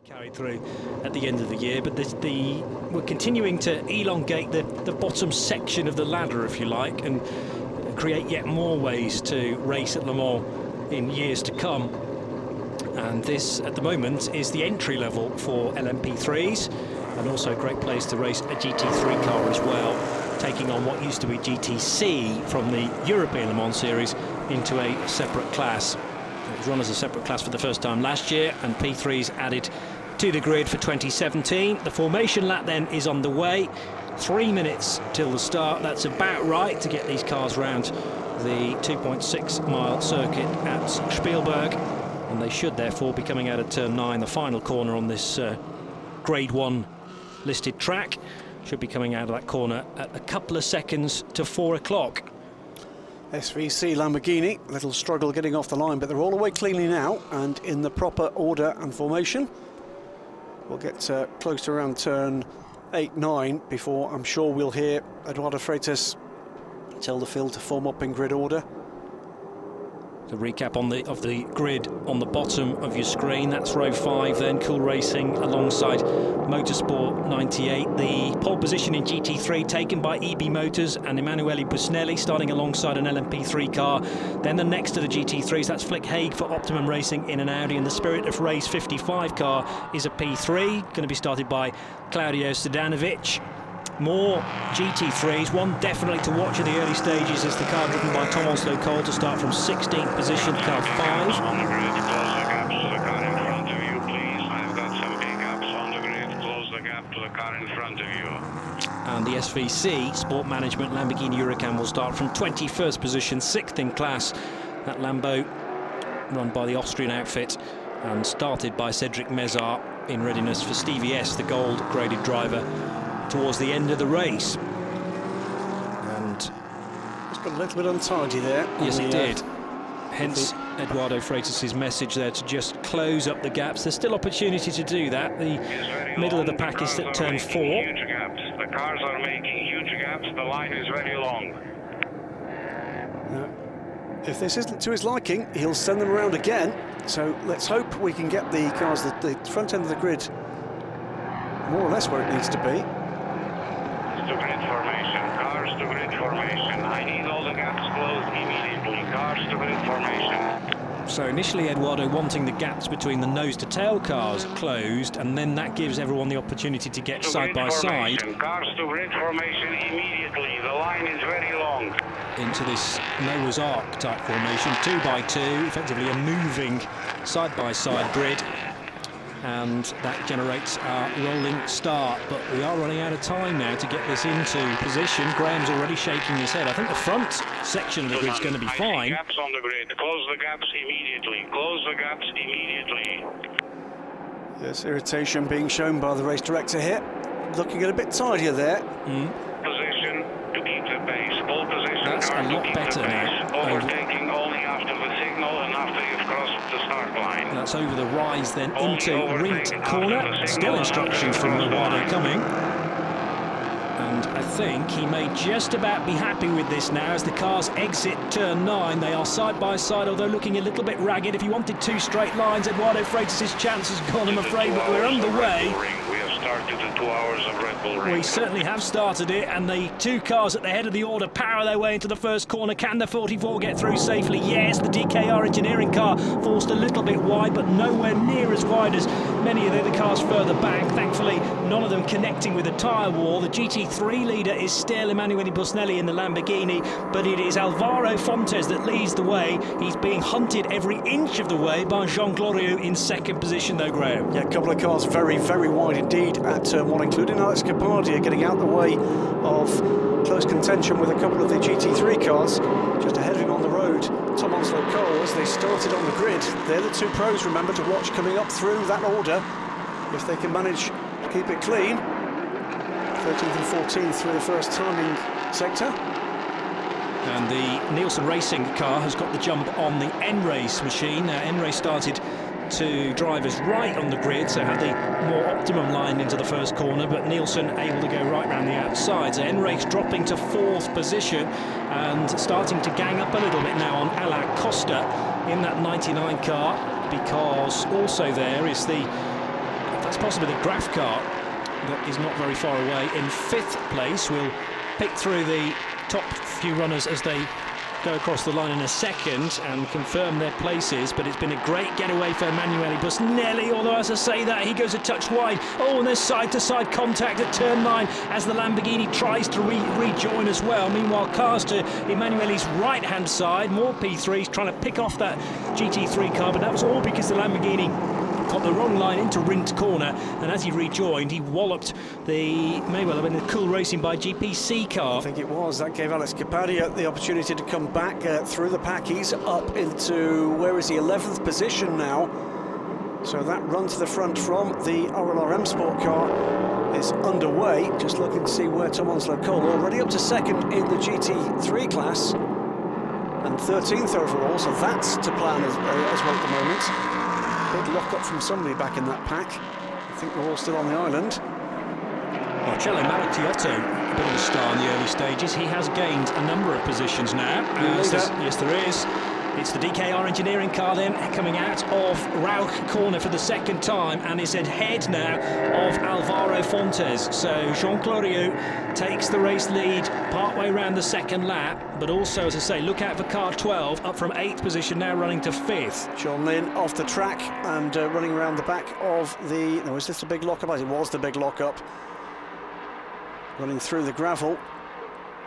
Carried through at the end of the year, but we're continuing to elongate the bottom section of the ladder, if you like, and create yet more ways to race at Le Mans in years to come. And this, at the moment, is the entry level for LMP3s, and also a great place to race a GT3 car as well, taking on what used to be GTC from the European Le Mans series into a separate class. It was run as a separate class for the first time last year, and P3's added to the grid for 2017. The formation lap then is on the way. 3 minutes till the start. That's about right to get these cars round the 2.6 mile circuit at Spielberg, and they should therefore be coming out of turn 9, the final corner on this grade 1 listed track. Should be coming out of that corner at a couple of seconds to 4 o'clock. SVC Lamborghini, a little struggle getting off the line, but they're all away cleanly now and in the proper order and formation. We'll get close to around turn 8-9 before I'm sure we'll hear Eduardo Freitas tell the field to form up in grid order. The recap of the grid on the bottom of your screen. That's row 5 then, Cool Racing alongside Motorsport 98. The pole position in GT3 taken by EB Motors and Emanuele Busnelli, starting alongside an LMP3 car. Then the next to the GT3s, that's Flick Haig for Optimum Racing in an Audi, and the Spirit of Race 55 car is a P3, going to be started by Claudio Stadanovic. More GT3s, one definitely to watch in the early stages is the car driven by Tom Onslow-Cole to start from 16th position, car 5. On the grid, close the gap to the car in front of you, please. I've got some big gaps on the grid, close the gap to the car in front of you. And the SVC Sport Management Lamborghini Huracan will start from 21st position, 6th in class. That Lambo run by the Austrian outfit and started by Cedric Mezar in readiness for Stevie S, the gold graded driver, towards the end of the race. And it's got a little bit untidy there. Yes, it did. Hence Eduardo Freitas' message there to just close up the gaps. There's still opportunity to do that. The middle of the pack is at turn 4. Huge gaps. The cars are making huge gaps. The line is very long. If this isn't to his liking, he'll send them around again. So let's hope we can get the cars at the front end of the grid more or less where it needs to be. To grid formation, cars to grid formation. I need all the gaps closed immediately. Cars to grid formation. So initially Eduardo wanting the gaps between the nose to tail cars closed, and then that gives everyone the opportunity to get side by side. Cars to grid formation immediately. The line is very long. Into this Noah's Ark type formation, 2 by 2, effectively a moving side by side grid. And that generates our rolling start, but we are running out of time now to get this into position. Graham's already shaking his head. I think the front section of the grid's going to be fine. Gaps on the grid. Close the gaps immediately. Close the gaps immediately. Yes, irritation being shown by the race director here. Looking at a bit tidier there. Position to keep the pace. Pole position. That's a lot better now. Overtaking only after the signal and after you've crossed the start line. That's over the rise then into Rint corner. Still instructions from Eduardo coming. And I think he may just about be happy with this now as the cars exit turn 9. They are side by side, although looking a little bit ragged. If he wanted 2 straight lines, Eduardo Freitas' chance has gone, I'm afraid, but we're underway. We have started the 2 hours of Red Bull Ring. We certainly have started it, and the 2 cars at the head of the order power their way into the first corner. Can the 44 get through safely? Yes, the DKR engineering car forced a little bit wide, but nowhere near as wide as many of the other cars further back. Thankfully, none of them connecting with the tyre wall. The GT3 leader is still Emanuele Busnelli in the Lamborghini, but it is Alvaro Fontes that leads the way. He's being hunted every inch of the way by Jean Glorieux in 2nd position, though, Graham. Yeah, a couple of cars very, very wide indeed at turn 1, including Alex Capardia getting out the way of close contention with a couple of the GT3 cars. Just ahead of him on the road, Tom Onslow-Cole, as they started on the grid. They're the 2 pros, remember, to watch coming up through that order. If they can manage to keep it clean. 13th and 14th through the first timing sector. And the Nielsen Racing car has got the jump on the N-Race machine. Now, N-Race started to drivers right on the grid, so had the more optimum line into the first corner, but Nielsen able to go right round the outside. So N-Race dropping to 4th position and starting to gang up a little bit now on Alain Costa in that 99 car, because also there is the it's possibly the Graf car that is not very far away in 5th place. We'll pick through the top few runners as they go across the line in a second and confirm their places, but it's been a great getaway for Emanuele Busnelli, although as I say that, he goes a touch wide. Oh, and there's side-to-side contact at turn 9 as the Lamborghini tries to rejoin as well. Meanwhile, cars to Emanuele's right-hand side, more P3s trying to pick off that GT3 car, but that was all because the Lamborghini got the wrong line into Rindt corner, and as he rejoined, he walloped the Cool Racing by GPC car. I think it was. That gave Alex Capadia the opportunity to come back through the pack. He's up into, where is he, 11th position now. So that run to the front from the RLRM Sport car is underway. Just looking to see where Tom Onslow Cole, already up to 2nd in the GT3 class and 13th overall, so that's to plan as well at the moment. Big lock-up from somebody back in that pack. I think we're all still on the island. Marcello Maracchiotto, a bit of a star in the early stages. He has gained a number of positions now. Yes, there is. It's the DKR engineering car then coming out of Rauch corner for the 2nd time and is ahead now of Alvaro Fontes. So Jean Glorieux takes the race lead partway around the 2nd lap, but also, as I say, look out for car 12, up from 8th position now running to 5th. John Lynn off the track and running around the back of the... No, is this the big lock-up? It was the big lock-up. Running through the gravel,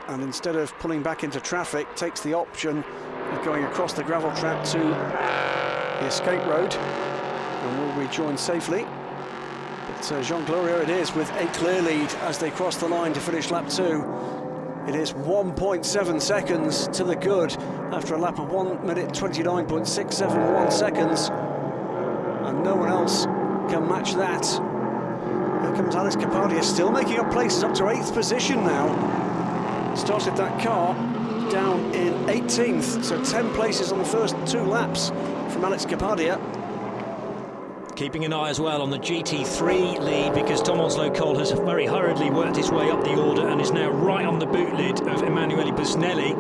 and instead of pulling back into traffic, takes the option of going across the gravel track to the escape road and will rejoin safely. But Jean Glorieux it is with a clear lead as they cross the line to finish lap 2. It is 1.7 seconds to the good after a lap of 1 minute 29.671 seconds, and no one else can match that. Here comes Alex Capadia, still making up places, up to 8th position now. Started that car down in 18th, so 10 places on the first 2 laps from Alex Capadia. Keeping an eye as well on the GT3 lead, because Tom Onslow Cole has very hurriedly worked his way up the order and is now right on the boot lid of Emanuele Busnelli.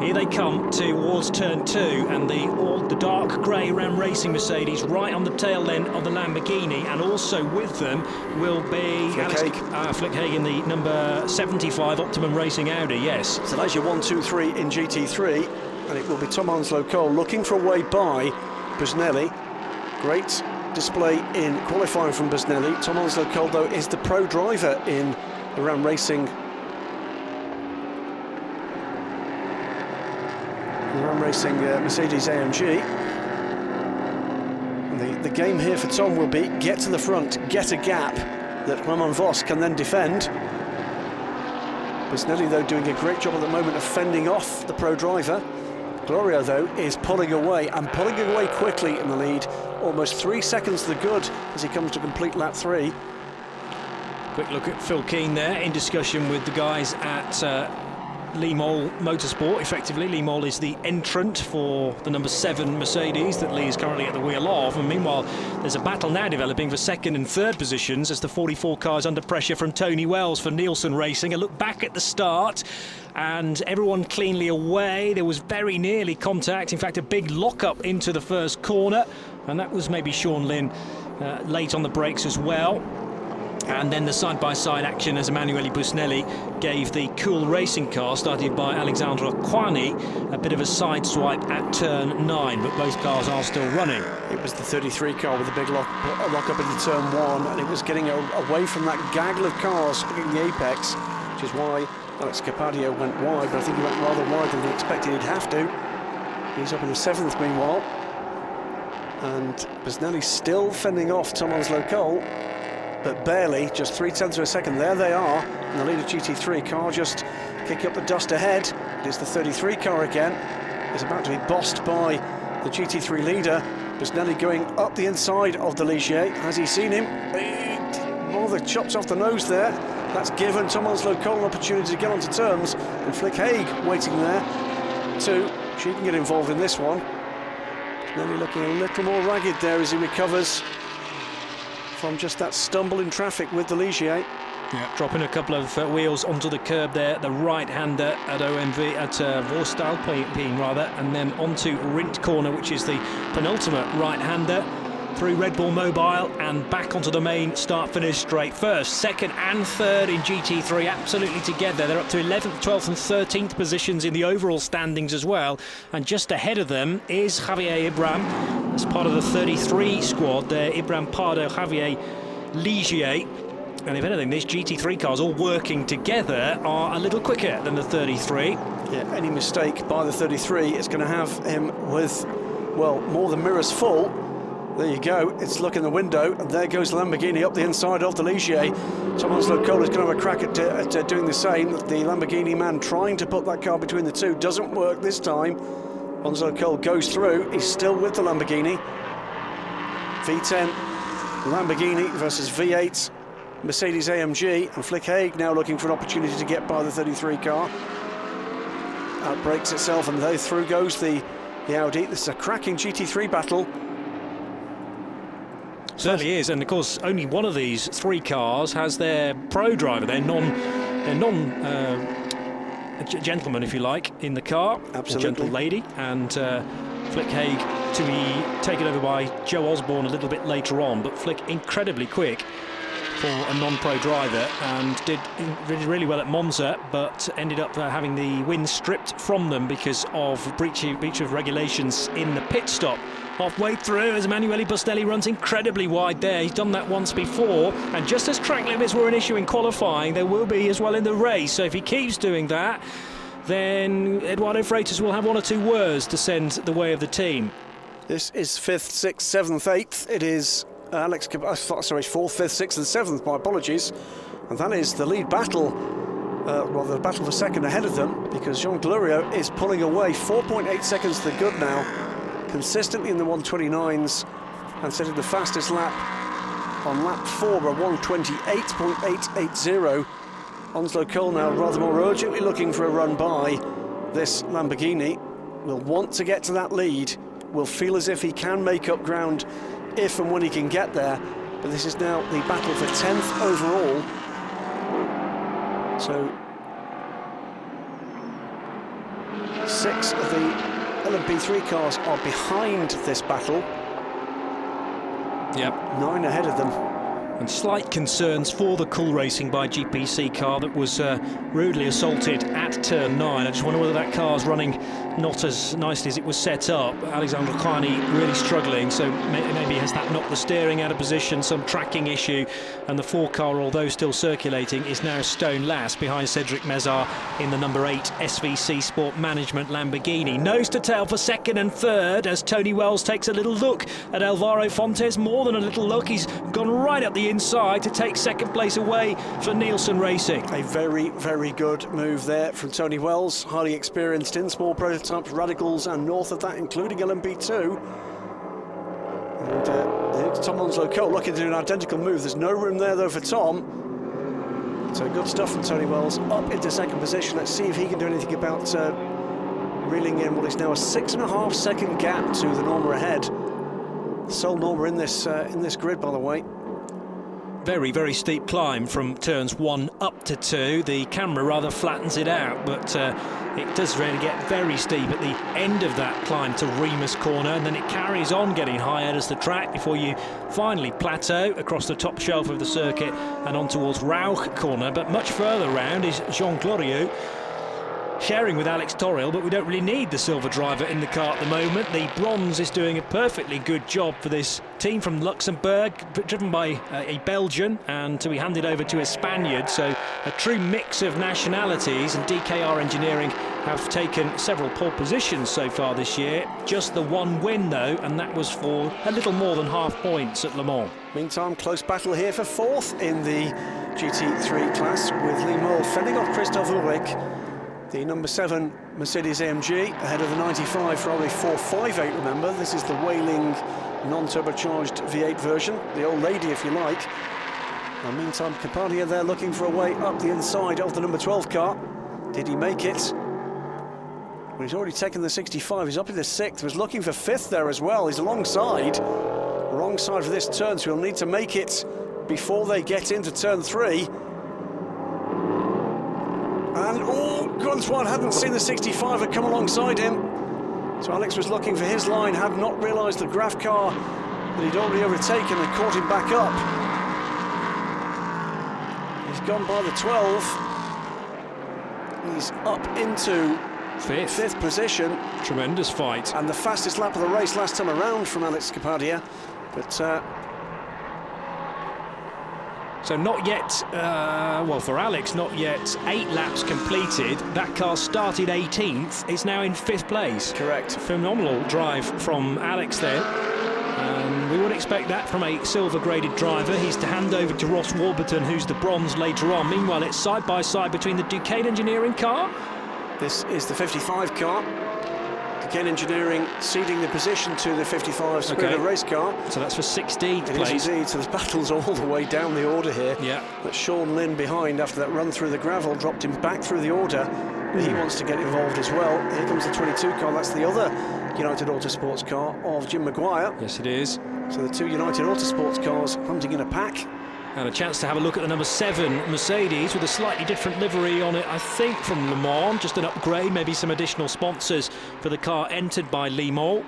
Here they come towards turn 2, and the dark grey Ram Racing Mercedes right on the tail then of the Lamborghini, and also with them will be Flick Haig in the number 75 Optimum Racing Audi, yes. So that's your 1, 2, 3 in GT3, and it will be Tom Onslow Cole looking for a way by Busnelli. Great display in qualifying from Busnelli. Tom Onslow Cole, though, is the pro driver in the Ram Racing Mercedes AMG. And the game here for Tom will be get to the front, get a gap that Raymond Foster can then defend. Busnelli, though, doing a great job at the moment of fending off the pro driver. Glorieux, though, is pulling away, and pulling away quickly in the lead, almost 3 seconds to the good as he comes to complete lap 3. Quick look at Phil Keane there in discussion with the guys at Lee Mole Motorsport. Effectively, Lee Mole is the entrant for the number 7 Mercedes that Lee is currently at the wheel of, and meanwhile there's a battle now developing for 2nd and 3rd positions as the 44 car is under pressure from Tony Wells for Nielsen Racing. A look back at the start, and everyone cleanly away. There was very nearly contact, in fact a big lock-up into the first corner, and that was maybe Sean Lynn late on the brakes as well. And then the side-by-side action as Emanuele Busnelli gave the Cool Racing car, started by Alexandre Quani, a bit of a side swipe at turn 9, but both cars are still running. It was the 33 car with a big lock-up into turn 1, and it was getting away from that gaggle of cars hitting the apex, which is why Alex Capadia went wide, but I think he went rather wide than he expected he'd have to. He's up in the 7th meanwhile, and Busnelli still fending off Tom Onslow Cole, but barely, just 0.3 of a second. There they are, and the leader GT3 car just kicking up the dust ahead. It is the 33 car again. It's about to be bossed by the GT3 leader. Busnelli going up the inside of the Ligier. Has he seen him? Rather chops off the nose there. That's given Tom Onslow Cole an opportunity to get onto terms, and Flick Haig waiting there too. She can get involved in this one. Busnelli looking a little more ragged there as he recovers from just that stumble in traffic with the Ligier. Yeah, dropping a couple of wheels onto the curb there, the right-hander at OMV, at Vorstalpine rather, and then onto Rindt corner, which is the penultimate right-hander. through Red Bull Mobile and back onto the main start-finish straight. First, second and third in GT3 absolutely together. They're up to 11th, 12th and 13th positions in the overall standings as well. And just ahead of them is Javier Ibram. As part of the 33 squad there, Ibram Pardo, Javier Ligier. And if anything, these GT3 cars all working together are a little quicker than the 33. Yeah, any mistake by the 33 is going to have him with, well, more than mirrors full. There you go, it's look in the window, and there goes the Lamborghini up the inside of the Ligier. Tom Onslow Cole is going to have a crack at doing the same. The Lamborghini man trying to put that car between the two doesn't work this time. Onslow Cole goes through, he's still with the Lamborghini. V10 Lamborghini versus V8 Mercedes AMG, and Flick Haig now looking for an opportunity to get by the 33 car. Outbreaks itself, and there through goes the Audi. This is a cracking GT3 battle. Certainly is, and of course only one of these three cars has their pro driver, their non gentleman, if you like, in the car. Absolutely. Gentle lady, and Flick Haig to be taken over by Joe Osborne a little bit later on, but Flick incredibly quick for a non-pro driver, and did really well at Monza, but ended up having the win stripped from them because of breach of regulations in the pit stop. Halfway through, as Emanuele Bostelli runs incredibly wide there. He's done that once before, and just as track limits were an issue in qualifying, there will be as well in the race. So if he keeps doing that, then Eduardo Freitas will have one or two words to send the way of the team. This is 5th, 6th, 7th, 8th. It is Alex, sorry, 4th, 5th, 6th and 7th, my apologies. And that is the lead battle, rather the battle for second ahead of them, because Jean Glorieux is pulling away 4.8 seconds to the good now, consistently in the 129s, and setting the fastest lap on lap 4, a 128.880. Onslow Cole now rather more urgently looking for a run by this Lamborghini. Will want to get to that lead, will feel as if he can make up ground if and when he can get there, but this is now the battle for 10th overall. So 6 of the LMP3 cars are behind this battle. Yep. 9 ahead of them. And slight concerns for the Cool Racing by GPC car that was rudely assaulted at turn 9. I just wonder whether that car's running not as nicely as it was set up. Alexandre Khani really struggling, so maybe has that knocked the steering out of position, some tracking issue, and the 4 car, although still circulating, is now stone last behind Cedric Mézard in the number 8 SVC Sport Management Lamborghini. Nose to tail for second and third as Tony Wells takes a little look at Alvaro Fontes, more than a little look, he's gone right up the inside to take second place away for Nielsen Racing. A very, very good move there from Tony Wells, highly experienced in small prototypes, radicals, and north of that, including LMP2. And Tom Onslow Cole looking to do an identical move. There's no room there though for Tom. So good stuff from Tony Wells, up into second position. Let's see if he can do anything about reeling in what is now a 6.5 second gap to the Norma ahead. The sole Norma in this grid, by the way. Very, very steep climb from turns 1 up to 2. The camera rather flattens it out, but it does really get very steep at the end of that climb to Remus Corner, and then it carries on getting higher as the track before you finally plateau across the top shelf of the circuit and on towards Rauch Corner. But much further round is Jean Glorieux, sharing with Alex Toril, but we don't really need the silver driver in the car at the moment. The bronze is doing a perfectly good job for this team from Luxembourg, driven by a Belgian, and to be handed over to a Spaniard, so a true mix of nationalities. And DKR Engineering have taken several pole positions so far this year. Just the one win though, and that was for a little more than half points at Le Mans. Meantime, close battle here for 4th in the GT3 class, with Lee Moll fending off Christophe Ulrich. The number 7 Mercedes AMG ahead of the 95 Ferrari 458, remember. This is the wailing non-turbocharged V8 version, the old lady if you like. And meantime, Campania there looking for a way up the inside of the number 12 car. Did he make it? Well, he's already taken the 65, he's up in the 6th, was looking for 5th there as well. He's alongside. Wrong side for this turn, so he'll need to make it before they get into turn 3. And, oh, Gunswan hadn't seen the 65 had come alongside him. So Alex was looking for his line, had not realised the Graf car But he'd already overtaken and caught him back up. He's gone by the 12. He's up into fifth position. Tremendous fight. And the fastest lap of the race last time around from Alex Kapadia. But so not yet, well, for Alex, not yet 8 laps completed. That car started 18th. It's now in 5th place. Correct. Phenomenal drive from Alex there. We would expect that from a silver-graded driver. He's to hand over to Ross Warburton, who's the bronze later on. Meanwhile, it's side-by-side between the Duquesne Engineering car. This is the 55 car. Duquesne Engineering ceding the position to the 55 Spirit race car. So that's for 16th place. It is indeed. So there's battles all the way down the order here. Yeah. But Sean Lynn behind after that run through the gravel dropped him back through the order. But he wants to get involved as well. Here comes the 22 car. That's the other United Autosports car of Jim Maguire. Yes, it is. So the 2 United Autosports cars hunting in a pack. And a chance to have a look at the number 7 Mercedes with a slightly different livery on it, I think, from Le Mans. Just an upgrade, maybe some additional sponsors for the car entered by Lee Moll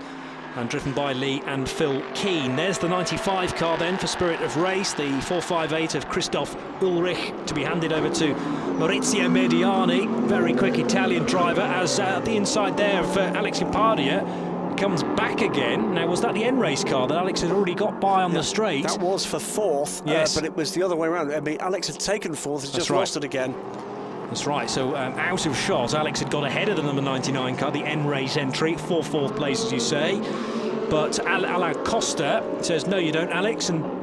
and driven by Lee and Phil Keane. There's the 95 car then for Spirit of Race, the 458 of Christoph Ulrich to be handed over to Maurizio Mediani. Very quick Italian driver, as at the inside there for Alex Kapadia comes back again. Now, was that the N-Race car that Alex had already got by on the straight? That was for 4th, yes. But it was the other way around. I mean, Alex had taken 4th, has just lost it again. That's right, so out of shot, Alex had got ahead of the number 99 car, the N-Race entry, 4th place, as you say. But Alain Costa says, no, you don't, Alex, and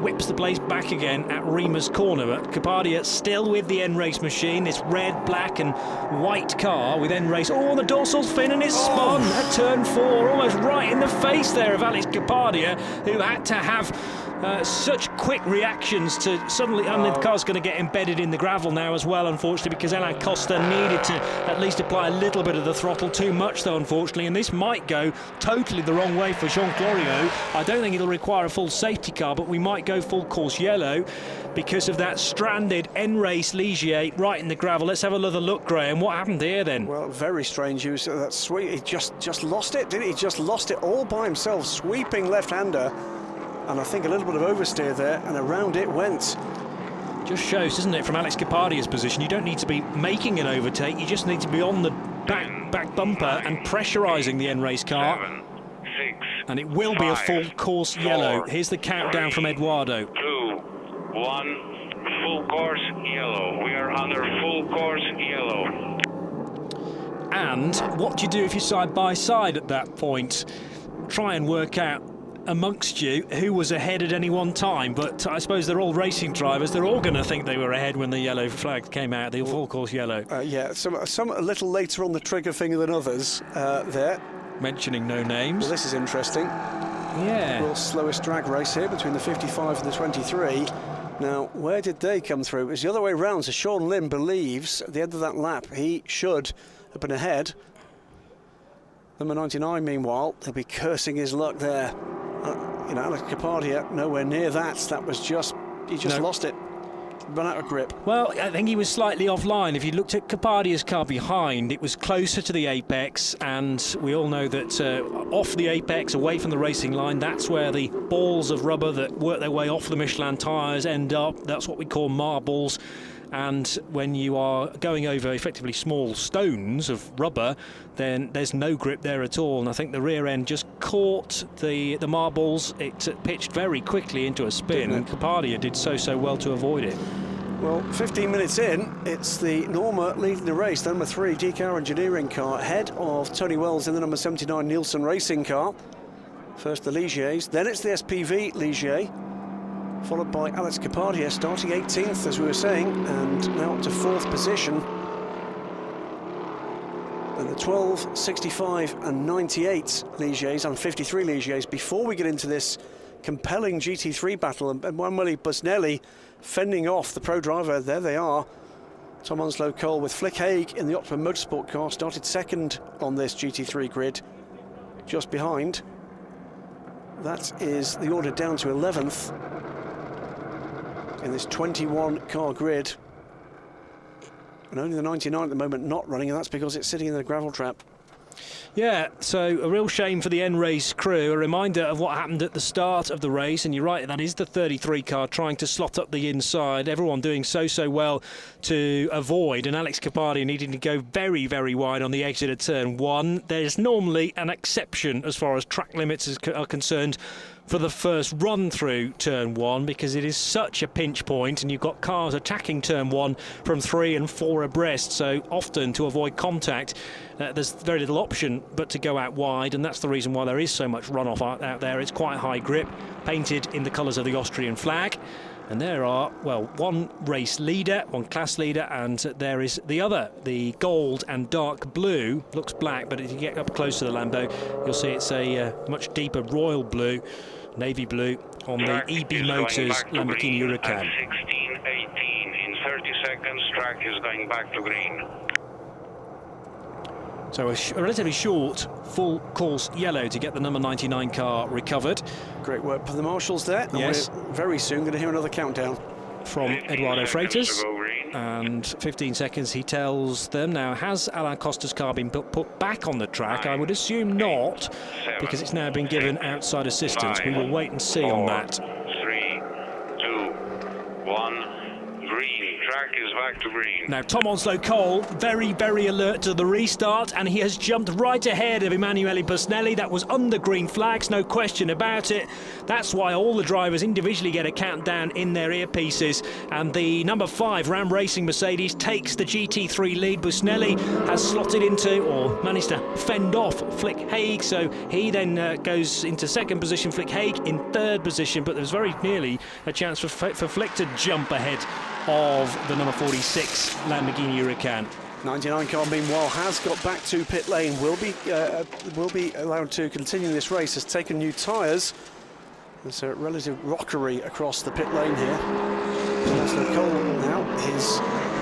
whips the place back again at Rima's corner. But Kapadia still with the N-Race machine, this red, black and white car with N-Race. Oh, the dorsal fin, and it's spun at turn 4, almost right in the face there of Alex Kapadia, who had to have such quick reactions to suddenly, and the car's going to get embedded in the gravel now as well, unfortunately, because Alain Costa needed to at least apply a little bit of the throttle, too much though, unfortunately, and this might go totally the wrong way for Jean Glorieux. I don't think it'll require a full safety car, but we might go full course yellow because of that stranded N-Race Ligier right in the gravel. Let's have another look, Graham. What happened here then? Well, very strange use of that sweep. He just lost it, didn't he? Just lost it all by himself, sweeping left-hander. And I think a little bit of oversteer there, and around it went. Just shows, doesn't it, from Alex Kapadia's position, you don't need to be making an overtake, you just need to be on the back bumper and pressurising the N-Race car. 7, 6, and it will be a full course yellow. Here's the countdown from Eduardo. 2, 1, full course yellow. We are under full course yellow. And what do you do if you're side by side at that point? Try and work out amongst you who was ahead at any one time, but I suppose they're all racing drivers. They're all going to think they were ahead when the yellow flag came out, the full course yellow. Yeah, some a little later on the trigger finger than others there. Mentioning no names. Well, this is interesting. Yeah. World's slowest drag race here between the 55 and the 23. Now, where did they come through? It was the other way round, so Sean Lim believes at the end of that lap he should have been ahead. Number 99, meanwhile, he'll be cursing his luck there. You know, Alex Kapadia nowhere near that. That was just, he just lost it. Run out of grip. Well, I think he was slightly offline. If you looked at Kapadia's car behind, it was closer to the apex, and we all know that off the apex, away from the racing line, that's where the balls of rubber that work their way off the Michelin tyres end up. That's what we call marbles. And when you are going over effectively small stones of rubber, then there's no grip there at all. And I think the rear end just caught the marbles. It pitched very quickly into a spin, and Kapadia did so well to avoid it. Well, 15 minutes in, it's the Norma leading the race, the number 3 DK Engineering car, ahead of Tony Wells in the number 79 Nielsen Racing car. First the Ligiers, then it's the SPV Ligier, followed by Alex Kapadia, starting 18th, as we were saying, and now up to 4th position. And the 12, 65 and 98 Ligiers and 53 Ligiers before we get into this compelling GT3 battle. And Emanuele Busnelli fending off the pro driver. There they are. Tom Onslow-Cole with Flick Haig in the Optimum Motorsport car, started second on this GT3 grid, just behind. That is the order down to 11th in this 21 car grid. And only the 99 at the moment not running, and that's because it's sitting in the gravel trap. Yeah, so a real shame for the end race crew. A reminder of what happened at the start of the race, and you're right, that is the 33 car trying to slot up the inside. Everyone doing so well to avoid, and Alex Capardi needing to go very, very wide on the exit of turn 1. There's normally an exception as far as track limits are concerned for the first run through turn 1, because it is such a pinch point and you've got cars attacking turn 1 from 3 and 4 abreast, so often to avoid contact there's very little option but to go out wide, and that's the reason why there is so much runoff out there. It's quite high grip, painted in the colours of the Austrian flag, and there are, well, one race leader, one class leader, and there is the other, the gold and dark blue. Looks black, but if you get up close to the Lambo, you'll see it's a much deeper royal blue, navy blue, on the EB Motors Lamborghini Huracan. 16:18 in 30 seconds. Track is going back to green. So a relatively short full course yellow to get the number 99 car recovered. Great work for the marshals there. Yes. And we're very soon going to hear another countdown from Eduardo Freitas. And 15 seconds, he tells them. Now, has Alain Costa's car been put back on the track? I would assume not, because it's now been given outside assistance. We will wait and see on that. 3, 2, 1. Green. Track is back to green. Now, Tom Onslow-Cole, very, very alert to the restart, and he has jumped right ahead of Emanuele Busnelli. That was under green flags, no question about it. That's why all the drivers individually get a countdown in their earpieces, and the number 5 Ram Racing Mercedes takes the GT3 lead. Busnelli has slotted into, or managed to fend off, Flick Haig, so he then goes into second position, Flick Haig in third position, but there was very nearly a chance for Flick to jump ahead of the number 46 Lamborghini Huracan. 99 car, meanwhile, has got back to pit lane, will be allowed to continue this race, has taken new tyres. There's a relative rockery across the pit lane here. So Cole now, his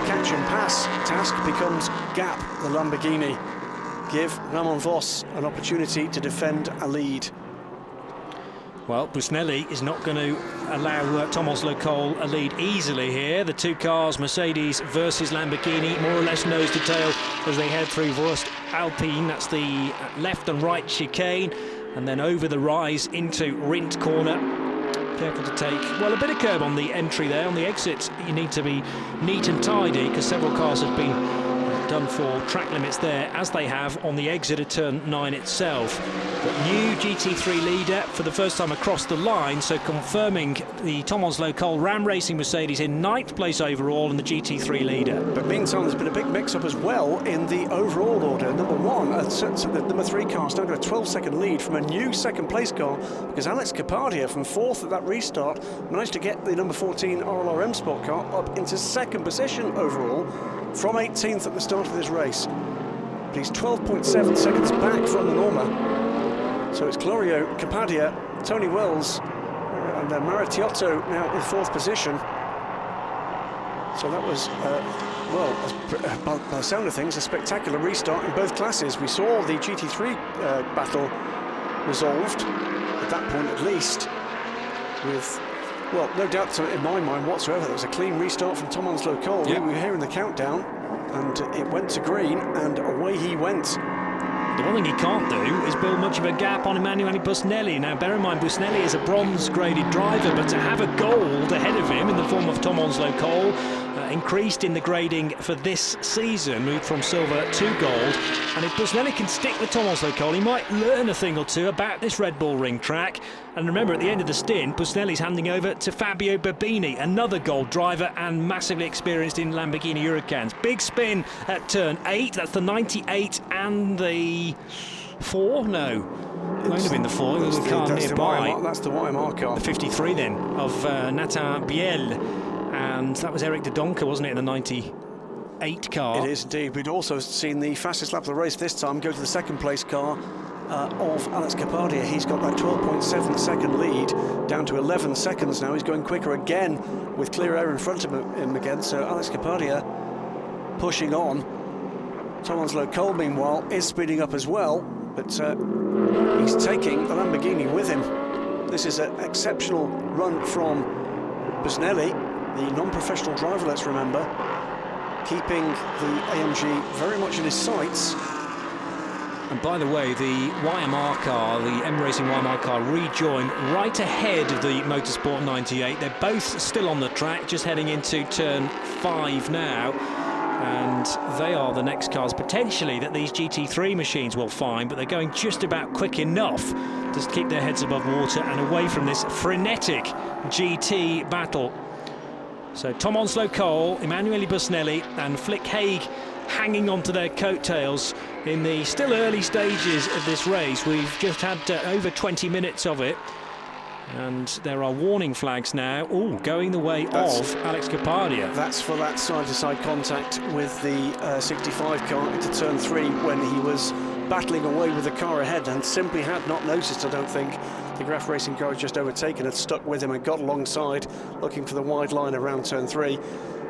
catch and pass task becomes gap the Lamborghini. Give Raymond Foster an opportunity to defend a lead. Well, Busnelli is not going to allow Tom Onslow-Cole a lead easily here. The two cars, Mercedes versus Lamborghini, more or less nose to tail as they head through Wurst Alpine. That's the left and right chicane, and then over the rise into Rindt corner. Careful to take, well, a bit of curb on the entry there. On the exit, you need to be neat and tidy, because several cars have been done for track limits there, as they have on the exit of turn 9 itself. But new GT3 leader for the first time across the line, so confirming the Tom Onslow-Cole Ram Racing Mercedes in 9th place overall and the GT3 leader. But meantime, there's been a big mix-up as well in the overall order. Number 1, the number 3 car's now got a 12-second lead from a new second-place car, because Alex Capardia from 4th at that restart managed to get the number 14 RLRM Sport car up into 2nd position overall from 18th at the start of this race. But he's 12.7 seconds back from the Norma. So it's Glorio, Capadia, Tony Wells and Maritiotto now in 4th position. So that was, well, by the sound of things, a spectacular restart in both classes. We saw the GT3 battle resolved, at that point at least, with, well, no doubt in my mind whatsoever, there was a clean restart from Tom Onslow-Cole. Yep. We were hearing the countdown, and it went to green, and away he went. The one thing he can't do is build much of a gap on Emanuele Busnelli. Now, bear in mind, Busnelli is a bronze-graded driver, but to have a gold ahead of him in the form of Tom Onslow-Cole, increased in the grading for this season, moved from silver to gold. And if Busnelli can stick with Tom Onslow-Cole, he might learn a thing or two about this Red Bull Ring track. And remember, at the end of the stint, Busnelli's handing over to Fabio Babini, another gold driver and massively experienced in Lamborghini Huracans. Big spin at turn 8, that's the 98 and the 4? No, it won't have been the 4, it was the car nearby. That's the YMR car. The 53 then, of Nathan Biel. And that was Eric de Donker, wasn't it, in the 98 car? It is indeed. We'd also seen the fastest lap of the race this time go to the second place car of Alex Capardia. He's got that 12.7 second lead down to 11 seconds now. He's going quicker again with clear air in front of him again. So Alex Capardia pushing on. Tom Onslow-Cole, meanwhile, is speeding up as well, but he's taking the Lamborghini with him. This is an exceptional run from Busnelli, the non-professional driver, let's remember, keeping the AMG very much in his sights. And by the way, the YMR car, the M Racing YMR car, rejoined right ahead of the Motorsport 98. They're both still on the track, just heading into turn 5 now. And they are the next cars potentially that these GT3 machines will find, but they're going just about quick enough to keep their heads above water and away from this frenetic GT battle. So Tom Onslow-Cole, Emanuele Busnelli and Flick Haig hanging on to their coattails in the still early stages of this race. We've just had over 20 minutes of it, and there are warning flags now, going the way of Alex Kapadia. That's for that side-to-side contact with the 65 car into turn 3 when he was battling away with the car ahead and simply had not noticed, I don't think, the Graf Racing car had just overtaken, had stuck with him and got alongside, looking for the wide line around turn 3.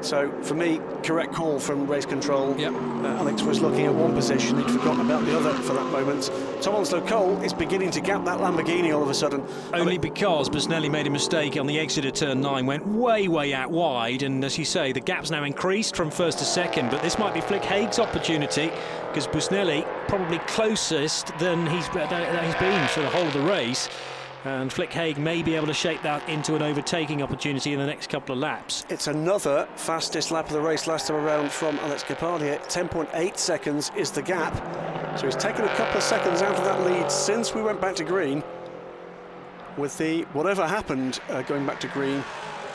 So, for me, correct call from race control. Yep. Alex was looking at one position, he'd forgotten about the other for that moment. Tom Onslow-Cole is beginning to gap that Lamborghini all of a sudden. Only because Busnelli made a mistake on the exit of turn 9, went way out wide, and as you say, the gap's now increased from first to second, but this might be Flick Haig's opportunity, because Busnelli probably closest than he's been for the whole of the race. And Flick Haig may be able to shape that into an overtaking opportunity in the next couple of laps. It's another fastest lap of the race last time around from Alex Kapadia. 10.8 seconds is the gap. So he's taken a couple of seconds out of that lead since we went back to green. With the whatever happened going back to green,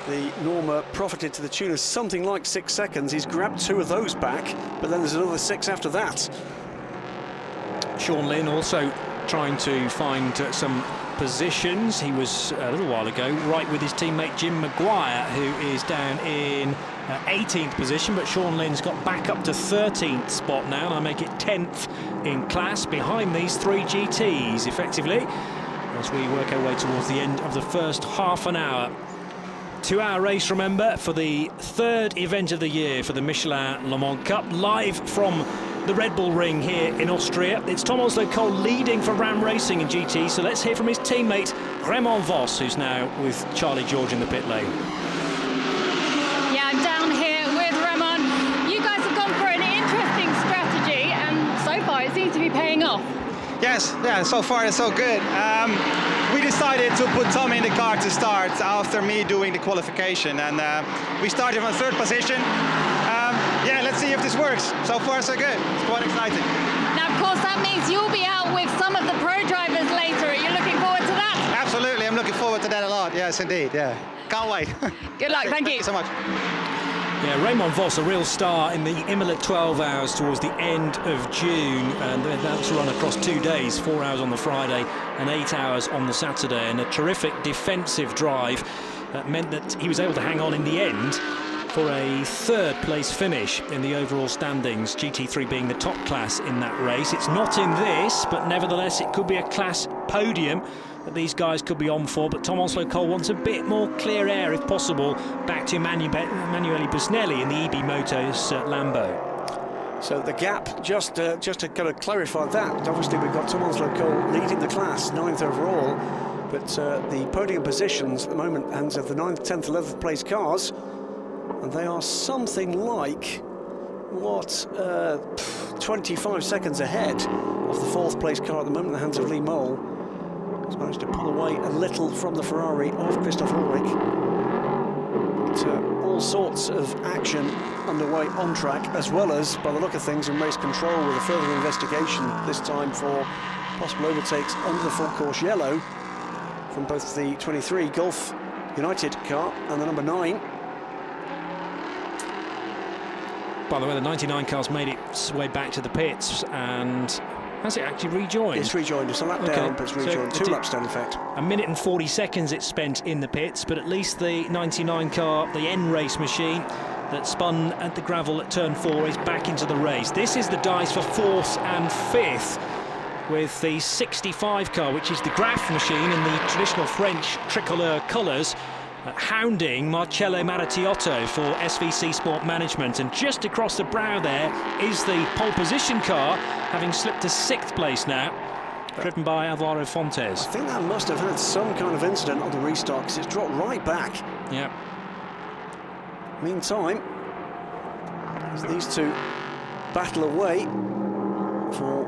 the Norma profited to the tune of something like 6 seconds. He's grabbed 2 of those back, but then there's another 6 after that. Sean Lynn also trying to find some positions. He was a little while ago right with his teammate Jim Maguire, who is down in 18th position, but Sean Lynn's got back up to 13th spot now, and I make it 10th in class behind these 3 GTs effectively as we work our way towards the end of the first half an hour. 2-hour race, remember, for the 3rd event of the year for the Michelin Le Mans Cup, live from the Red Bull Ring here in Austria. It's Tom Onslow-Cole leading for Ram Racing in GT, so let's hear from his teammate Raymond Foster, who's now with Charlie George in the pit lane. Yeah, I'm down here with Raymond. You guys have gone for an interesting strategy, and so far it seems to be paying off. Yes, yeah, so far it's so good. We decided to put Tom in the car to start after me doing the qualification, and we started from 3rd position. Yeah, let's see if this works. So far so good. It's quite exciting. Now, of course, that means you'll be out with some of the pro drivers later. Are you looking forward to that? Absolutely, I'm looking forward to that a lot. Yes, indeed, yeah. Can't wait. Good luck, thank you. Thank you so much. Yeah, Raymond Foster, a real star in the Imola 12 hours towards the end of June, and that's run across 2 days, 4 hours on the Friday and 8 hours on the Saturday, and a terrific defensive drive that meant that he was able to hang on in the end for a 3rd place finish in the overall standings, GT3 being the top class in that race. It's not in this, but nevertheless it could be a class podium that these guys could be on for, but Tom Onslow-Cole wants a bit more clear air if possible, back to Emanuele Busnelli in the EB Motors Lambo. So the gap, just to kind of clarify that, obviously we've got Tom Onslow-Cole leading the class, 9th overall, but the podium positions at the moment, hands of the 9th, 10th, 11th place cars, and they are something like, 25 seconds ahead of the 4th place car at the moment in the hands of Lee Mole. He's managed to pull away a little from the Ferrari of Christoph Ulrich. But all sorts of action underway on track, as well as, by the look of things, in race control with a further investigation, this time for possible overtakes under the full course yellow from both the 23 Gulf United car and the number 9. By the way, the 99 car's made its way back to the pits, and has it actually rejoined? It's rejoined, it's a lap down, but it's rejoined. So 2 laps down, in fact. 1 minute and 40 seconds it spent in the pits, but at least the 99 car, the N-Race machine that spun at the gravel at turn 4, is back into the race. This is the dice for 4th and 5th, with the 65 car, which is the Graf machine in the traditional French tricolour colours, hounding Marcello Marattiotto for SVC Sport Management, and just across the brow there is the pole position car, having slipped to 6th place now, driven by Alvaro Fontes. I think that must have had some kind of incident on the restart, because it's dropped right back. Yeah. Meantime, as these two battle away for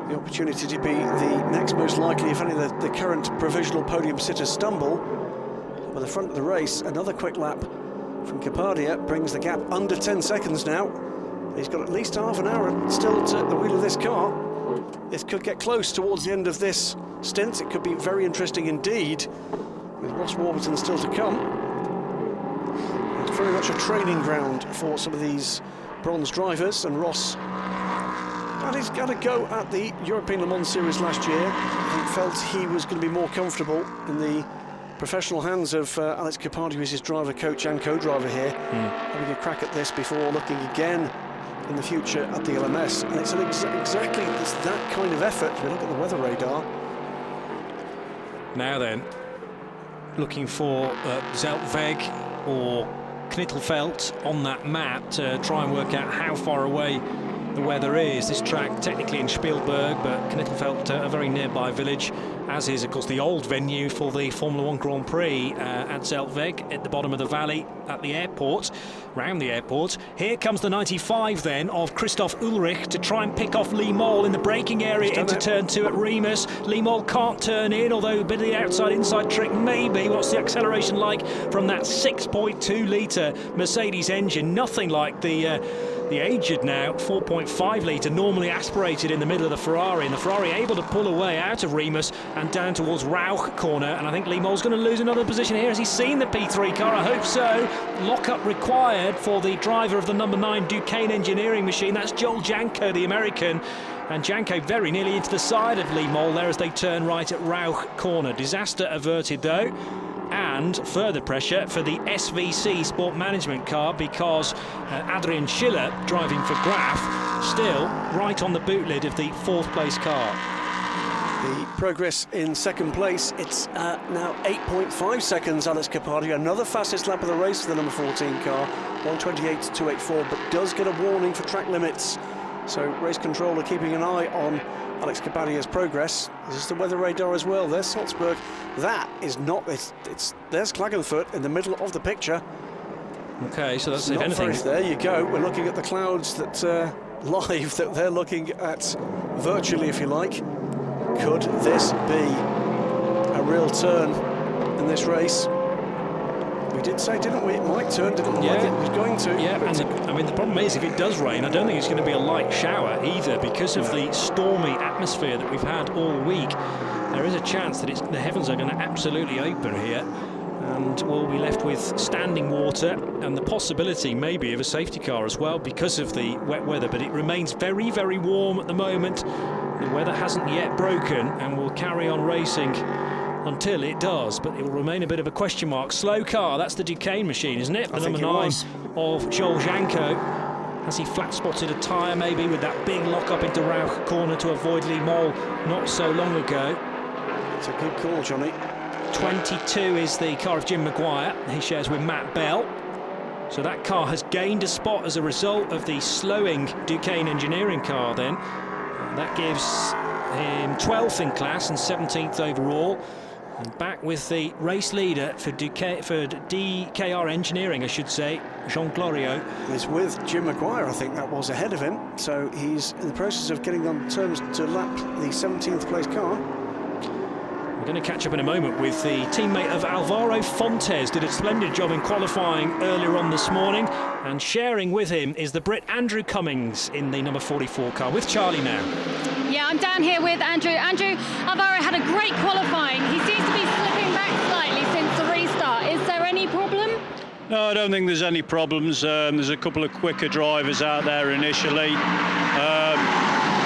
the opportunity to be the next most likely, if any, the current provisional podium sitters stumble. By the front of the race, another quick lap from Kapadia brings the gap under 10 seconds now. He's got at least half an hour still at the wheel of this car. This could get close towards the end of this stint. It could be very interesting indeed, with Ross Warburton still to come. It's very much a training ground for some of these bronze drivers, and Ross had his got to go at the European Le Mans Series last year. He felt he was going to be more comfortable in the professional hands of Alex Kapadia, who is his driver, coach and co-driver here, having a crack at this before looking again in the future at the LMS. And it's exactly that kind of effort. We look at the weather radar. Now then, looking for Zeltweg or Knittelfeld on that map to try and work out how far away the weather is. This track technically in Spielberg, but Knittelfeld, a very nearby village, as is of course the old venue for the Formula 1 Grand Prix at Zeltweg, at the bottom of the valley at the airport, round the airport. Here comes the 95 then of Christoph Ulrich to try and pick off Lee Moll in the braking area into turn 2 at Remus. Lee Moll can't turn in, although a bit of the outside-inside trick maybe. What's the acceleration like from that 6.2 litre Mercedes engine? Nothing like the aged now 4.5 litre, normally aspirated in the middle of the Ferrari, and the Ferrari able to pull away out of Remus and down towards Rauch corner. And I think Lee Moll's going to lose another position here. Has he seen the P3 car? I hope so. Lock-up required for the driver of the number 9 Duquesne engineering machine. That's Joel Janko, the American. And Janko very nearly into the side of Lee Moll there as they turn right at Rauch corner. Disaster averted though. And further pressure for the SVC Sport Management car, because Adrian Schiller, driving for Graf, still right on the boot lid of the 4th place car. The progress in second place, it's now 8.5 seconds, Alex Kapadia. Another fastest lap of the race for the number 14 car, 1:28.284, but does get a warning for track limits. So race controller keeping an eye on Alex Kapadia's progress. This is the weather radar as well. There's Salzburg. That is not, there's Klagenfurt in the middle of the picture. Okay, so that's if anything. There you go. We're looking at the clouds that live that they're looking at virtually, if you like. Could this be a real turn in this race? We did say, didn't we, it might turn, didn't we? Yeah. It was going to. Yeah, and I mean, the problem is if it does rain, I don't think it's going to be a light shower either, because of the stormy atmosphere that we've had all week. There is a chance that the heavens are going to absolutely open here, and we'll be left with standing water and the possibility maybe of a safety car as well because of the wet weather. But it remains very, very warm at the moment. The weather hasn't yet broken, and we'll carry on racing until it does, but it will remain a bit of a question mark. Slow car, that's the Duquesne machine, isn't it? The number 9 of Joel Janko. Has he flat-spotted a tyre maybe with that big lock-up into Rauch corner to avoid Lee Moll not so long ago? It's a good call, Johnny. 22 is the car of Jim Maguire. He shares with Matt Bell. So that car has gained a spot as a result of the slowing Duquesne engineering car then. That gives him 12th in class and 17th overall. And back with the race leader for DKR Engineering, I should say, Jean Glorieux. Is with Jim Maguire, I think that was ahead of him. So he's in the process of getting on terms to lap the 17th place car. We're going to catch up in a moment with the teammate of Alvaro Fontes. Did a splendid job in qualifying earlier on this morning. And sharing with him is the Brit Andrew Cummings in the number 44 car. With Charlie now. Yeah, I'm down here with Andrew. Andrew, Alvaro had a great qualifying. He seems to be slipping back slightly since the restart. Is there any problem? No, I don't think there's any problems. There's a couple of quicker drivers out there initially.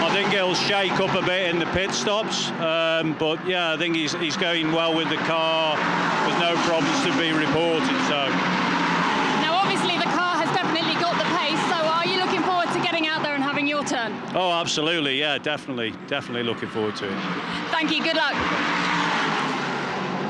I think he'll shake up a bit in the pit stops, but yeah, I think he's going well with the car. There's no problems to be reported. So now, obviously, the car has definitely got the pace. So, are you looking forward to getting out there and having your turn? Oh, absolutely, yeah, definitely looking forward to it. Thank you. Good luck.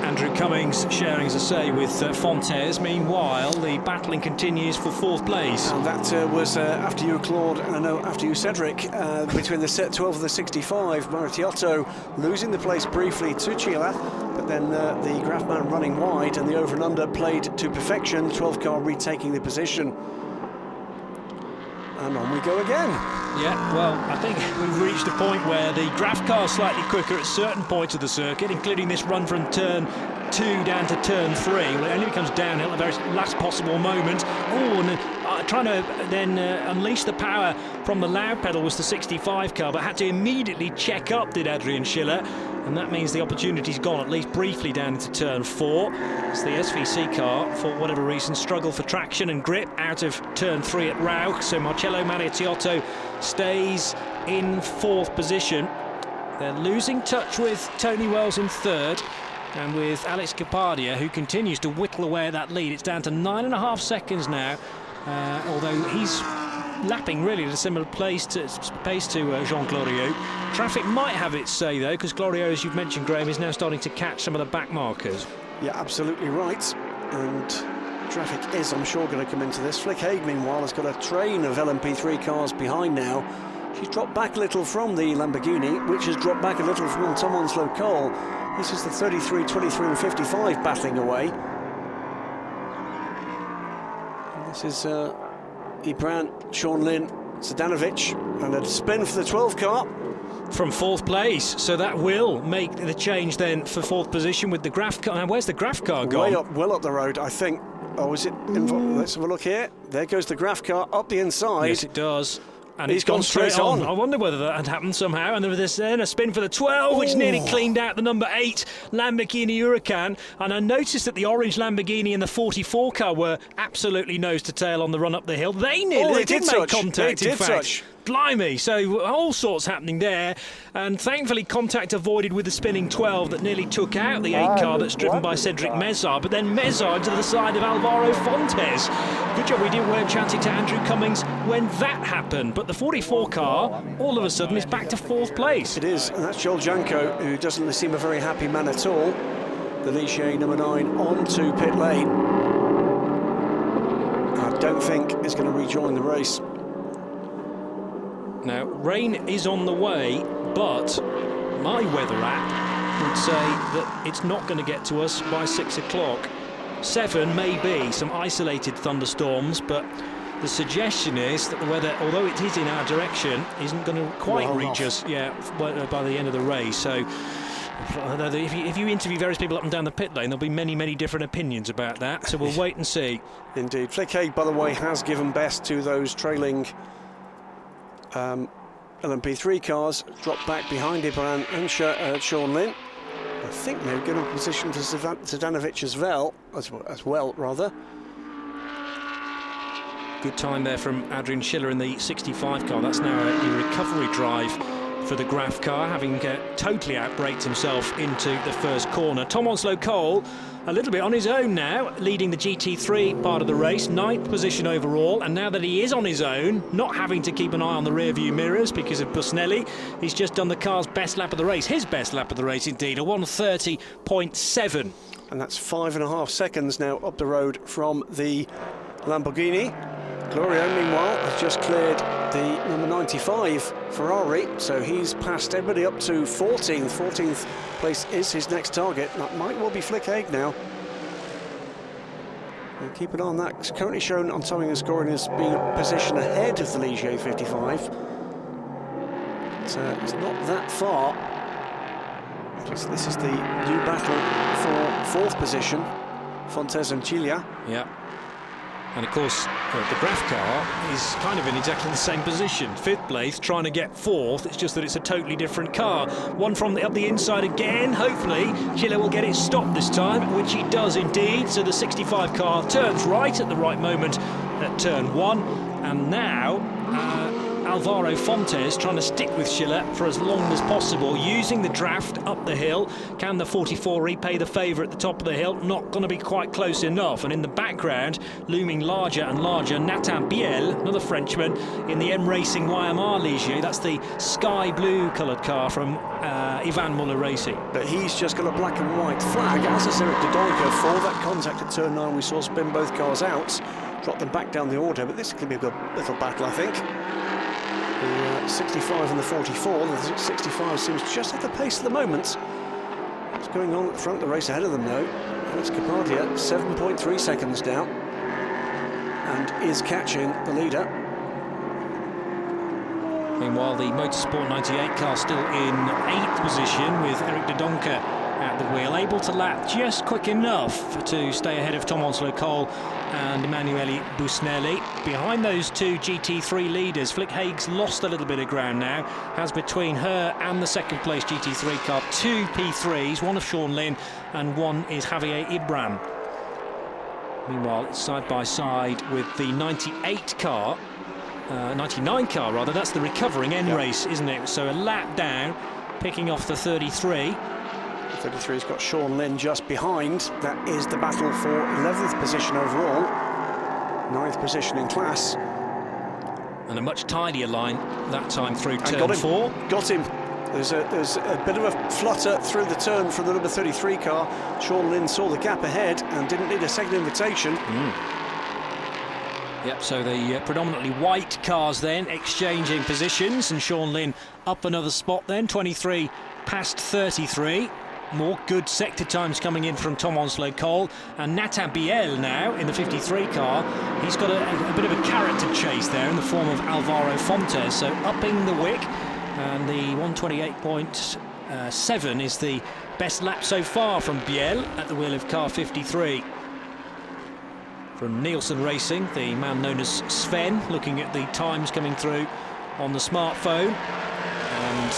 Andrew Cummings sharing, as I say, with Fontes. Meanwhile, the battling continues for 4th place. And that was after you, Claude, and I know after you, Cedric, between the set 12 and the 65. Maritiotto losing the place briefly to Chila, but then the Grafman running wide, and the over and under played to perfection. 12th car retaking the position. and on we go again. Yeah, well, I think we've reached a point where the draft car is slightly quicker at certain points of the circuit, including this run from turn 2 down to turn 3. Well, it only becomes downhill at the very last possible moment. Oh, and trying to then unleash the power from the loud pedal was the 65 car, but had to immediately check up, did Adrian Schiller. And that means the opportunity's gone, at least briefly, down into turn 4. It's the SVC car, for whatever reason, struggled for traction and grip out of turn 3 at Rauch. So Marcello Mariottotto stays in 4th position. They're losing touch with Tony Wells in 3rd, and with Alex Capardia, who continues to whittle away at that lead. It's down to 9.5 seconds now, although he's lapping really at a similar pace to Jean Glorieux. Traffic might have its say though, because Glorieux, as you've mentioned, Graham, is now starting to catch some of the back markers. Yeah, absolutely right. And traffic is, I'm sure, going to come into this. Flick Haig, meanwhile, has got a train of LMP3 cars behind now. She's dropped back a little from the Lamborghini, which has dropped back a little from Tom Onslow Cole. This is the 33, 23 and 55 battling away. And this is Ibran, Sean Lynn, Zdanovic, and a spin for the 12 car. From 4th place, so that will make the change then for 4th position with the Graf car. Now, where's the Graf car gone? Way up, well up the road, I think. Oh, is it? Let's have a look here. There goes the Graf car up the inside. Yes, it does. And he's gone straight on. I wonder whether that had happened somehow. And there was then a spin for the 12, which nearly cleaned out the number 8 Lamborghini Huracan. And I noticed that the orange Lamborghini and the 44 car were absolutely nose to tail on the run up the hill. They did make contact, in fact. Blimey, so all sorts happening there, and thankfully contact avoided with the spinning 12 that nearly took out the 8 car that's driven by Cedric Mezar, but then Mezar to the side of Alvaro Fontes. Good job we weren't chatting to Andrew Cummings when that happened, but the 44 car all of a sudden is back to 4th place. It is, and that's Joel Janko, who doesn't seem a very happy man at all. The Ligier number 9 onto pit lane. I don't think is going to rejoin the race. Now, rain is on the way, but my weather app would say that it's not going to get to us by 6 o'clock. 7 maybe, some isolated thunderstorms, but the suggestion is that the weather, although it is in our direction, isn't going to quite reach us by the end of the race. So if you interview various people up and down the pit lane, there'll be many, many different opinions about that, so we'll wait and see. Indeed. Flick Haig, by the way, has given best to those trailing LMP3 cars, dropped back behind Ibran and Sean Lynn. I think they're going to position to Zdanovic as well. Good time there from Adrian Schiller in the 65 car. That's now a recovery drive for the Graf car, having totally outbraked himself into the first corner. Tom Onslow Cole a little bit on his own now, leading the GT3 part of the race, 9th position overall, and now that he is on his own, not having to keep an eye on the rear view mirrors because of Busnelli, he's just done the car's best lap of the race, his best lap of the race indeed, a 1:30.7. And that's 5.5 seconds now up the road from the Lamborghini. Glorieux, meanwhile, has just cleared the number 95 Ferrari, so he's passed everybody up to 14th. 14th place is his next target. That might well be Flick Haig now. We'll keep an eye on that. It's currently shown on timing and scoring as being a position ahead of the Ligier 55. So it's not that far. This is the new battle for 4th position, Fontes and Cilia. Yeah. And of course, the Graf car is kind of in exactly the same position. 5th place, trying to get 4th. It's just that it's a totally different car. One from up the inside again. Hopefully, Schiller will get it stopped this time, which he does indeed. So the 65 car turns right at the right moment at turn 1. And now, Alvaro Fontes trying to stick with Schiller for as long as possible, using the draft up the hill. Can the 44 repay the favour at the top of the hill? Not going to be quite close enough. And in the background, looming larger and larger, Nathan Biel, another Frenchman, in the M Racing YMR Ligier. That's the sky blue coloured car from Ivan Muller Racing. But he's just got a black and white flag, as is Eric de Donker, for that contact at turn 9. We saw spin both cars out, drop them back down the order, but this could be a good little battle, I think. The 65 and the 44. The 65 seems just at the pace at the moment. What's going on at the front of the race ahead of them, though? Alex Capardia, 7.3 seconds now, and is catching the leader. Meanwhile, the Motorsport 98 car still in 8th position with Eric de Doncker at the wheel, able to lap just quick enough to stay ahead of Tom Onslow-Cole and Emanuele Busnelli. Behind those two GT3 leaders, Flick Haig's lost a little bit of ground now, has between her and the second place GT3 car 2 P3s, one of Sean Lynn and one is Javier Ibram. Meanwhile, it's side by side with the 98 car, 99 car rather, that's the recovering end race, isn't it? So a lap down, picking off the 33. 33's got Sean Lynn just behind. That is the battle for 11th position overall, 9th position in class. And a much tidier line that time through turn 4. Got him. There's a bit of a flutter through the turn from the number 33 car. Sean Lynn saw the gap ahead and didn't need a second invitation. Yep, so the predominantly white cars then exchanging positions, and Sean Lynn up another spot then, 23 past 33. More good sector times coming in from Tom Onslow-Cole, and Nathan Biel now in the 53 car. He's got a bit of a carrot to chase there in the form of Alvaro Fontes, so upping the wick, and the 128.7 is the best lap so far from Biel at the wheel of car 53. From Nielsen Racing, the man known as Sven, looking at the times coming through on the smartphone. And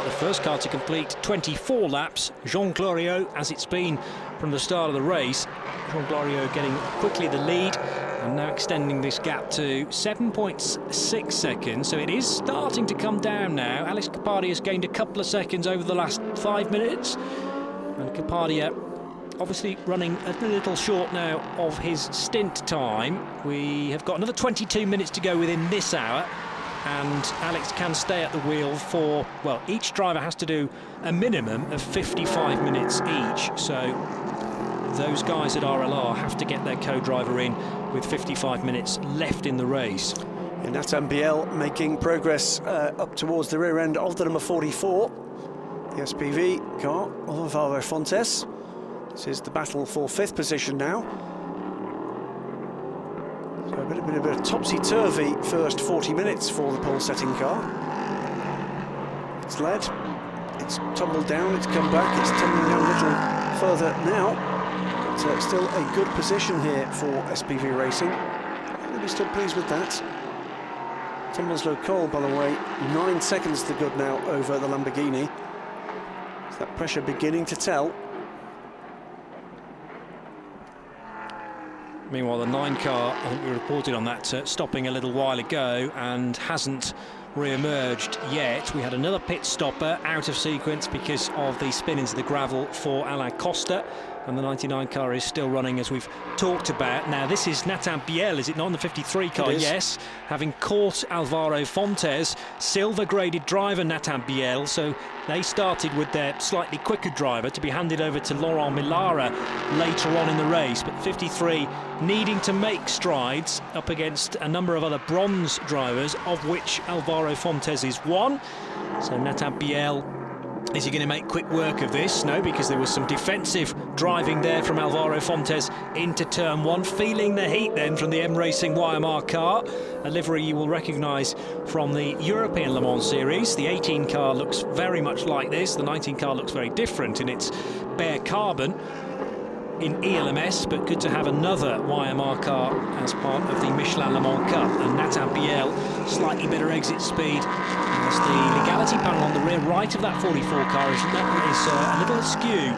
the first car to complete 24 laps, Jean Glorieux, as it's been from the start of the race. Jean Glorieux getting quickly the lead and now extending this gap to 7.6 seconds. So it is starting to come down now. Alex Capardia has gained a couple of seconds over the last 5 minutes. And Capardia obviously running a little short now of his stint time. We have got another 22 minutes to go within this hour, and Alex can stay at the wheel for, well, each driver has to do a minimum of 55 minutes each, so those guys at RLR have to get their co-driver in with 55 minutes left in the race. And Nathan Biel making progress up towards the rear end of the number 44, the SPV car of Alvaro Fontes. This is the battle for 5th position now. So a bit of a topsy-turvy first 40 minutes for the pole-setting car. It's led, it's tumbled down, it's come back, it's tumbling down a little further now. But still a good position here for SPV Racing. I'm really still pleased with that. Tom Onslow-Cole, by the way, 9 seconds to good now over the Lamborghini. Is that pressure beginning to tell? Meanwhile, the 9 car, I think we reported on that, stopping a little while ago and hasn't re-emerged yet. We had another pit stopper out of sequence because of the spin into the gravel for Alain Costa, and the 99 car is still running as we've talked about. Now this is Nathan Biel, is it not, in the 53 car? Yes, having caught Alvaro Fontes, silver graded driver Nathan Biel, so they started with their slightly quicker driver to be handed over to Laurent Millara later on in the race, but 53 needing to make strides up against a number of other bronze drivers, of which Alvaro Fontes is one. So Nathan Biel, is he going to make quick work of this? No, because there was some defensive driving there from Alvaro Fontes into turn 1, feeling the heat then from the M Racing YMR car, a livery you will recognise from the European Le Mans Series. The 18 car looks very much like this, the 19 car looks very different in its bare carbon in ELMS, but good to have another YMR car as part of the Michelin Le Mans Cup. And Nathan Biel, slightly better exit speed, as the legality panel on the rear right of that 44 car is a little askew,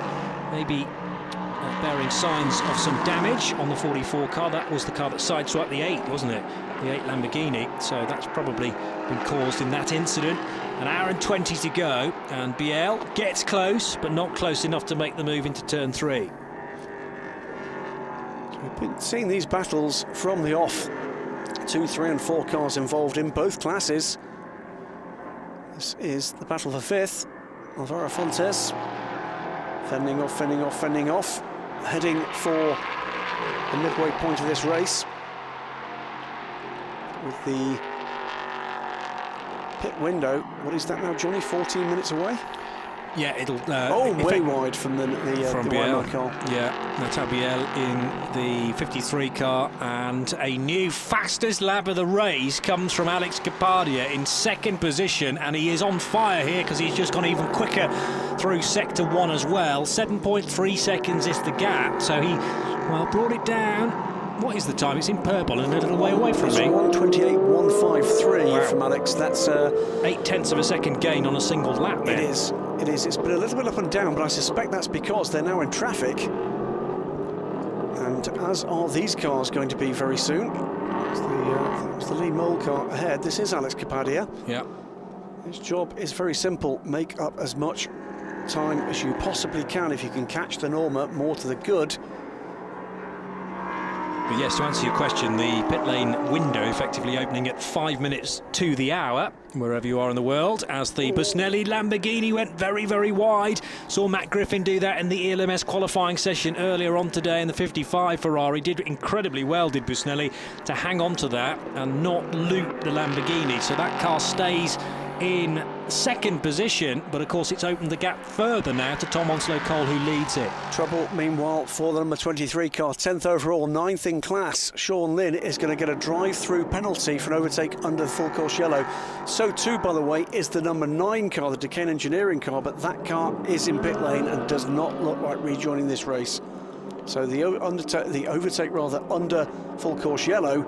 maybe bearing signs of some damage on the 44 car. That was the car that sideswiped the 8, wasn't it? The 8 Lamborghini, so that's probably been caused in that incident. An hour and 20 to go, and Biel gets close, but not close enough to make the move into turn 3. We've been seeing these battles from the off. 2, 3 and 4 cars involved in both classes. This is the battle for 5th. Alvaro Fontes fending off, fending off, fending off, heading for the midway point of this race, with the pit window, what is that now, Johnny, 14 minutes away? Yeah, it'll. Way wide from the Weimar car. Yeah, Natabiel in the 53 car, and a new fastest lap of the race comes from Alex Kapadia in second position, and he is on fire here because he's just gone even quicker through sector 1 as well. 7.3 seconds is the gap, so he, well, brought it down. What is the time? It's in purple and a little way away from me. 1:28.153 from Alex. That's 0.8 of a second gain on a single lap there. It is. It is. It's been a little bit up and down, but I suspect that's because they're now in traffic. And as are these cars going to be very soon. It's the Lee Mole car ahead. This is Alex Kapadia. Yeah. His job is very simple. Make up as much time as you possibly can. If you can catch the Norma, more to the good. But yes, to answer your question, the pit lane window effectively opening at 5 minutes to the hour, wherever you are in the world, as the Busnelli Lamborghini went very, very wide. Saw Matt Griffin do that in the ELMS qualifying session earlier on today in the 55 Ferrari. Did incredibly well, did Busnelli, to hang on to that and not loop the Lamborghini. So that car stays in second position, but of course it's opened the gap further now to Tom Onslow-Cole, who leads it. Trouble, meanwhile, for the number 23 car, 10th overall, 9th in class. Sean Lynn is going to get a drive-through penalty for an overtake under the full course yellow. So too, by the way, is the number 9 car, the Decane Engineering car, but that car is in pit lane and does not look like rejoining this race. So the overtake under full course yellow,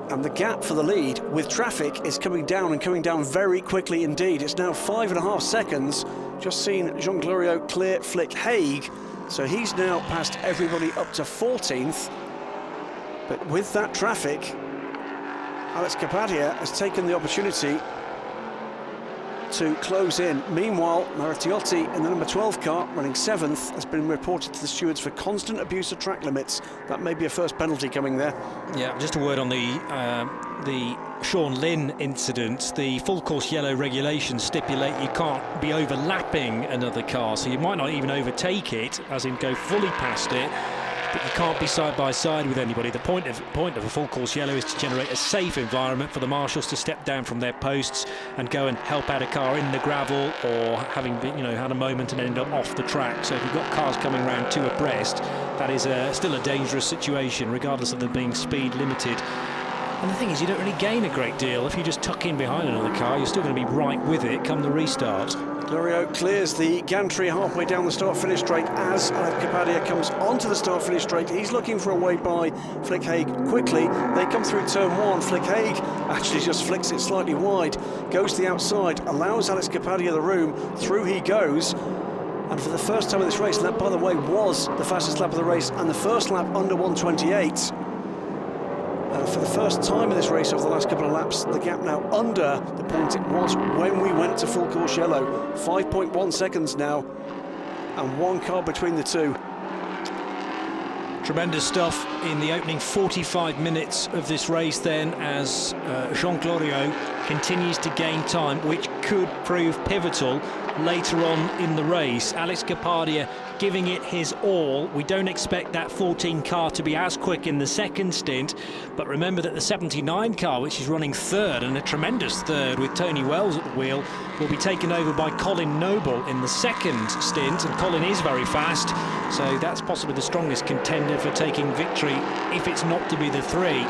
and the gap for the lead with traffic is coming down, and coming down very quickly indeed. It's now 5.5 seconds. Just seen Jean Glorieux clear Flick Haig, so he's now passed everybody up to 14th. But with that traffic, Alex Kapadia has taken the opportunity to close in. Meanwhile, Maratiotti in the number 12 car, running 7th, has been reported to the stewards for constant abuse of track limits. That may be a first penalty coming there. Yeah, just a word on the Sean Lynn incident. The full course yellow regulations stipulate you can't be overlapping another car, so you might not even overtake it, as in go fully past it, but you can't be side by side with anybody. The point of a full course yellow is to generate a safe environment for the marshals to step down from their posts and go and help out a car in the gravel, or having been, had a moment and end up off the track. So if you've got cars coming round two abreast, that is still a dangerous situation, regardless of them being speed limited. And the thing is, you don't really gain a great deal. If you just tuck in behind another car, you're still going to be right with it come the restart. Glorieux clears the gantry halfway down the start-finish straight as Alex Kapadia comes onto the start-finish straight. He's looking for a way by Flick Haig quickly. They come through turn 1. Flick Haig actually just flicks it slightly wide, goes to the outside, allows Alex Kapadia the room. Through he goes. And for the first time in this race, and that, by the way, was the fastest lap of the race, and the first lap under 1:28. For the first time in this race over the last couple of laps, the gap now under the point it was when we went to full course yellow. 5.1 seconds now, and one car between the two. Tremendous stuff in the opening 45 minutes of this race then, as Jean Glorieux continues to gain time, which could prove pivotal later on in the race. Alex Kapadia giving it his all. We don't expect that 14 car to be as quick in the second stint, but remember that the 79 car, which is running third, and a tremendous third with Tony Wells at the wheel, will be taken over by Colin Noble in the second stint, and Colin is very fast, so that's possibly the strongest contender for taking victory if it's not to be the 3.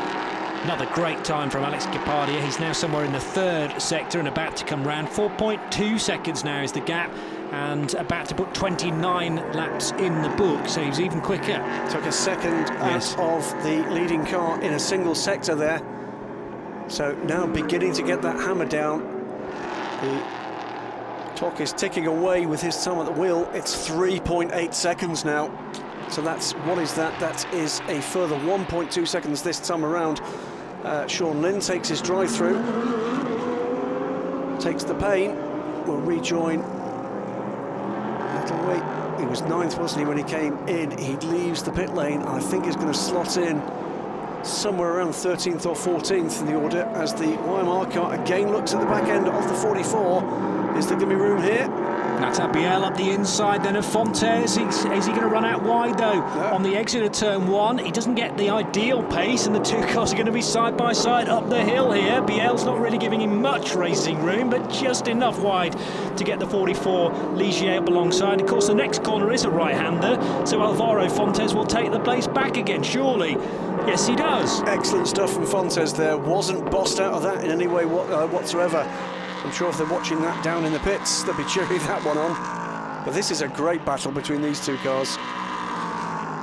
Another great time from Alex Kapadia. He's now somewhere in the third sector and about to come round. 4.2 seconds now is the gap, and about to put 29 laps in the book, so he's even quicker. Took a second out of the leading car in a single sector there. So now beginning to get that hammer down. The clock is ticking away with his time at the wheel. It's 3.8 seconds now. So that's, what is that? That is a further 1.2 seconds this time around. Sean Lynn takes his drive through, takes the pain, will rejoin. Little wait. He was 9th, wasn't he, when he came in? He leaves the pit lane. I think he's going to slot in somewhere around 13th or 14th in the order, as the Weimar car again looks at the back end of the 44. Is there going to be room here? Natabiel up the inside then of Fontes. Is he going to run out wide though? On the exit of turn 1, he doesn't get the ideal pace, and the two cars are going to be side by side up the hill here. Biel's not really giving him much racing room, but just enough wide to get the 44 Ligier up alongside. Of course, the next corner is a right-hander, so Alvaro Fontes will take the place back again, surely. Yes, he does. Excellent stuff from Fontes there. Wasn't bossed out of that in any way whatsoever. I'm sure if they're watching that down in the pits, they'll be cheering that one on. But this is a great battle between these two cars.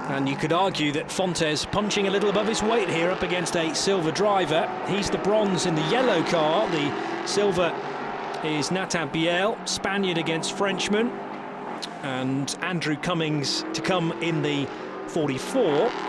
And you could argue that Fontes punching a little above his weight here up against a silver driver. He's the bronze in the yellow car. The silver is Nathan Biel, Spaniard against Frenchman. And Andrew Cummings to come in the 44.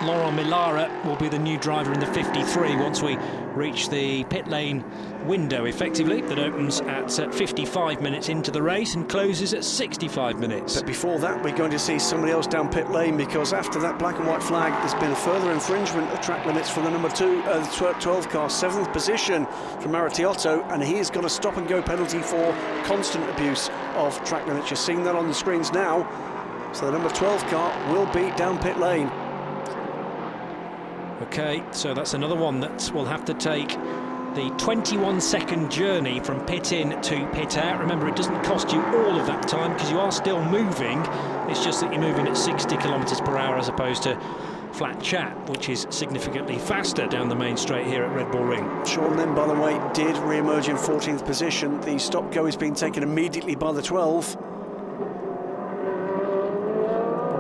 Laurent Millara will be the new driver in the 53 once we reach the pit lane window, effectively, that opens at 55 minutes into the race and closes at 65 minutes. But before that, we're going to see somebody else down pit lane, because after that black and white flag, there's been a further infringement of track limits for the number 12 car, 7th position from Maritiotto, and he has got a stop and go penalty for constant abuse of track limits. You're seeing that on the screens now. So the number 12 car will be down pit lane. OK, so that's another one that will have to take the 21-second journey from pit in to pit out. Remember, it doesn't cost you all of that time because you are still moving. It's just that you're moving at 60 kilometres per hour as opposed to flat chat, which is significantly faster down the main straight here at Red Bull Ring. Sean Lynn, by the way, did re-emerge in 14th position. The stop-go is being taken immediately by the 12.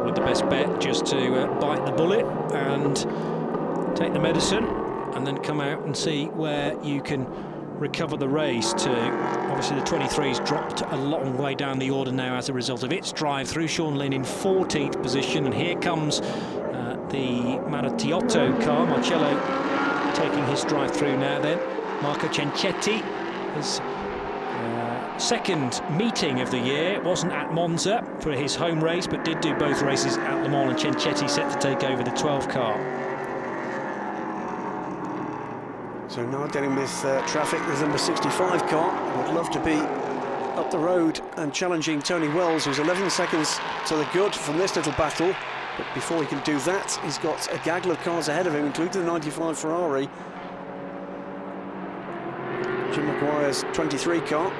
Probably the best bet just to bite the bullet and take the medicine, and then come out and see where you can recover the race to. Obviously the 23's dropped a long way down the order now as a result of its drive through. Sean Lynn in 14th position, and here comes the Maritiotto car, Marcello taking his drive through now then. Marco Cencetti, his second meeting of the year, wasn't at Monza for his home race but did do both races at Le Mans, and Cencetti set to take over the 12 car. So now dealing with traffic, the number 65 car would love to be up the road and challenging Tony Wells, who's 11 seconds to the good from this little battle. But before he can do that, he's got a gaggle of cars ahead of him, including the 95 Ferrari. Jim Maguire's 23 car.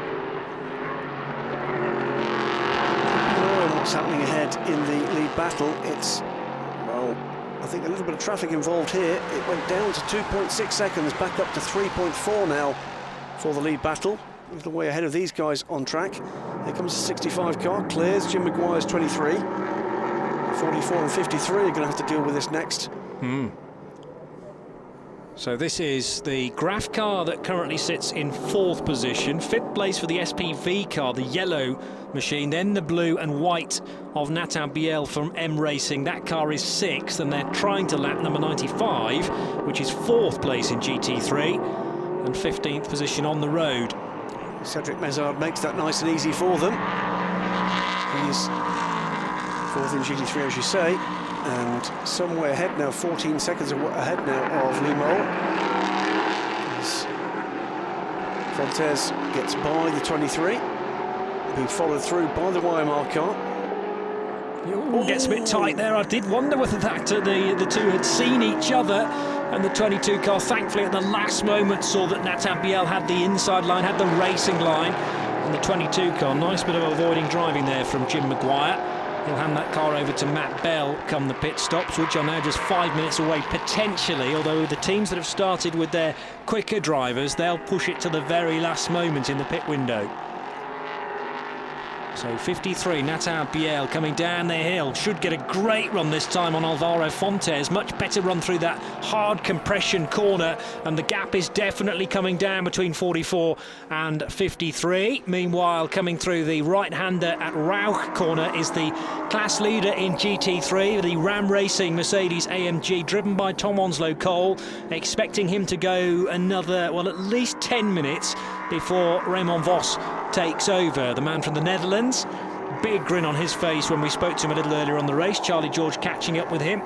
What's happening ahead in the lead battle? It's, well, I think a little bit of traffic involved here. It went down to 2.6 seconds, back up to 3.4 now for the lead battle. A little way ahead of these guys on track. Here comes the 65 car, clears Jim Maguire's 23. 44 and 53 are going to have to deal with this next. So this is the Graf car that currently sits in 4th position. 5th place for the SPV car, the yellow machine, then the blue and white of Nathan Biel from M Racing. That car is 6th, and they're trying to lap number 95, which is 4th place in GT3, and 15th position on the road. Cedric Mezard makes that nice and easy for them. He's 4th in GT3, as you say, and somewhere ahead now, 14 seconds ahead now of Limo. As Fontes gets by the 23, being followed through by the Weimar car. It gets a bit tight there. I did wonder whether that the two had seen each other, and the 22 car thankfully at the last moment saw that Nathan Biel had the inside line, had the racing line, and the 22 car, nice bit of avoiding driving there from Jim Maguire. He'll hand that car over to Matt Bell come the pit stops, which are now just 5 minutes away potentially, although the teams that have started with their quicker drivers, they'll push it to the very last moment in the pit window. So 53, Nathan Biel coming down the hill, should get a great run this time on Alvaro Fontes. Much better run through that hard compression corner, and the gap is definitely coming down between 44 and 53. Meanwhile, coming through the right-hander at Rauch corner is the class leader in GT3, the Ram Racing Mercedes AMG, driven by Tom Onslow Cole, expecting him to go another, well, at least 10 minutes before Raymond Foster takes over. The man from the Netherlands, big grin on his face when we spoke to him a little earlier on the race. Charlie George catching up with him.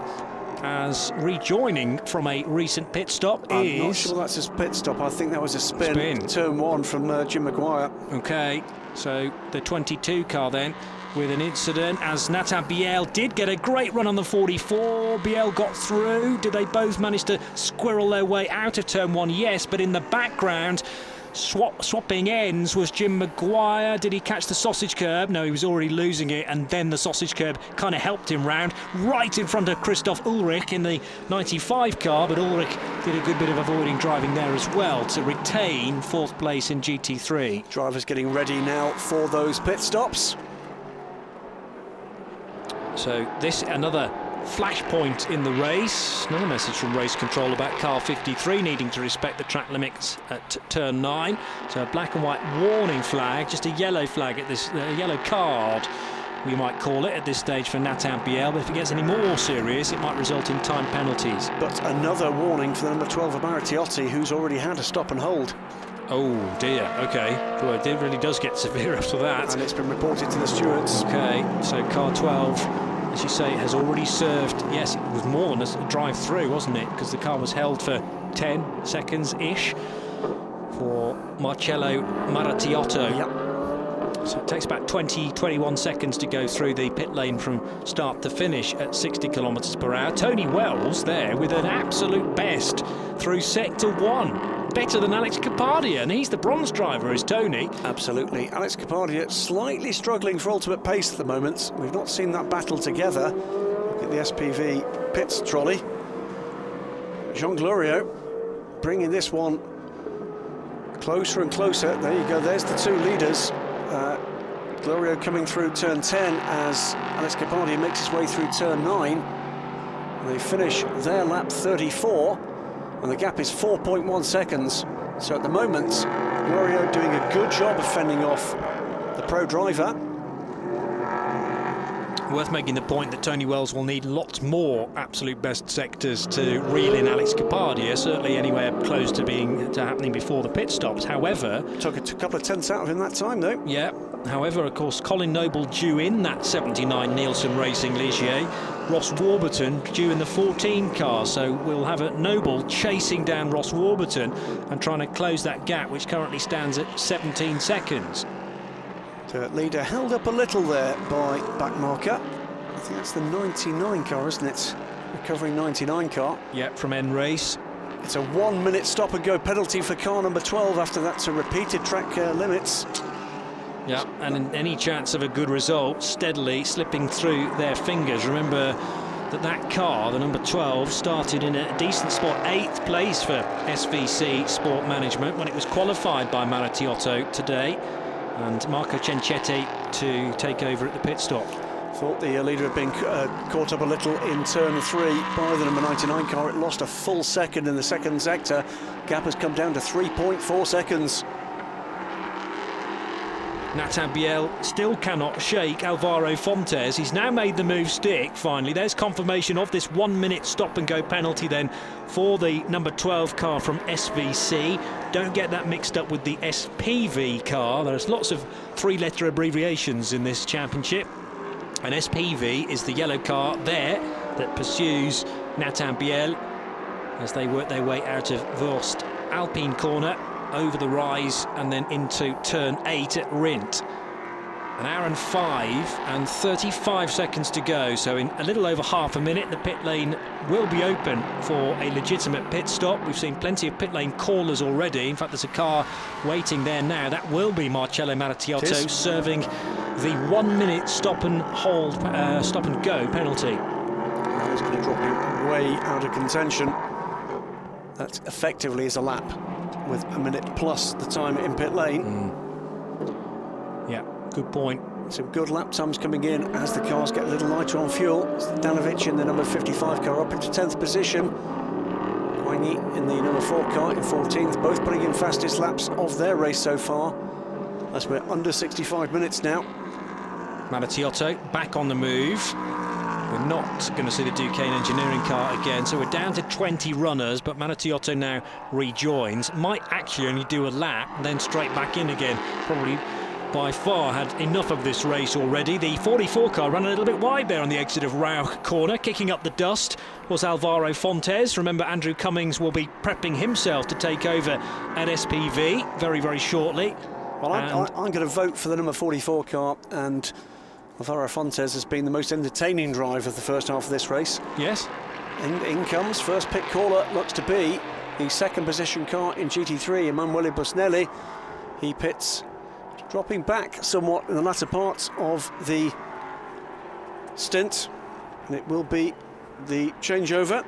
as rejoining from a recent pit stop I'm is... not sure that's a pit stop. I think that was a spin. Turn 1 from Jim Maguire. OK, so the 22 car then with an incident, as Nathan Biel did get a great run on the 44. Biel got through. Did they both manage to squirrel their way out of turn 1? Yes, but in the background, swapping ends was Jim Maguire. Did he catch the sausage curb? No, he was already losing it, and then the sausage curb kind of helped him round right in front of Christoph Ulrich in the 95 car, but Ulrich did a good bit of avoiding driving there as well to retain 4th place in GT3. Drivers getting ready now for those pit stops. So this another flashpoint in the race. Another message from race control about car 53 needing to respect the track limits at turn 9. So a black and white warning flag, just a yellow flag at this, yellow card we might call it at this stage for Nathan Biel, but if it gets any more serious it might result in time penalties. But another warning for the number 12 of Mariotti, who's already had a stop and hold. Oh dear, OK. Well, it really does get severe after that. And it's been reported to the stewards. OK, so car 12, as you say, has already served. Yes, it was more than a drive-through, wasn't it? Because the car was held for 10 seconds-ish for Marcello Maratiotto. Yep. So it takes about 21 seconds to go through the pit lane from start to finish at 60 kilometres per hour. Tony Wells there with an absolute best through sector 1. Better than Alex Kapadia, and he's the bronze driver, is Tony. Absolutely. Alex Kapadia slightly struggling for ultimate pace at the moment. We've not seen that battle together. Look at the SPV pits trolley. Jean Glorieux bringing this one closer and closer. There you go, there's the two leaders. Glorieux coming through turn 10 as Alex Kapadia makes his way through turn 9. And they finish their lap 34. And the gap is 4.1 seconds. So at the moment, Glorieux doing a good job of fending off the pro driver. Worth making the point that Tony Wells will need lots more absolute best sectors to reel in Alex Kapadia, certainly anywhere close to happening before the pit stops. However, took a couple of tenths out of him that time, though. Yeah. However, of course, Colin Noble due in that 79 Nielsen Racing Ligier. Ross Warburton due in the 14 car, so we'll have a Noble chasing down Ross Warburton and trying to close that gap, which currently stands at 17 seconds. The leader held up a little there by backmarker. I think that's the 99 car, isn't it? Recovering 99 car. Yep, from N Race. It's a 1 minute stop and go penalty for car number 12. After that's a repeated track limits. Yeah, and any chance of a good result steadily slipping through their fingers. Remember that car, the number 12, started in a decent spot, 8th place for SVC Sport Management when it was qualified by Maratiotto today, and Marco Cencetti to take over at the pit stop. Thought the leader had been caught up a little in turn 3 by the number 99 car. It lost a full second in the second sector. Gap has come down to 3.4 seconds. Nathan Biel still cannot shake Alvaro Fontes. He's now made the move stick, finally. There's confirmation of this 1 minute stop and go penalty then for the number 12 car from SVC. Don't get that mixed up with the SPV car. There's lots of 3-letter abbreviations in this championship. And SPV is the yellow car there that pursues Nathan Biel as they work their way out of Wurst Alpine corner, over the rise and then into turn 8 at Rindt. An hour and 5 and 35 seconds to go, so in a little over half a minute the pit lane will be open for a legitimate pit stop. We've seen plenty of pit lane callers already. In fact, there's a car waiting there now. That will be Marcello Maratiotto serving the 1 minute stop and hold, stop and go penalty. That is going to drop him way out of contention. That effectively is a lap, with a minute plus the time in pit lane. Yeah, good point. Some good lap times coming in as the cars get a little lighter on fuel. Danovic in the number 55 car up into 10th position. Guigny in the number 4 car in 14th, both putting in fastest laps of their race so far, as we're under 65 minutes now. Maratiotto back on the move. We're not going to see the Duquesne Engineering car again, so we're down to 20 runners, but Maratiotto now rejoins. Might actually only do a lap and then straight back in again. Probably by far had enough of this race already. The 44 car ran a little bit wide there on the exit of Rauch corner. Kicking up the dust was Alvaro Fontes. Remember, Andrew Cummings will be prepping himself to take over at SPV very, very shortly. Well, I'm going to vote for the number 44 car, and Alvaro Fontes has been the most entertaining driver of the first half of this race. Yes. In comes first pit caller, looks to be the second position car in GT3, Emanuele Busnelli. He pits, dropping back somewhat in the latter parts of the stint, and it will be the changeover.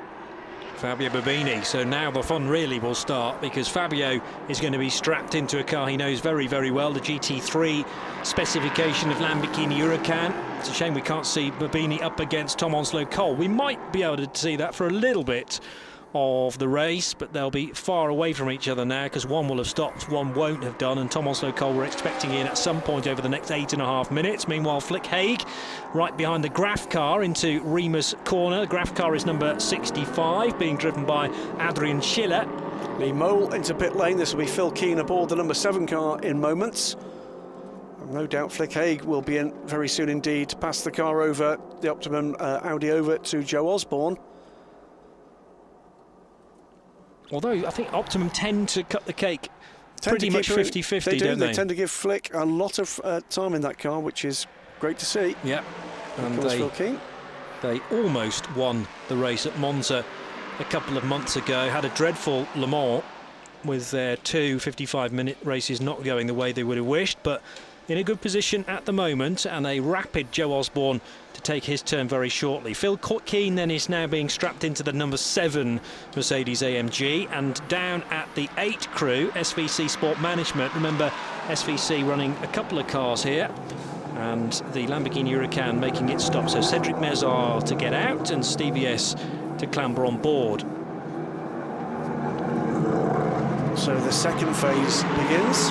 Fabio Bobini. So now the fun really will start, because Fabio is going to be strapped into a car he knows very, very well, the GT3 specification of Lamborghini Huracan. It's a shame we can't see Bobini up against Tom Onslow Cole. We might be able to see that for a little bit of the race, but they'll be far away from each other now, because one will have stopped, one won't have done, and Tom Onslow Cole we're expecting in at some point over the next 8.5 minutes. Meanwhile, Flick Haig right behind the Graf car into Remus corner. The Graf car is number 65, being driven by Adrian Schiller. Lee Mole into pit lane. This will be Phil Keane aboard the number 7 car in moments. No doubt Flick Haig will be in very soon indeed to pass the car over, the Optimum Audi over to Joe Osborne. Although I think Optimum tend to cut the cake pretty much 50-50, don't they? They tend to give Flick a lot of time in that car, which is great to see. Yep. And Phil Keane. They almost won the race at Monza a couple of months ago. Had a dreadful Le Mans with their 2 55-minute races not going the way they would have wished, but in a good position at the moment, and a rapid Joe Osborne to take his turn very shortly. Phil Keane then is now being strapped into the number 7 Mercedes AMG, and down at the 8 crew, SVC Sport Management. Remember, SVC running a couple of cars here, and the Lamborghini Huracan making its stop. So Cedric Mézard to get out and Stevie S to clamber on board. So the second phase begins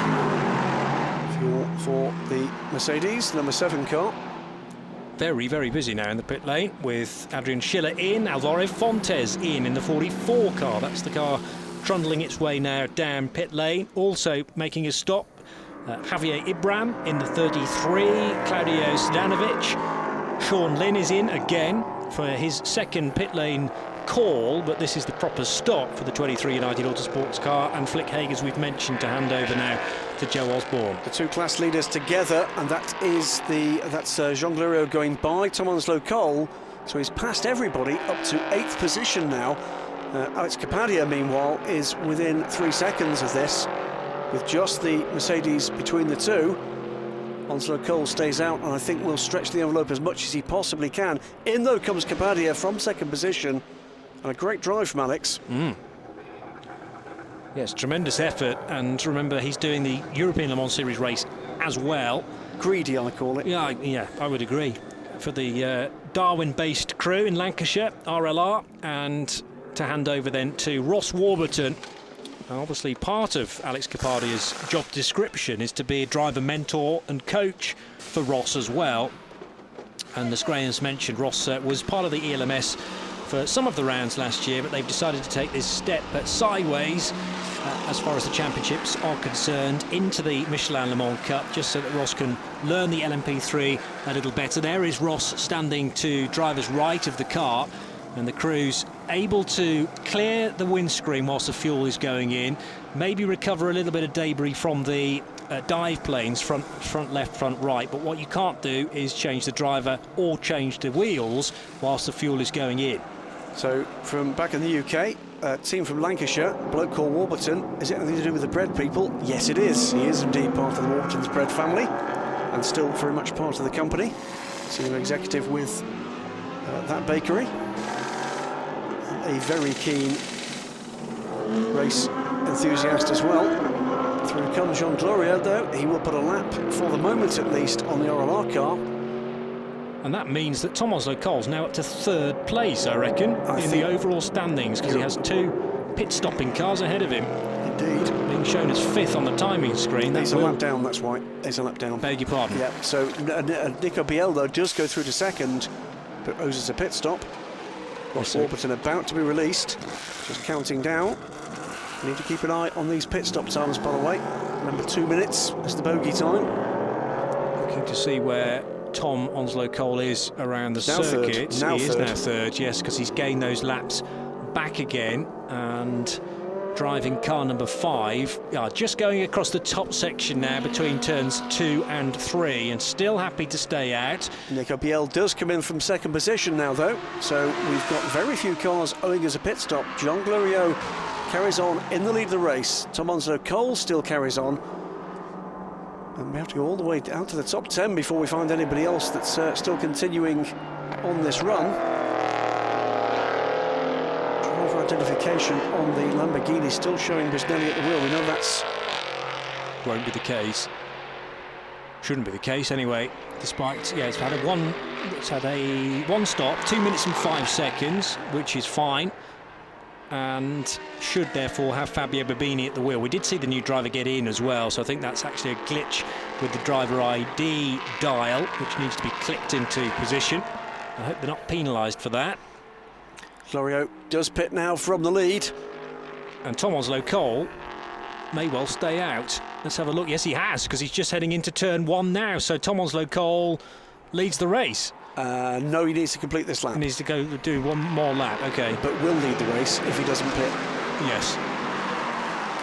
for the Mercedes, number 7 car. Very, very busy now in the pit lane, with Adrian Schiller in, Alvaro Fontes in the 44 car. That's the car trundling its way now down pit lane. Also making a stop, Javier Ibram in the 33, Claudio Zdanovic. Sean Lynn is in again for his second pit lane call, but this is the proper stop for the 23 United Autosports car, and Flick Haig, as we've mentioned, to hand over now to Joe Osborne. The 2 class leaders together, and that's Jean Glorieux going by Tom Onslow Cole, so he's passed everybody up to 8th position now. Alex Capadia, meanwhile, is within 3 seconds of this, with just the Mercedes between the two. Onslow Cole stays out, and I think will stretch the envelope as much as he possibly can. In though comes Capadia from 2nd position, and a great drive from Alex. Yes, tremendous effort, and remember, he's doing the European Le Mans Series race as well. Greedy, I call it. Yeah, I would agree. For the Darwin-based crew in Lancashire, RLR, and to hand over then to Ross Warburton. Obviously, part of Alex Capadia's job description is to be a driver mentor and coach for Ross as well. And as Graham's mentioned, Ross was part of the ELMS for some of the rounds last year, but they've decided to take this step sideways as far as the championships are concerned, into the Michelin Le Mans Cup, just so that Ross can learn the LMP3 a little better. There is Ross standing to driver's right of the car, and the crew's able to clear the windscreen whilst the fuel is going in, maybe recover a little bit of debris from the dive planes, front left, front right, but what you can't do is change the driver or change the wheels whilst the fuel is going in. So from back in the UK, a team from Lancashire, a bloke called Warburton. Is it anything to do with the bread people? Yes, it is. He is indeed part of the Warburton's bread family, and still very much part of the company. Senior executive with that bakery. A very keen race enthusiast as well. Through comes Jean Glorieux, though. He will put a lap, for the moment at least, on the RLR car. And that means that Tom Onslow Cole's now up to 3rd place, I reckon, in the overall standings, because he has 2 pit-stopping cars ahead of him. Indeed. Being shown as 5th on the timing screen. He's a lap down, that's why. He's a lap down. Beg your pardon. Yeah, so Nico Bieldo does go through to 2nd, but owes us a pit stop. Ross Warburton about to be released, just counting down. We need to keep an eye on these pit stop times, by the way. Remember, 2 minutes is the bogey time. looking to see where Tom Onslow-Cole is around the circuit. Now he third. is now third, yes, because he's gained those laps back again, and driving car number 5, just going across the top section now between turns 2 and 3, and still happy to stay out. Nico Biel does come in from second position now, though, so we've got very few cars owing us a pit stop. Jean Glorieux carries on in the lead of the race. Tom Onslow-Cole still carries on, and we have to go all the way down to the top 10 before we find anybody else that's still continuing on this run. Identification on the Lamborghini still showing Bisnelli at the wheel. We know that's Won't be the case. Shouldn't be the case anyway. Despite, it's had a one stop, 2 minutes and 5 seconds, which is fine, and should therefore have Fabio Babini at the wheel. We did see the new driver get in as well, so I think that's actually a glitch with the driver ID dial, which needs to be clicked into position. I hope they're not penalised for that. Glorieux does pit now from the lead. And Tom Onslow-Cole may well stay out. Let's have a look. Yes, he has, because he's just heading into turn 1 now. So Tom Onslow-Cole leads the race. No, he needs to complete this lap. He needs to go do one more lap, okay. But will lead the race if he doesn't pit. Yes.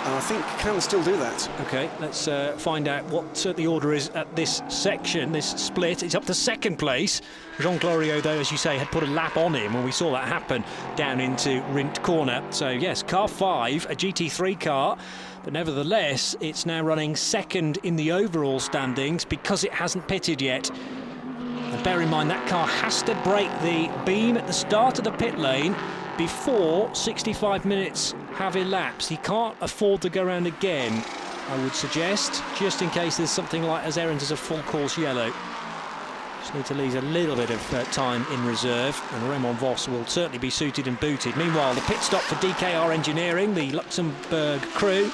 And I think can still do that. Okay, let's find out what the order is at this section, this split. It's up to second place. Jean Glorieux, though, as you say, had put a lap on him when we saw that happen down into Rint Corner. So, yes, car 5, a GT3 car, but nevertheless, it's now running second in the overall standings because it hasn't pitted yet. And bear in mind, that car has to break the beam at the start of the pit lane before 65 minutes have elapsed. He can't afford to go around again, I would suggest, just in case there's something like as errant as a full course yellow. Just need to leave a little bit of time in reserve, and Raymond Foster will certainly be suited and booted. Meanwhile, the pit stop for DKR Engineering, the Luxembourg crew,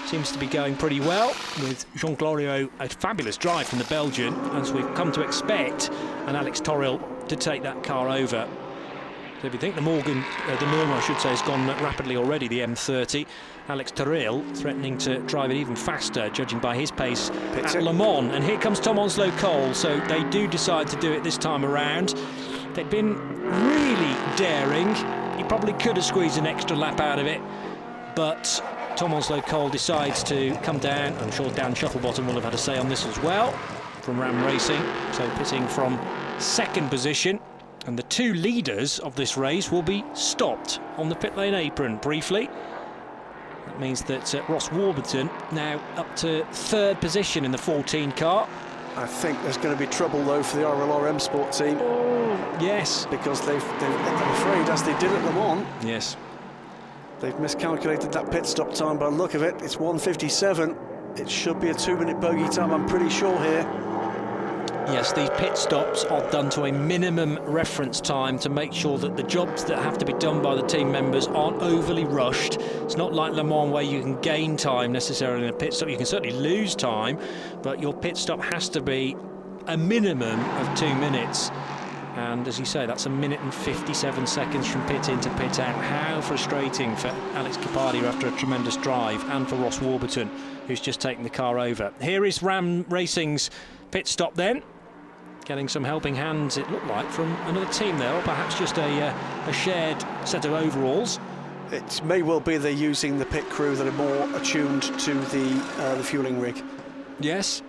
seems to be going pretty well, with Jean Glorieux, a fabulous drive from the Belgian, as we've come to expect, and Alex Toril to take that car over. So if you think the Norm, I should say, has gone rapidly already, the M30, Alex Toril threatening to drive it even faster, judging by his pace at Le Mans. And here comes Tom Onslow-Cole, so they do decide to do it this time around. They've been really daring. He probably could have squeezed an extra lap out of it, but Tom Onslow-Cole decides to come down. I'm sure Dan Shufflebottom will have had a say on this as well, from Ram Racing, so pitting from second position. And the 2 leaders of this race will be stopped on the pit lane apron briefly. That means that Ross Warburton now up to third position in the 14 car. I think there's going to be trouble, though, for the RLR M Sport team. Oh, yes. Because I'm afraid, as they did at Le Mans, yes, they've miscalculated that pit stop time by the look of it. It's 1:57. It should be a 2-minute bogey time, I'm pretty sure here. Yes, these pit stops are done to a minimum reference time to make sure that the jobs that have to be done by the team members aren't overly rushed. It's not like Le Mans where you can gain time necessarily in a pit stop. You can certainly lose time, but your pit stop has to be a minimum of 2 minutes. And as you say, that's 1 minute and 57 seconds from pit in to pit out. How frustrating for Alex Capardi after a tremendous drive, and for Ross Warburton, who's just taken the car over. Here is Ram Racing's pit stop then. Getting some helping hands, it looked like, from another team there, or perhaps just a shared set of overalls. It may well be they're using the pit crew that are more attuned to the fueling rig. Yes.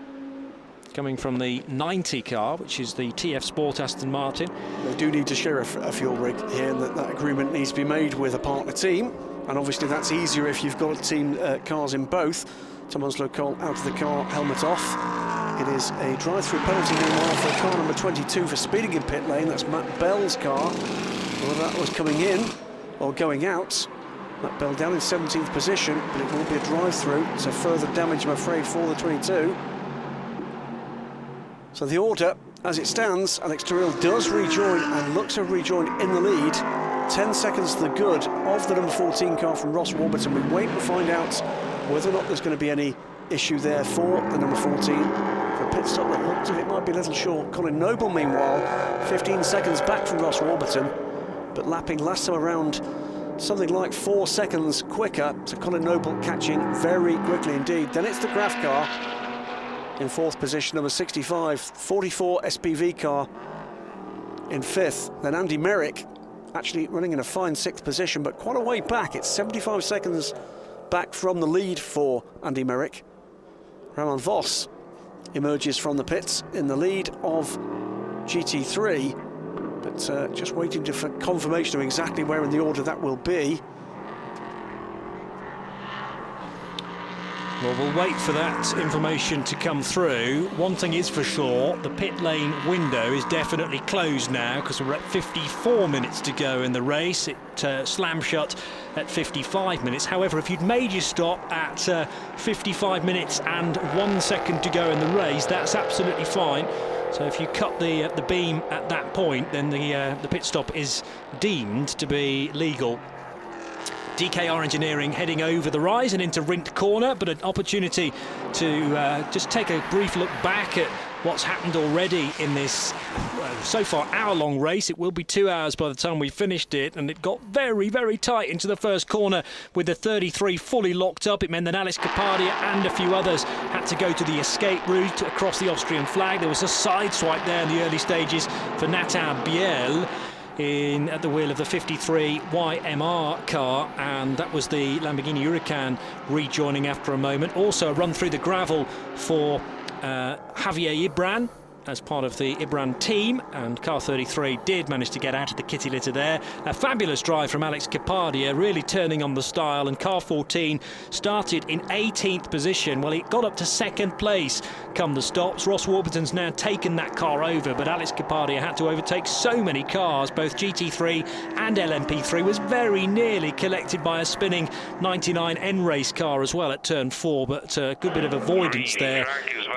Coming from the 90 car, which is the TF Sport Aston Martin. They do need to share a fuel rig here, and that agreement needs to be made with a partner team. And obviously that's easier if you've got team cars in both. Tom Onslow-Cole out of the car, helmet off. It is a drive-through penalty meanwhile for car number 22 for speeding in pit lane. That's Matt Bell's car. Whether that was coming in or going out. Matt Bell down in 17th position, but it will be a drive-through, so further damage, I'm afraid, for the 22. So the order, as it stands, Alex Toril does rejoin and looks to have rejoined in the lead. 10 seconds to the good of the number 14 car from Ross Warburton. We wait to find out whether or not there's going to be any issue there for the number 14. For a pit stop that looked as if it might be a little short. Colin Noble, meanwhile, 15 seconds back from Ross Warburton, but lapping last time around something like 4 seconds quicker. So Colin Noble catching very quickly indeed. Then it's the Graf car. in 4th position, number 65, 44 SPV car in 5th. Then Andy Merrick actually running in a fine 6th position, but quite a way back. It's 75 seconds back from the lead for Andy Merrick. Raymond Foster emerges from the pits in the lead of GT3, but just waiting for confirmation of exactly where in the order that will be. Well, we'll wait for that information to come through. One thing is for sure, the pit lane window is definitely closed now, because we're at 54 minutes to go in the race. It slammed shut at 55 minutes. However, if you'd made your stop at 55 minutes and 1 second to go in the race, that's absolutely fine. So if you cut the beam at that point, then the pit stop is deemed to be legal. DKR Engineering heading over the rise and into Rint Corner, but an opportunity to just take a brief look back at what's happened already in this so far hour-long race. It will be 2 hours by the time we finished it, and it got very, very tight into the first corner with the 33 fully locked up. It meant that Alex Kapadia and a few others had to go to the escape route across the Austrian flag. There was a side swipe there in the early stages for Nathan Biel at the wheel of the 53 YMR car, and that was the Lamborghini Huracan rejoining after a moment. Also a run through the gravel for Javier Ibran as part of the Ibran team, and car 33 did manage to get out of the kitty litter there. A fabulous drive from Alex Kapadia, really turning on the style, and car 14 started in 18th position. Well, it got up to 2nd place come the stops. Ross Warburton's now taken that car over, but Alex Kapadia had to overtake so many cars. Both GT3 and LMP3 was very nearly collected by a spinning 99 N-Race car as well at turn 4, but a good bit of avoidance there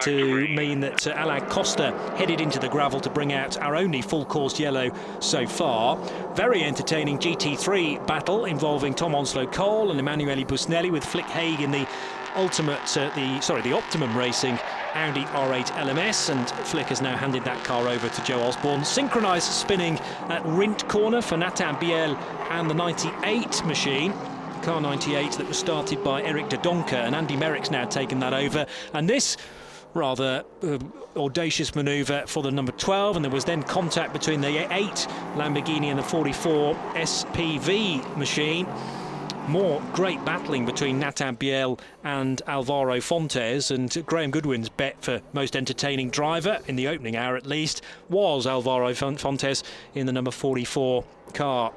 to mean that Alain Costa headed into the gravel to bring out our only full course yellow so far. Very entertaining GT3 battle involving Tom Onslow Cole and Emanuele Busnelli, with Flick Haig in the the Optimum Racing Audi R8 LMS, and Flick has now handed that car over to Joe Osborne. Synchronised spinning at Rint Corner for Nathan Biel and the 98 machine. Car 98 that was started by Eric de Donker, and Andy Merrick's now taken that over. And this rather audacious manoeuvre for the number 12, and there was then contact between the 8 Lamborghini and the 44 SPV machine. More great battling between Nathan Biel and Alvaro Fontes, and Graham Goodwin's bet for most entertaining driver in the opening hour at least was Alvaro Fontes in the number 44 car.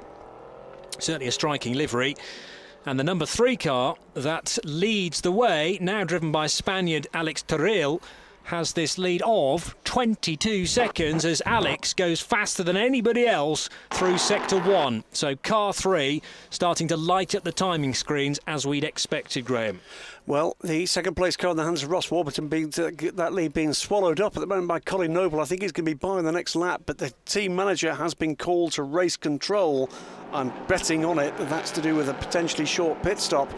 Certainly a striking livery. And the number 3 car that leads the way, now driven by Spaniard Alex Terrell, has this lead of 22 seconds as Alex goes faster than anybody else through sector 1. So car 3 starting to light up the timing screens as we'd expected, Graham. Well, the second place car in the hands of Ross Warburton, that lead being swallowed up at the moment by Colin Noble. I think he's going to be by the next lap, but the team manager has been called to race control. I'm betting on it that that's to do with a potentially short pit stop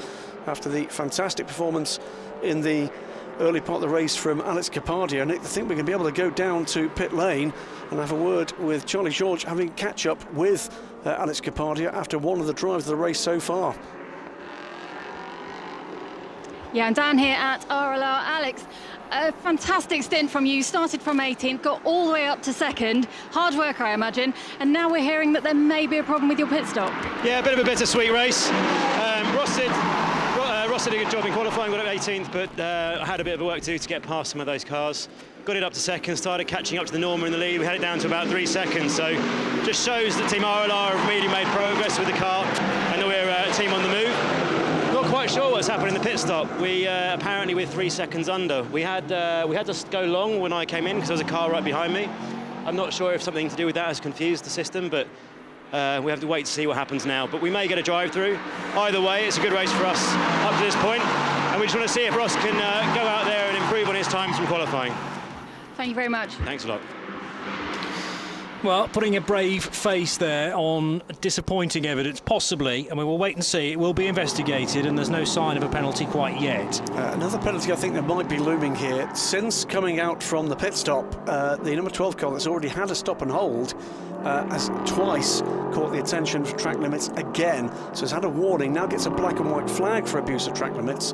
after the fantastic performance in the early part of the race from Alex Kapadia. And I think we're going to be able to go down to pit lane and have a word with Charlie George, having catch up with Alex Kapadia after one of the drives of the race so far. Yeah, and down here at RLR, Alex, a fantastic stint from you. Started from 18th, got all the way up to 2nd. Hard work, I imagine. And now we're hearing that there may be a problem with your pit stop. Yeah, a bit of a bittersweet race. Ross did a good job in qualifying, got up 18th, but I had a bit of work to do to get past some of those cars. Got it up to 2nd, started catching up to the Norma in the lead. We had it down to about 3 seconds, so just shows that Team RLR have really made progress with the car and that we're a team on the move. Not quite sure what's happened in the pit stop. We apparently we're 3 seconds under. We had to go long when I came in because there was a car right behind me. I'm not sure if something to do with that has confused the system, but we have to wait to see what happens now. But we may get a drive through. Either way, it's a good race for us up to this point, and we just want to see if Ross can go out there and improve on his times from qualifying. Thank you very much. Thanks a lot. Well, putting a brave face there on disappointing evidence, possibly, and we will wait and see. It will be investigated, and there's no sign of a penalty quite yet. Another penalty I think that might be looming here. Since coming out from the pit stop, the number 12 car that's already had a stop and hold has twice caught the attention for track limits again, so has had a warning, now gets a black and white flag for abuse of track limits.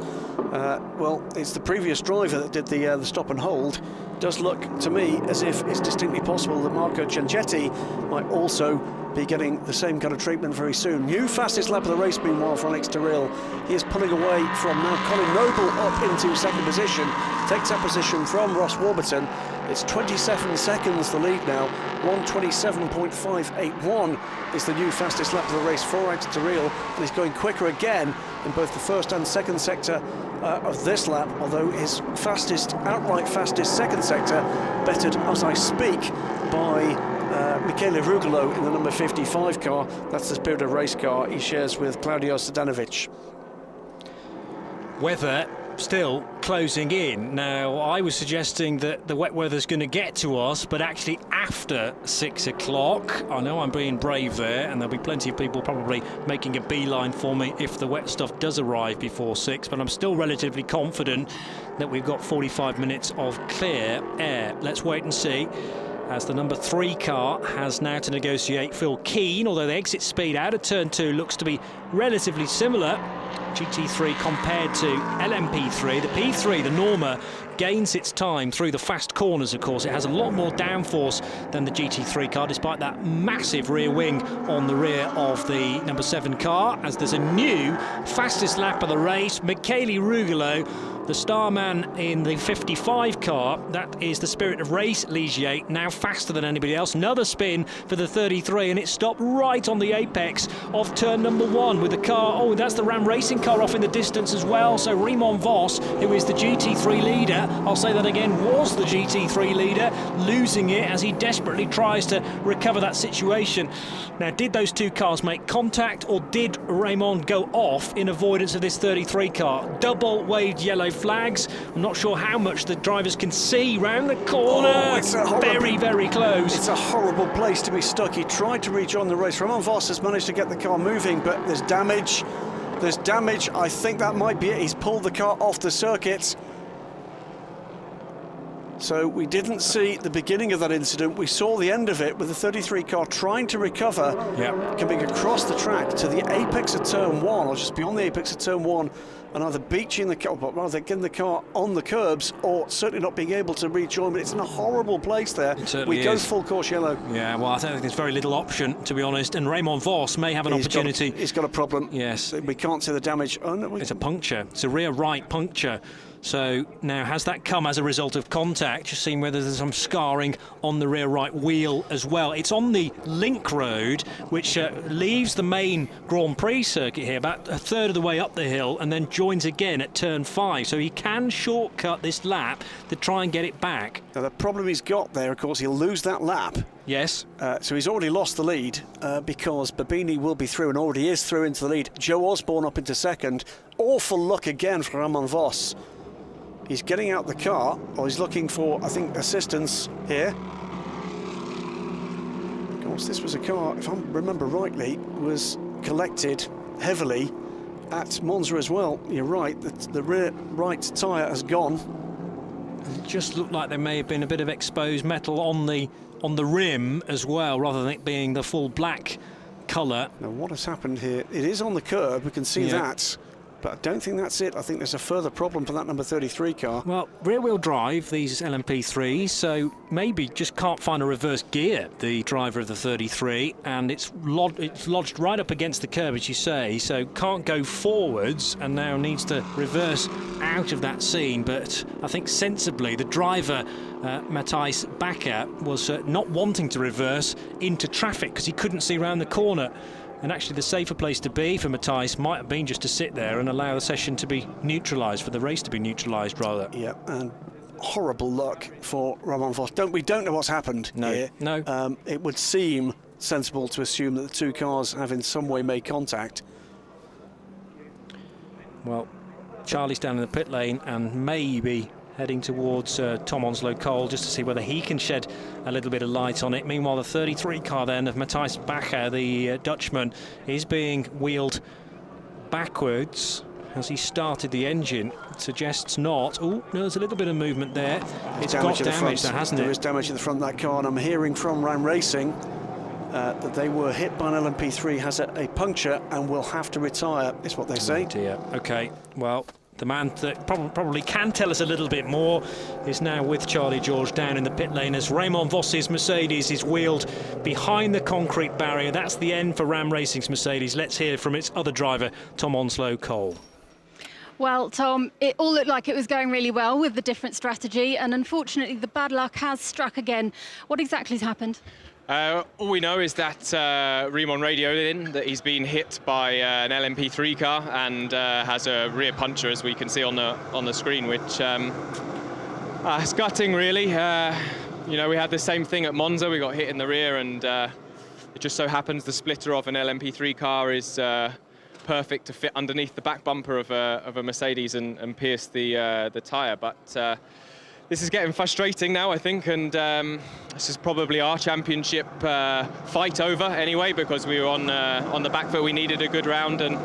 Well, it's the previous driver that did the stop and hold. Does look to me as if it's distinctly possible that Marco Ciancetti might also be getting the same kind of treatment very soon. New fastest lap of the race, meanwhile, for Alex Tyrrell. He is pulling away from now Colin Noble up into second position, takes that position from Ross Warburton. It's 27 seconds the lead now, 1:27.581 is the new fastest lap of the race for Alex Tyrrell, and he's going quicker again in both the first and second sector of this lap, although his outright fastest second sector bettered as I speak by Michele Rugolo in the number 55 car. That's the Spirit of Race car he shares with Claudio Zdanovic. Weather still closing in. Now, I was suggesting that the wet weather's going to get to us, but actually after 6 o'clock. I know I'm being brave there, and there'll be plenty of people probably making a beeline for me if the wet stuff does arrive before 6, but I'm still relatively confident that we've got 45 minutes of clear air. Let's wait and see, as the number 3 car has now to negotiate Phil Keane, although the exit speed out of turn 2 looks to be relatively similar, GT3 compared to LMP3. The P3, the Norma, gains its time through the fast corners, of course. It has a lot more downforce than the GT3 car, despite that massive rear wing on the rear of the number 7 car, as there's a new fastest lap of the race. Michele Rugolo, the starman in the 55 car, that is the Spirit of Race Ligier, now faster than anybody else. Another spin for the 33, and it stopped right on the apex of turn number 1 with the car. Oh, that's the Ram Racing car off in the distance as well. So Raymond Foster, who is the GT3 leader, I'll say that again, was the GT3 leader, losing it as he desperately tries to recover that situation. Now, did those two cars make contact, or did Raymond go off in avoidance of this 33 car? Double waved yellow flags. I'm not sure how much the drivers can see round the corner. Oh, it's very, very close. It's a horrible place to be stuck. He tried to rejoin the race. Raymond Foster has managed to get the car moving, but there's damage. There's damage. I think that might be it. He's pulled the car off the circuit. So we didn't see the beginning of that incident. We saw the end of it with the 33 car trying to recover, coming across the track to the apex of turn 1, or just beyond the apex of turn 1, and either beaching the car, but rather getting the car on the curbs, or certainly not being able to rejoin. But it's in a horrible place there. We go full course yellow. Yeah, well, I think there's very little option, to be honest, and Raymond Foster may have an opportunity. He's got a problem. Yes. We can't see the damage. Oh, no, it's a puncture. It's a rear right puncture. So now, has that come as a result of contact? Just seeing whether there's some scarring on the rear right wheel as well. It's on the link road, which leaves the main Grand Prix circuit here, about a third of the way up the hill, and then joins again at turn 5. So he can shortcut this lap to try and get it back. Now, the problem he's got there, of course, he'll lose that lap. Yes. So he's already lost the lead because Babini will be through, and already is through into the lead. Joe Osborne up into second. Awful luck again for Raymond Foster. He's getting out the car, or he's looking for, I think, assistance here. Of course, this was a car, if I remember rightly, was collected heavily at Monza as well. You're right, the rear right tyre has gone. It just looked like there may have been a bit of exposed metal on the rim as well, rather than it being the full black colour. Now, what has happened here? It is on the curb, we can see that. But I don't think that's it. I think there's a further problem for that number 33 car. Well, rear-wheel drive, these LMP3s, so maybe just can't find a reverse gear, the driver of the 33, and it's lodged right up against the curb, as you say, so can't go forwards and now needs to reverse out of that scene. But I think sensibly, the driver, Matthijs Bakker, was not wanting to reverse into traffic because he couldn't see around the corner. And actually the safer place to be for Matthijs might have been just to sit there and allow the session to be neutralised, for the race to be neutralised rather. Yeah, and horrible luck for Raymond Foster. We don't know what's happened here. No. It would seem sensible to assume that the two cars have in some way made contact. Well, Charlie's down in the pit lane and maybe heading towards Tom Onslow Cole just to see whether he can shed a little bit of light on it. Meanwhile, the 33 car then of Matthijs Bakker, the Dutchman, is being wheeled backwards. Has he started the engine? It suggests not. Oh, no, there's a little bit of movement there. It's got damage there, hasn't it? There is damage in the front of that car, and I'm hearing from Ram Racing that they were hit by an LMP3, has a puncture and will have to retire, is what they say. Oh dear. Okay, well, the man that probably can tell us a little bit more is now with Charlie George down in the pit lane as Raymond Foster's Mercedes is wheeled behind the concrete barrier. That's the end for Ram Racing's Mercedes. Let's hear from its other driver, Tom Onslow-Cole. Well, Tom, it all looked like it was going really well with the different strategy, and unfortunately the bad luck has struck again. What exactly has happened? All we know is that Raymond radioed in that he's been hit by an LMP3 car and has a rear puncture, as we can see on the screen, which is gutting, really. You know, we had the same thing at Monza. We got hit in the rear, and it just so happens the splitter of an LMP3 car is perfect to fit underneath the back bumper of a Mercedes and pierce the tyre. But this is getting frustrating now, I think, and this is probably our championship fight over anyway, because we were on the back foot. We needed a good round, and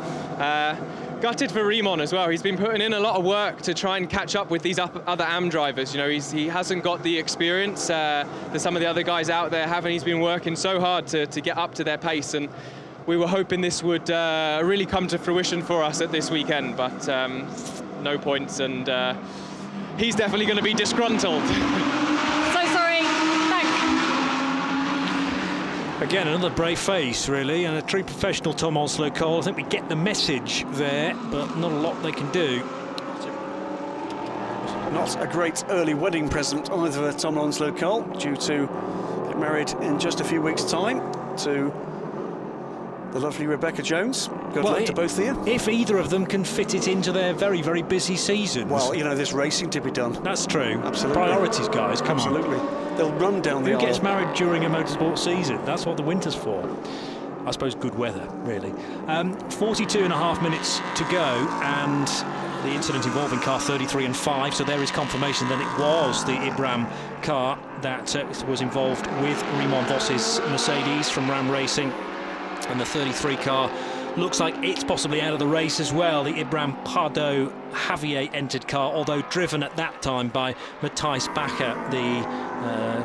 gutted for Raymond as well. He's been putting in a lot of work to try and catch up with these other AM drivers. You know, he hasn't got the experience that some of the other guys out there have, and he's been working so hard to get up to their pace, and we were hoping this would really come to fruition for us at this weekend, but no points, and he's definitely going to be disgruntled. So sorry. Back. Again, another brave face, really, and a true professional, Tom Onslow-Cole. I think we get the message there, but not a lot they can do. Not a great early wedding present either, Tom Onslow-Cole, due to get married in just a few weeks' time to the lovely Rebecca Jones. Good luck to both of you. If either of them can fit it into their very, very busy seasons. Well, you know, there's racing to be done. That's true. Absolutely. Priorities, guys, come on. Absolutely. They'll run down the aisle. Who gets married during a motorsport season? That's what the winter's for. I suppose good weather, really. 42 and a half minutes to go, and the incident involving car 33 and 5, so there is confirmation that it was the Ibram car that was involved with Raymond Voss's Mercedes from Ram Racing. And the 33 car looks like it's possibly out of the race as well. The Ibram Pardo Javier entered car, although driven at that time by Matthijs Bakker, the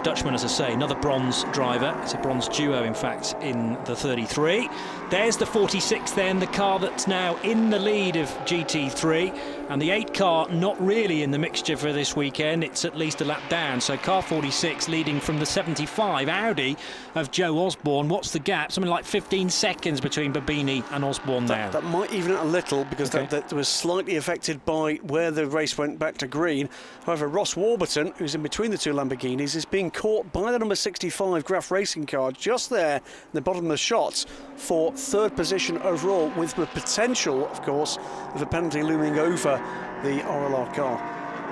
Dutchman, as I say, another bronze driver. It's a bronze duo, in fact, in the 33. There's the 46 then, the car that's now in the lead of GT3, and the 8 car not really in the mixture for this weekend. It's at least a lap down, so car 46 leading from the 75 Audi of Joe Osborne. What's the gap? Something like 15 seconds between Babini and Osborne now. That might even out a little, because Okay. that was slightly affected by where the race went back to green. However, Ross Warburton, who's in between the two Lamborghinis, is being caught by the number 65 Graf Racing car just there in the bottom of the shots for third position overall, with the potential, of course, of a penalty looming over the RLR car.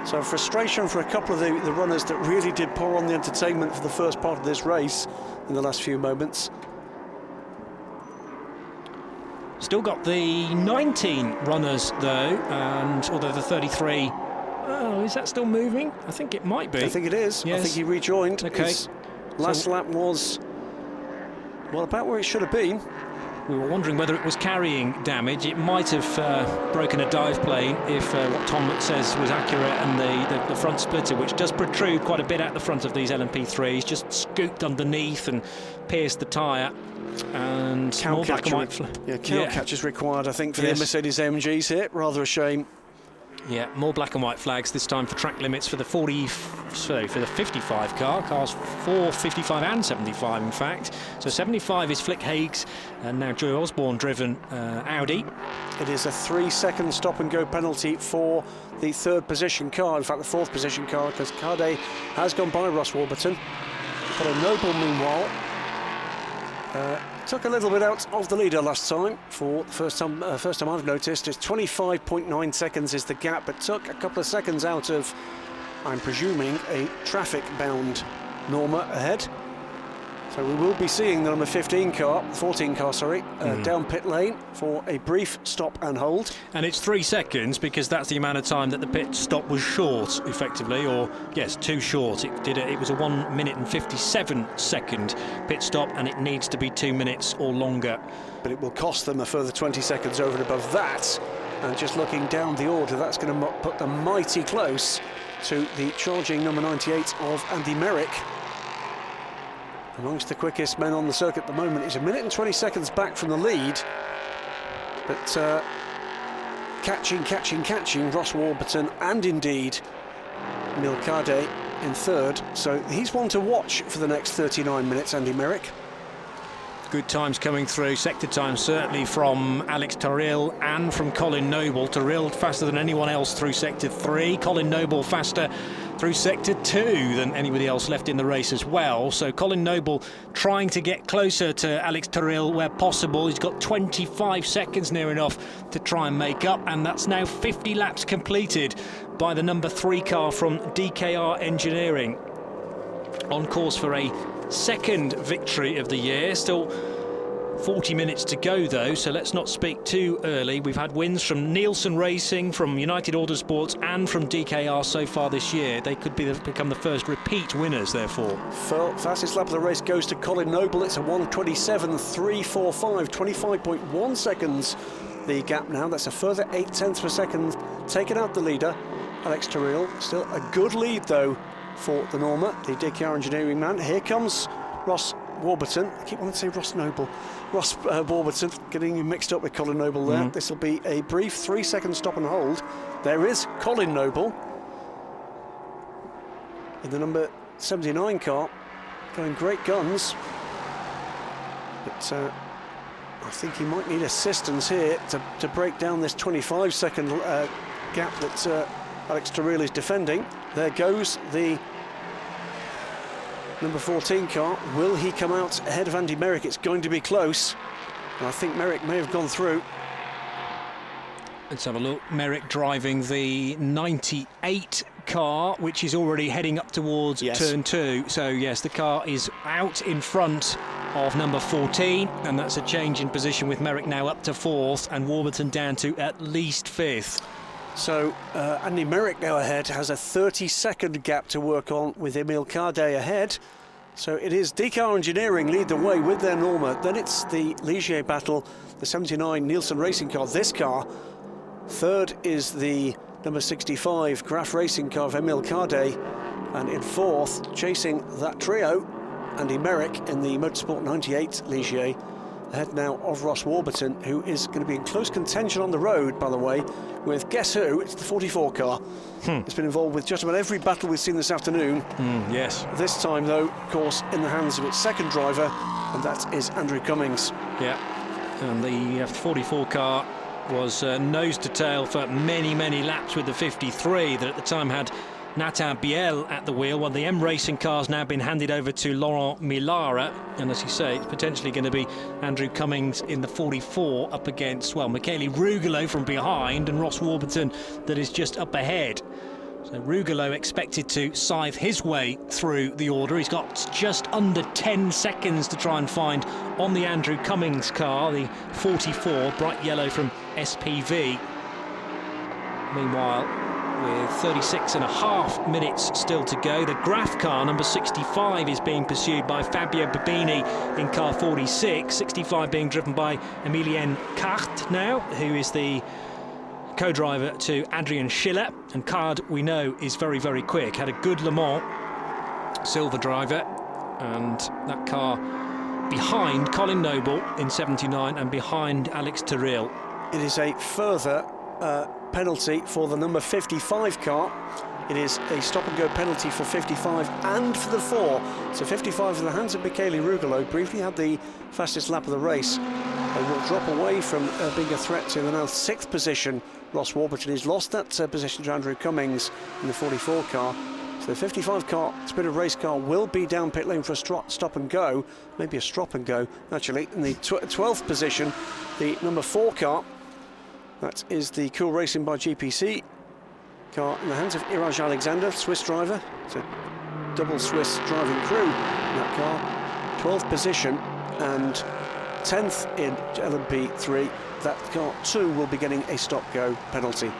So frustration for a couple of the runners that really did pour on the entertainment for the first part of this race in the last few moments. Still got the 19 runners though, and although the 33, oh, is that still moving? I think it might be. I think it is. Yes. I think he rejoined. Okay. His last lap was, well, about where it should have been. We were wondering whether it was carrying damage. It might have broken a dive plane if what Tom says was accurate, and the front splitter, which does protrude quite a bit at the front of these LMP3s, just scooped underneath and pierced the tyre. And more black and white cow catch is required, I think, for the Mercedes AMGs here. Rather a shame. Yeah, more black and white flags this time for track limits for the 55 car. Cars 4, 55 and 75, in fact. So 75 is Flick Haig's, and now Joe Osborne driven Audi. It is a 3-second stop and go penalty for the third position car. In fact, the fourth position car, because Cardet has gone by Ross Warburton. But a Noble, meanwhile, took a little bit out of the leader last time. For the first time I've noticed, it's 25.9 seconds is the gap, but took a couple of seconds out of, I'm presuming, a traffic-bound Norma ahead. So we will be seeing the number 14 car, down pit lane for a brief stop and hold. And it's 3 seconds, because that's the amount of time that the pit stop was short, effectively, or yes, too short. It was a 1 minute and 57 second pit stop, and it needs to be 2 minutes or longer. But it will cost them a further 20 seconds over and above that. And just looking down the order, that's going to put them mighty close to the charging number 98 of Andy Merrick. amongst the quickest men on the circuit at the moment. He's 1 minute and 20 seconds back from the lead, but catching Ross Warburton and indeed Emil Kade in third. So he's one to watch for the next 39 minutes, Andy Merrick. Good times coming through, sector times certainly from Alex Tyrrell and from Colin Noble. Tyrrell faster than anyone else through sector 3, Colin Noble faster through sector 2 than anybody else left in the race as well. So Colin Noble trying to get closer to Alex Tyrrell where possible. He's got 25 seconds near enough to try and make up, and that's now 50 laps completed by the number 3 car from DKR Engineering. On course for a second victory of the year. Still 40 minutes to go though, so let's not speak too early. We've had wins from Nielsen Racing, from United Autosports and from DKR so far this year. They could become the first repeat winners therefore. Fastest lap of the race goes to Colin Noble. It's a 1:27.345, 25.1 seconds the gap now. That's a further 0.8 per second taken out the leader, Alex Tyrrell. Still a good lead though for the Norma, the DKR Engineering man. Here comes Ross Warburton. I keep wanting to say Ross Noble. Ross Warburton, getting you mixed up with Colin Noble there. This will be a brief 3-second stop and hold. There is Colin Noble in the number 79 car, going great guns. But I think he might need assistance here to break down this 25-second gap that Alex Tyrrell is defending. There goes the number 14 car. Will he come out ahead of Andy Merrick? It's going to be close. And I think Merrick may have gone through. Let's have a look. Merrick driving the 98 car, which is already heading up towards turn 2. So yes, the car is out in front of number 14, and that's a change in position with Merrick now up to 4th and Warburton down to at least 5th. So Andy Merrick now ahead, has a 30-second gap to work on with Emil Kade ahead. So it is DKR Engineering lead the way with their Norma. Then it's the Ligier battle, the 79 Nielsen Racing car, this car. Third is the number 65 Graf Racing car of Emil Kade. And in 4th, chasing that trio, Andy Merrick in the Motorsport 98 Ligier. Ahead now of Ross Warburton, who is going to be in close contention on the road, by the way, with, guess who? It's the 44 car. It's been involved with just about every battle we've seen this afternoon. Yes. This time, though, of course, in the hands of its second driver, and that is Andrew Cummings. Yeah, and the 44 car was nose to tail for many, many laps with the 53 that at the time had Nathan Biel at the wheel. Well, the M Racing car's now been handed over to Laurent Millara, and as you say, it's potentially going to be Andrew Cummings in the 44 up against, well, Michele Rugolo from behind and Ross Warburton that is just up ahead. So Rugolo expected to scythe his way through the order. He's got just under 10 seconds to try and find on the Andrew Cummings car, the 44, bright yellow from SPV. Meanwhile, with 36.5 minutes still to go, the Graf car, number 65, is being pursued by Fabio Babini in car 46. 65 being driven by Emilien Cart now, who is the co-driver to Adrian Schiller. And Card, we know, is very, very quick. Had a good Le Mans, silver driver. And that car behind Colin Noble in 79 and behind Alex Tyrrell. It is a further penalty for the number 55 car. It is a stop-and-go penalty for 55 and for the 4. So 55 in the hands of Michele Rugolo, briefly had the fastest lap of the race. They will drop away from being a threat to the now 6th position. Ross Warburton has lost that position to Andrew Cummings in the 44 car. So the 55 car, Spirit Race car, will be down pit lane for a stop and go, maybe a strop and go, actually. In the 12th position, the number 4 car, that is the Cool Racing by GPC car in the hands of Iraj Alexander, Swiss driver. It's a double Swiss driving crew in that car. 12th position and 10th in LMP3. That car too will be getting a stop-go penalty.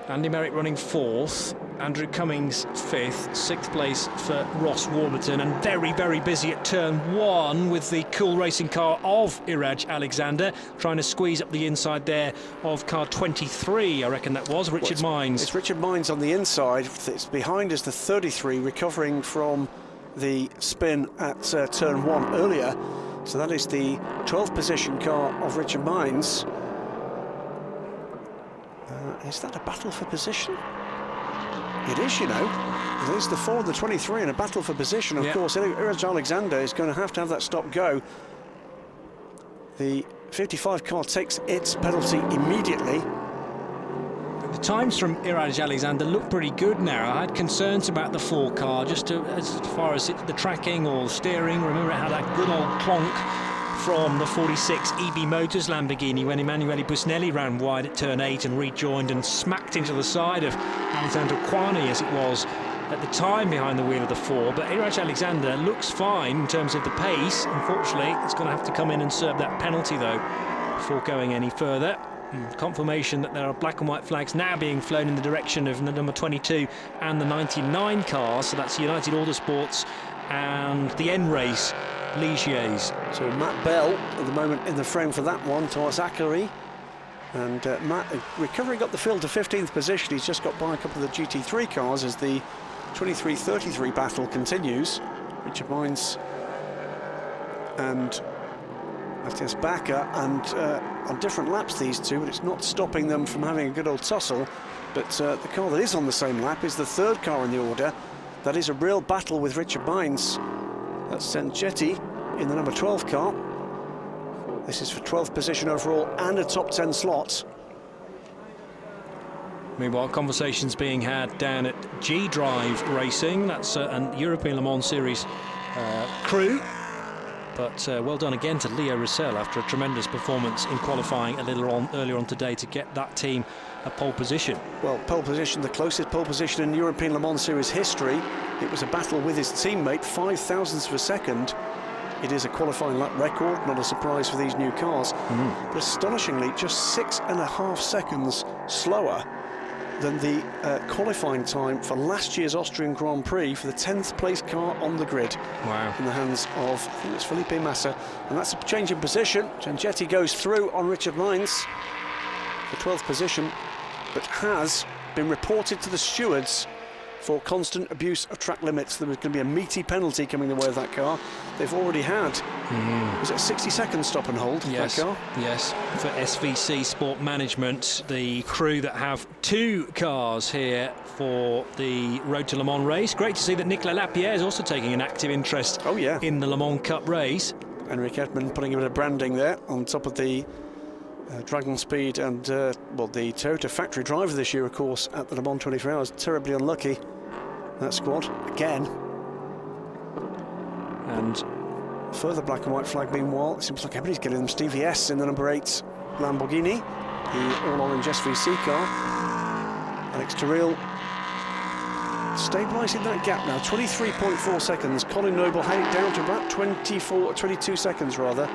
Andy Merrick running 4th, Andrew Cummings 5th, 6th place for Ross Warburton, and very, very busy at turn 1 with the Cool Racing car of Iraj Alexander, trying to squeeze up the inside there of car 23, I reckon that was, Richard Mines. It's Richard Mines on the inside. It's behind is the 33, recovering from the spin at turn 1 earlier. So that is the 12th position car of Richard Mines. Is that a battle for position? It is, you know. There's the 4 and the 23 in a battle for position. Of course, Iraj Alexander is going to have that stop go. The 55 car takes its penalty immediately. The times from Iraj Alexander look pretty good now. I had concerns about the 4 car, just as far as the tracking or steering. Remember, it had that good old clonk from the 46 EB Motors Lamborghini when Emanuele Busnelli ran wide at turn 8 and rejoined and smacked into the side of Alexander Quani, as it was at the time, behind the wheel of the 4. But Iraj Alexander looks fine in terms of the pace. Unfortunately, it's going to have to come in and serve that penalty, though, before going any further. Confirmation that there are black and white flags now being flown in the direction of the number 22 and the 99 cars. So that's United Autosports and the N race, Ligiers. So Matt Bell at the moment in the frame for that one, Thomas Zachary. And Matt recovering up the field to 15th position. He's just got by a couple of the GT3 cars as the 23-33 battle continues. Richard Mines and Matthias Bakker, and on different laps these two, but it's not stopping them from having a good old tussle. But the car that is on the same lap is the 3rd car in the order. That is a real battle with Richard Mines. That's Sanchetti in the number 12 car. This is for 12th position overall and a top 10 slot. Meanwhile, conversations being had down at G-Drive Racing. That's an European Le Mans Series crew. But well done again to Leo Roussel after a tremendous performance in qualifying earlier on today to get that team a pole position. Well, pole position, the closest pole position in European Le Mans Series history. It was a battle with his teammate, 0.005 of a second. It is a qualifying lap record, not a surprise for these new cars. But astonishingly, just 6.5 seconds slower than the qualifying time for last year's Austrian Grand Prix for the 10th place car on the grid. Wow. In the hands of, I think it's Felipe Massa. And that's a change in position. Giangetti goes through on Richard Mines for 12th position, but has been reported to the stewards for constant abuse of track limits. There was going to be a meaty penalty coming the way of that car. They've already had, was it a 60-second stop and hold, yes, that car? Yes, for SVC Sport Management, the crew that have 2 cars here for the Road to Le Mans race. Great to see that Nicolas Lapierre is also taking an active interest in the Le Mans Cup race. Enric Edman putting a bit of branding there on top of the Dragon Speed and, well, the Toyota factory driver this year, of course, at the Le Mans 24 Hours. Terribly unlucky, that squad, again. And further black and white flag meanwhile. It seems like everybody's getting them. Stevie S in the number 8 Lamborghini, the all-orange SVC car. Alex Terrell stabilising that gap now, 23.4 seconds. Colin Noble had it down to about 22 seconds rather.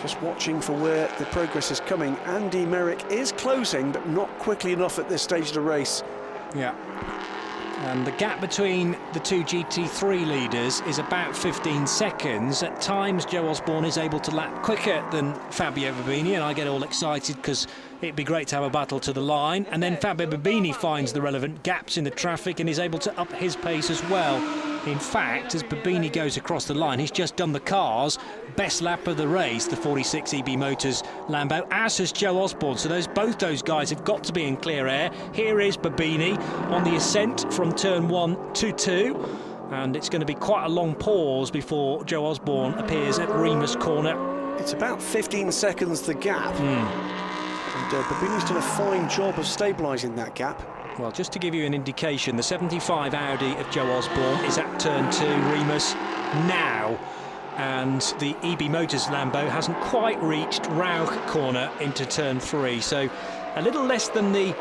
Just watching for where the progress is coming. Andy Merrick is closing, but not quickly enough at this stage of the race. Yeah. And the gap between the 2 GT3 leaders is about 15 seconds. At times, Joe Osborne is able to lap quicker than Fabio Babini, and I get all excited because it'd be great to have a battle to the line. And then Fabio Babini finds the relevant gaps in the traffic and is able to up his pace as well. In fact, as Babini goes across the line, he's just done the car's best lap of the race, the 46 EB Motors Lambo, as has Joe Osborne. So both those guys have got to be in clear air. Here is Babini on the ascent from turn 1 to 2. And it's going to be quite a long pause before Joe Osborne appears at Remus Corner. It's about 15 seconds the gap. And Babini's done a fine job of stabilising that gap. Well, just to give you an indication, the 75 Audi of Joe Osborne is at turn 2, Remus, now. And the EB Motors Lambo hasn't quite reached Rauch Corner into turn 3. So a little less than the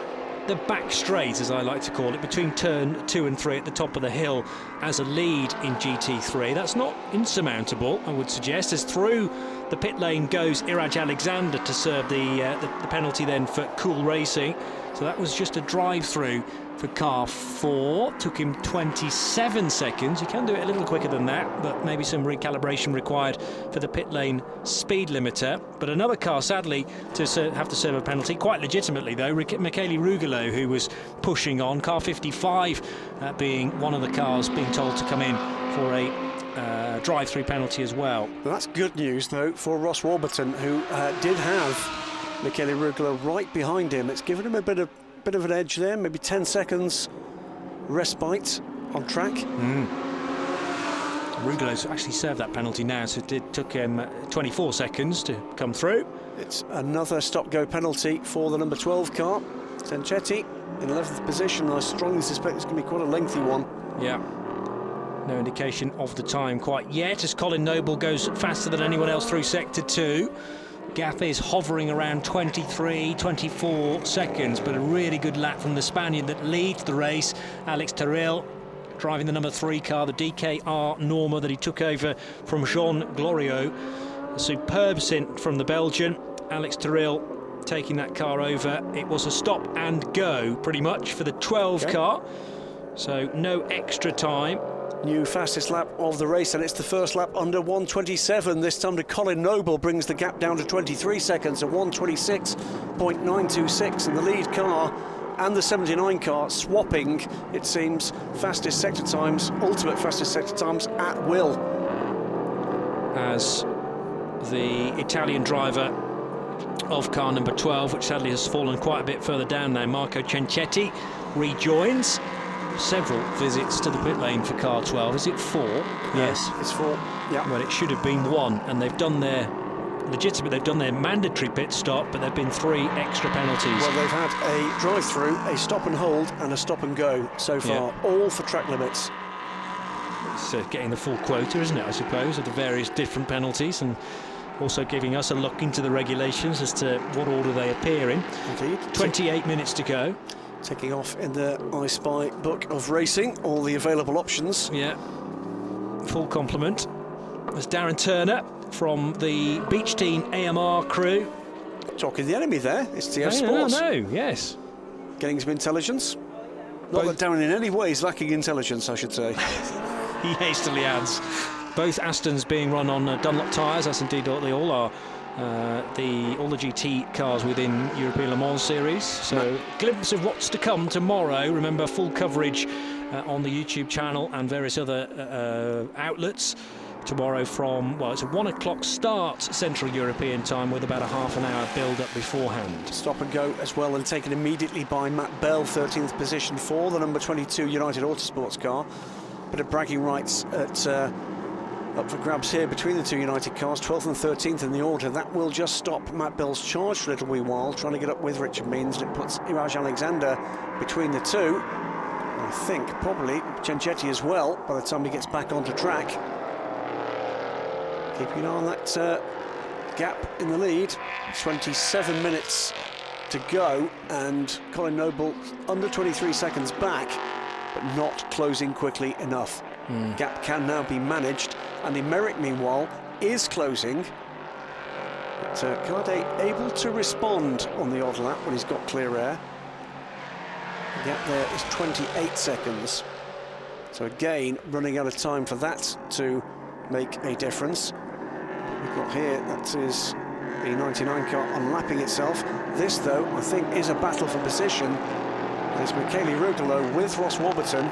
back straight, as I like to call it, between turn 2 and 3 at the top of the hill as a lead in GT3. That's not insurmountable, I would suggest, as through the pit lane goes Iraj Alexander to serve the penalty then for Cool Racing. So that was just a drive-through for car 4. Took him 27 seconds. You can do it a little quicker than that, but maybe some recalibration required for the pit lane speed limiter. But another car, sadly, to have to serve a penalty, quite legitimately though, Michele Rugolo, who was pushing on. Car 55 being one of the cars being told to come in for a drive-through penalty as well. Well, that's good news, though, for Ross Warburton, who did have Michele Rugolo right behind him. It's given him a bit of an edge there, maybe 10 seconds respite on track. Rugolo's actually served that penalty now, so it took him 24 seconds to come through. It's another stop-go penalty for the number 12 car. Sanchetti in 11th position. I strongly suspect it's going to be quite a lengthy one. Yeah. No indication of the time quite yet, as Colin Noble goes faster than anyone else through Sector 2. Gap is hovering around 23, 24 seconds, but a really good lap from the Spaniard that leads the race, Alex Terrell, driving the number 3 car, the DKR Norma that he took over from Jean Glorieux. A superb stint from the Belgian. Alex Terrell taking that car over. It was a stop and go, pretty much, for the 12 car. So no extra time. New fastest lap of the race, and it's the first lap under 1:27. This time to Colin Noble brings the gap down to 23 seconds at 1:26.926, and the lead car and the 79 car swapping, it seems, fastest sector times, ultimate fastest sector times at will. As the Italian driver of car number 12, which sadly has fallen quite a bit further down now, Marco Sanchetti, rejoins. Several visits to the pit lane for car 12. Is it 4? Yes, it's 4. Yeah. Well, it should have been 1, and they've done their mandatory pit stop, but there have been 3 extra penalties. Well, they've had a drive-through, a stop and hold, and a stop and go so far, all for track limits. It's getting the full quota, isn't it, I suppose, of the various different penalties, and also giving us a look into the regulations as to what order they appear in. Indeed. 28 minutes to go. Taking off in the I Spy book of racing, all the available options. Yeah, full complement. There's Darren Turner from the Beach Team AMR crew. Talking the enemy there, it's TF Sports. No, yes. Getting some intelligence. Not that Darren in any way is lacking intelligence, I should say. He hastily adds. Both Astons being run on Dunlop tyres, as indeed they all are. All the GT cars within European Le Mans series. So glimpse of what's to come tomorrow. Remember, full coverage on the YouTube channel and various other outlets tomorrow from, well, it's a 1 o'clock start Central European time with about a half an hour build up beforehand. Stop and go as well, and taken immediately by Matt Bell, 13th position for the number 22 United Autosports car. Bit of bragging rights at up for grabs here between the 2 United cars, 12th and 13th in the order. That will just stop Matt Bell's charge for a little wee while, trying to get up with Richard Means, and it puts Iraj Alexander between the 2. I think probably Sanchetti as well by the time he gets back onto track. Keeping an eye on that gap in the lead. 27 minutes to go, and Colin Noble under 23 seconds back, but not closing quickly enough. Gap can now be managed, and the Merrick, meanwhile, is closing. But Cardet able to respond on the odd lap when he's got clear air. The gap there is 28 seconds. So again, running out of time for that to make a difference. We've got here, that is the 99 car unlapping itself. This, though, I think is a battle for position. There's Michele Rugolo with Ross Warburton,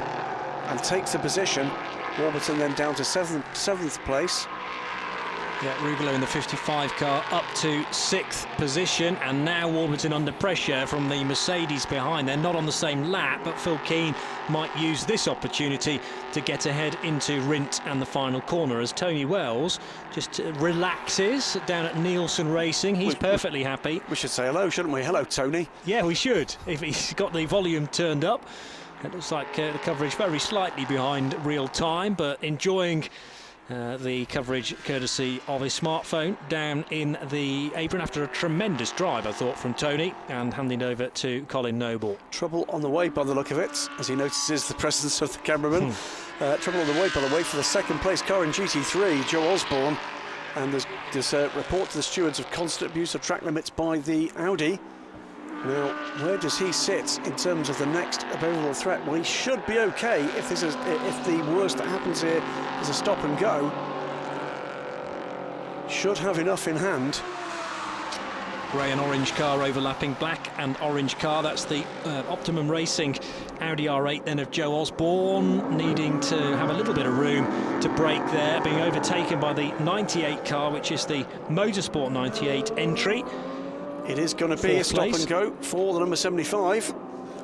and takes the position. Warburton then down to 7th place. Yeah, Rugolo in the 55 car up to 6th position, and now Warburton under pressure from the Mercedes behind. They're not on the same lap, but Phil Keane might use this opportunity to get ahead into Rindt and the final corner, as Tony Wells just relaxes down at Nielsen Racing. He's perfectly happy. We should say hello, shouldn't we? Hello, Tony. Yeah, we should, if he's got the volume turned up. It looks like the coverage very slightly behind real time, but enjoying the coverage courtesy of his smartphone down in the apron after a tremendous drive, I thought, from Tony, and handing over to Colin Noble. Trouble on the way by the look of it, as he notices the presence of the cameraman. Trouble on the way, by the way, for the 2nd place car in GT3, Joe Osborne. And there's a report to the stewards of constant abuse of track limits by the Audi. Now, where does he sit in terms of the next available threat? Well, he should be okay if the worst that happens here is a stop and go. Should have enough in hand. Grey and orange car overlapping, black and orange car. That's the Optimum Racing Audi R8 then of Joe Osborne, needing to have a little bit of room to brake there, being overtaken by the 98 car, which is the Motorsport 98 entry. It is going to be a stop and go for the number 75.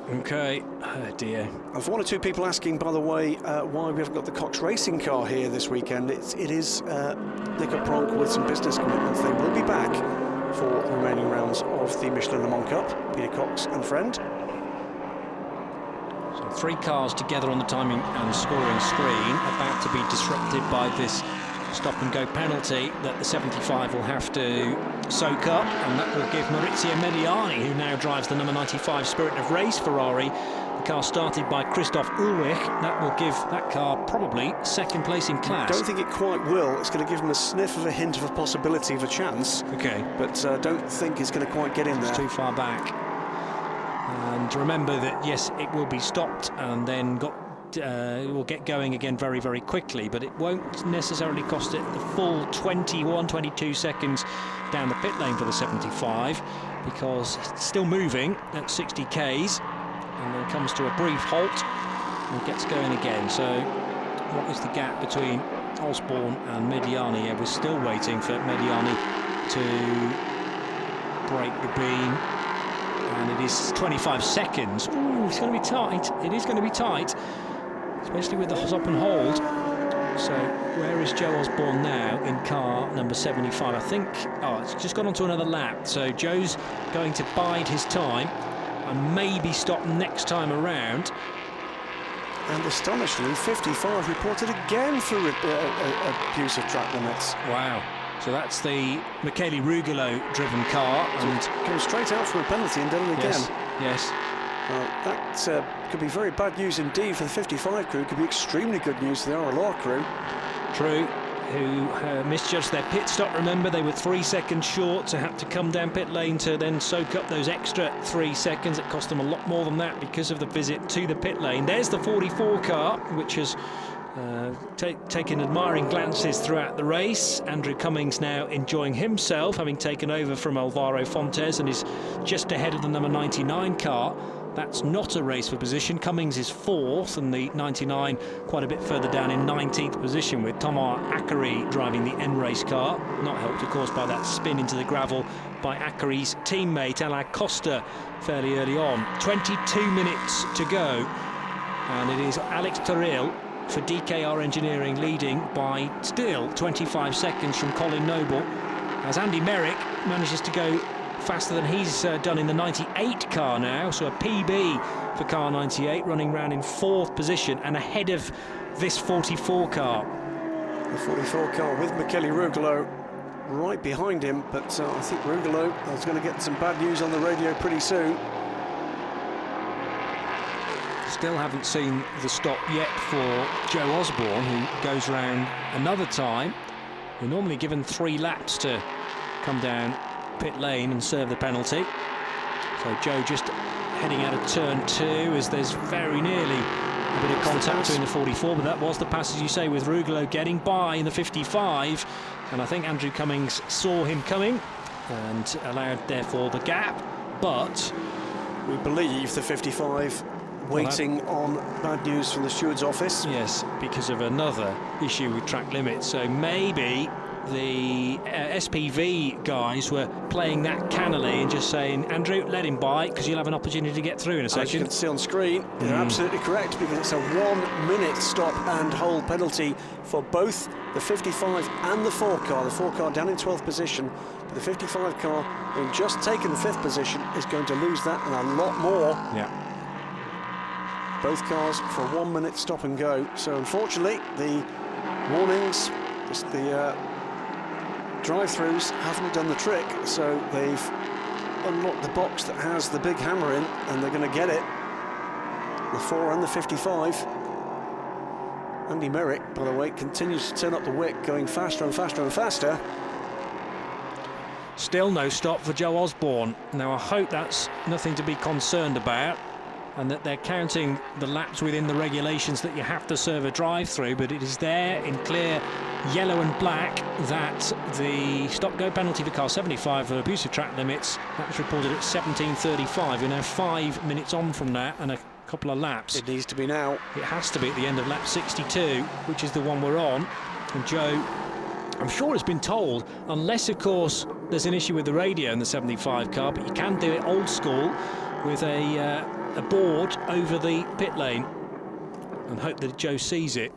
Okay, oh dear. I've one or two people asking, by the way, why we haven't got the Cox Racing car here this weekend. It is Nick Pronk with some business commitments. They will be back for the remaining rounds of the Michelin Le Mans Cup. Peter Cox and friend. So 3 cars together on the timing and scoring screen, about to be disrupted by this stop and go penalty that the 75 will have to soak up, and that will give Maurizio Mediani, who now drives the number 95 Spirit of Race Ferrari, the car started by Christoph Ulrich, that will give that car probably second place in class. I don't think it quite will. It's going to give him a sniff of a hint of a possibility of a chance. Okay. But don't think it's going to quite get in there. It's too far back. And remember that, yes, it will be stopped and then will get going again very, very quickly, but it won't necessarily cost it the full 22 seconds down the pit lane for the 75, because it's still moving at 60 k's and then comes to a brief halt and gets going again. So what is the gap between Osborne and Mediani? Yeah, we're still waiting for Mediani to break the beam, and it is 25 seconds. Ooh, it's going to be tight. It is going to be tight, especially with the stop and hold. So where is Joe Osborne now in car number 75? I think, it's just gone on to another lap. So Joe's going to bide his time and maybe stop next time around. And astonishingly, 55 reported again for abuse of track limits. Wow. So that's the Michele Rugolo driven car. And comes straight out from a penalty and done it again. Yes. That could be very bad news indeed for the 55 crew. Could be extremely good news for the RLR crew. True, who misjudged their pit stop. Remember, they were 3 seconds short, so had to come down pit lane to then soak up those extra 3 seconds. It cost them a lot more than that because of the visit to the pit lane. There's the 44 car, which has taken admiring glances throughout the race. Andrew Cummings now enjoying himself, having taken over from Alvaro Fontes, and is just ahead of the number 99 car. That's not a race for position. Cummings is 4th, and the 99 quite a bit further down in 19th position, with Thomas Akari driving the N-Race car. Not helped, of course, by that spin into the gravel by Akari's teammate, Alain Costa, fairly early on. 22 minutes to go, and it is Alex Terrell for DKR Engineering leading by still 25 seconds from Colin Noble, as Andy Merrick manages to go faster than he's done in the 98 car now, so a PB for car 98, running round in 4th position and ahead of this 44 car. The 44 car with Michele Rugolo right behind him, but I think Rugolo is going to get some bad news on the radio pretty soon. Still haven't seen the stop yet for Joe Osborne, who goes round another time. We're normally given 3 laps to come down pit lane and serve the penalty. So Joe just heading out of turn 2, as there's very nearly a bit of contact between the 44, but that was the pass, as you say, with Rugolo getting by in the 55, and I think Andrew Cummings saw him coming and allowed therefore the gap, but we believe the 55 waiting on bad news from the steward's office. Yes, because of another issue with track limits. So maybe the SPV guys were playing that cannily and just saying, Andrew, let him by, because you'll have an opportunity to get through in a second. As you can see on screen, you're absolutely correct, because it's a 1 minute stop and hold penalty for both the 55 and the 4 car. The 4 car down in 12th position, but the 55 car, having just taken the 5th position, is going to lose that and a lot more. Yeah. Both cars for a 1 minute stop and go. So unfortunately, the warnings, just the drive-throughs haven't done the trick. So they've unlocked the box that has the big hammer in, and they're going to get it. The 4 and the 55. Andy Merrick, by the way, continues to turn up the wick, going faster and faster and faster. Still no stop for Joe Osborne. Now I hope that's nothing to be concerned about, and that they're counting the laps within the regulations that you have to serve a drive-through, but it is there in clear yellow and black that the stop-go penalty for car 75 for abuse of track limits, that was reported at 17:35. We're now 5 minutes on from that, and a couple of laps. It needs to be now. It has to be at the end of lap 62, which is the one we're on. And Joe, I'm sure has been told, unless of course there's an issue with the radio in the 75 car, but you can do it old school with a board over the pit lane, and hope that Joe sees it.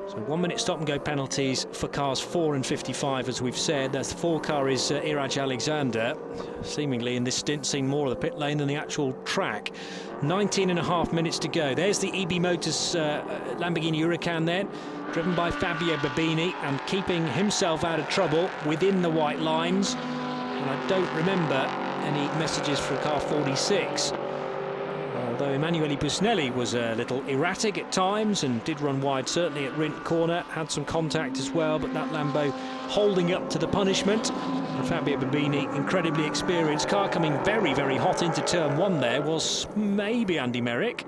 So 1 minute stop and go penalties for cars 4 and 55, as we've said. That's the 4 car is Iraj Alexander, seemingly in this stint seen more of the pit lane than the actual track. 19.5 minutes to go. There's the EB Motors Lamborghini Huracan then, driven by Fabio Babini and keeping himself out of trouble within the white lines. And I don't remember any messages from car 46. Although Emanuele Busnelli was a little erratic at times and did run wide, certainly at Rint Corner, had some contact as well, but that Lambo holding up to the punishment. And Fabio Babini, incredibly experienced. Car coming very, very hot into turn 1 there was maybe Andy Merrick.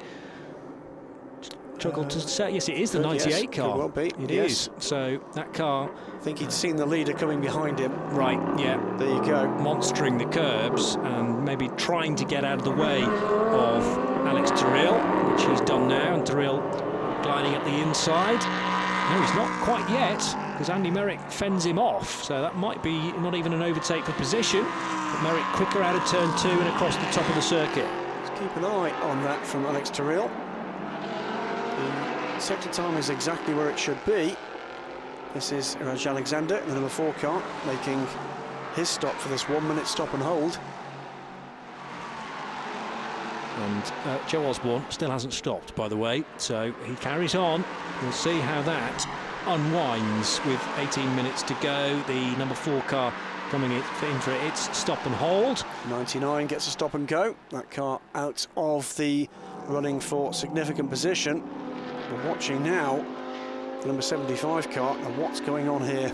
Struggled to say, yes, it is the 98 yes, car. It will be. It yes. is. So that car. I think he'd seen the leader coming behind him. Right, yeah. There you go. Monstering the curbs and maybe trying to get out of the way of Alex Terrell, which he's done now, and Terrell gliding at the inside. No, he's not quite yet, because Andy Merrick fends him off, so that might be not even an overtake for position, but Merrick quicker out of turn 2 and across the top of the circuit. Let's keep an eye on that from Alex Terrell. The sector time is exactly where it should be. This is Iraj Alexander, the number 4 car, making his stop for this 1 minute stop and hold. And Joe Osborne still hasn't stopped, by the way, so he carries on. We'll see how that unwinds with 18 minutes to go. The number 4 car coming in for its stop and hold. 99 gets a stop and go. That car out of the running for significant position. We're watching now the number 75 car and what's going on here.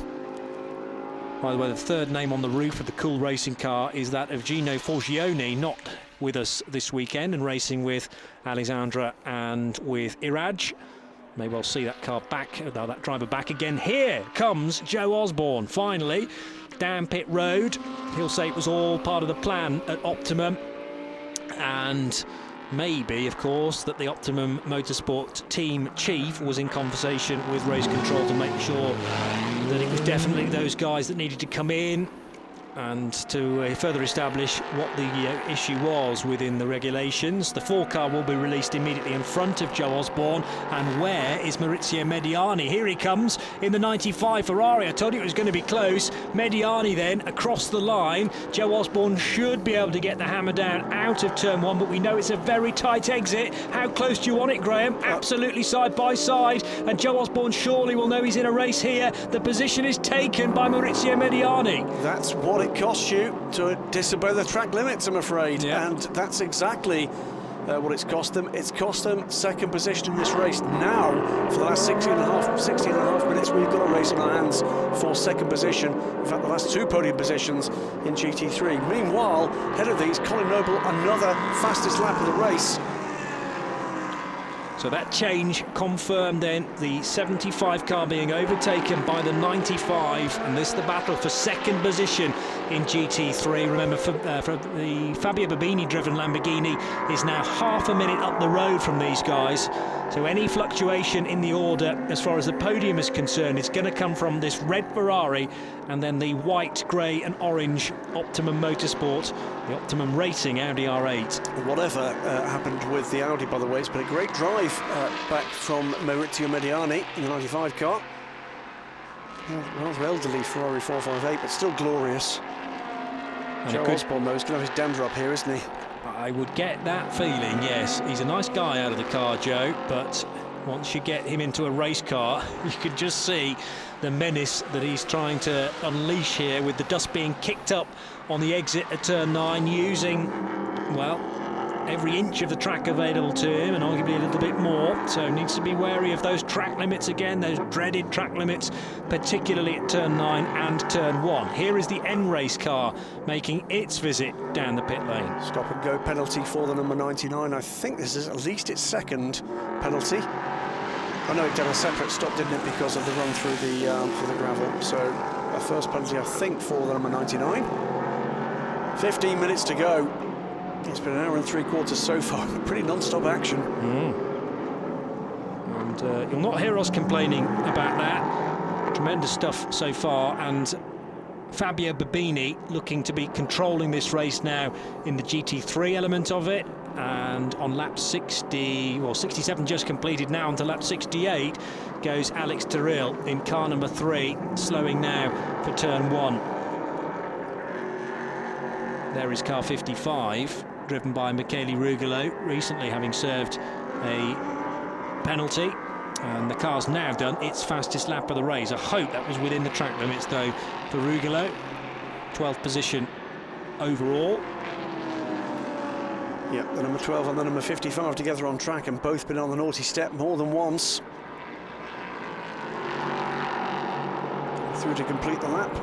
By the way, the third name on the roof of the Cool Racing car is that of Gino Forgione, not with us this weekend and racing with Alexandra and with Iraj. May well see that car back, that driver back again. Here comes Joe Osborne, finally, down pit road. He'll say it was all part of the plan at Optimum, and maybe, of course, that the Optimum Motorsport team chief was in conversation with race control to make sure that it was definitely those guys that needed to come in and to further establish what the issue was within the regulations. The 4 car will be released immediately in front of Joe Osborne. And where is Maurizio Mediani? Here he comes in the 95 Ferrari. I told you it was going to be close. Mediani then across the line. Joe Osborne should be able to get the hammer down out of turn 1, but we know it's a very tight exit. How close do you want it, Graham? Absolutely side by side. And Joe Osborne surely will know he's in a race here. The position is taken by Maurizio Mediani. That's what it costs you to disobey the track limits, I'm afraid. Yeah. And that's exactly what it's cost them. It's cost them second position in this race. Now, for the last 16 and a half minutes, we've got a race on our hands for second position. In fact, the last 2 podium positions in GT3. Meanwhile, ahead of these, Colin Noble, another fastest lap of the race. So that change confirmed then the 75 car being overtaken by the 95, and this the battle for second position in GT3. Remember, for the Fabio Babini driven Lamborghini is now half a minute up the road from these guys. So any fluctuation in the order as far as the podium is concerned, it's going to come from this red Ferrari and then the white, grey and orange Optimum Motorsport, the Optimum Racing Audi R8. Whatever happened with the Audi, by the way, it's been a great drive back from Maurizio Mediani in the 95 car. Rather elderly Ferrari 458, but still glorious. And Joe Osborne, though, is going to have his dander up here, isn't he? I would get that feeling, yes. He's a nice guy out of the car, Joe, but once you get him into a race car, you could just see the menace that he's trying to unleash here, with the dust being kicked up on the exit at turn 9, using, well, every inch of the track available to him, and arguably a little bit more. So needs to be wary of those track limits again, those dreaded track limits, particularly at turn 9 and turn 1. Here is the N-Race car making its visit down the pit lane. Stop and go penalty for the number 99. I think this is at least its second penalty. I know it did a separate stop, didn't it, because of the run through the gravel. So a first penalty, I think, for the number 99. 15 minutes to go. It's been an hour and 3/4 so far, pretty non-stop action. And you'll not hear us complaining about that. Tremendous stuff so far, and Fabio Babini looking to be controlling this race now in the GT3 element of it. And on lap 67 just completed now, onto lap 68 goes Alex Terrell in car number 3, slowing now for turn 1. There is car 55, driven by Michele Rugolo, recently having served a penalty. And the car's now done its fastest lap of the race. I hope that was within the track limits, though, for Rugolo. 12th position overall. Yeah, the number 12 and the number 55 together on track, and both been on the naughty step more than once. Through to complete the lap.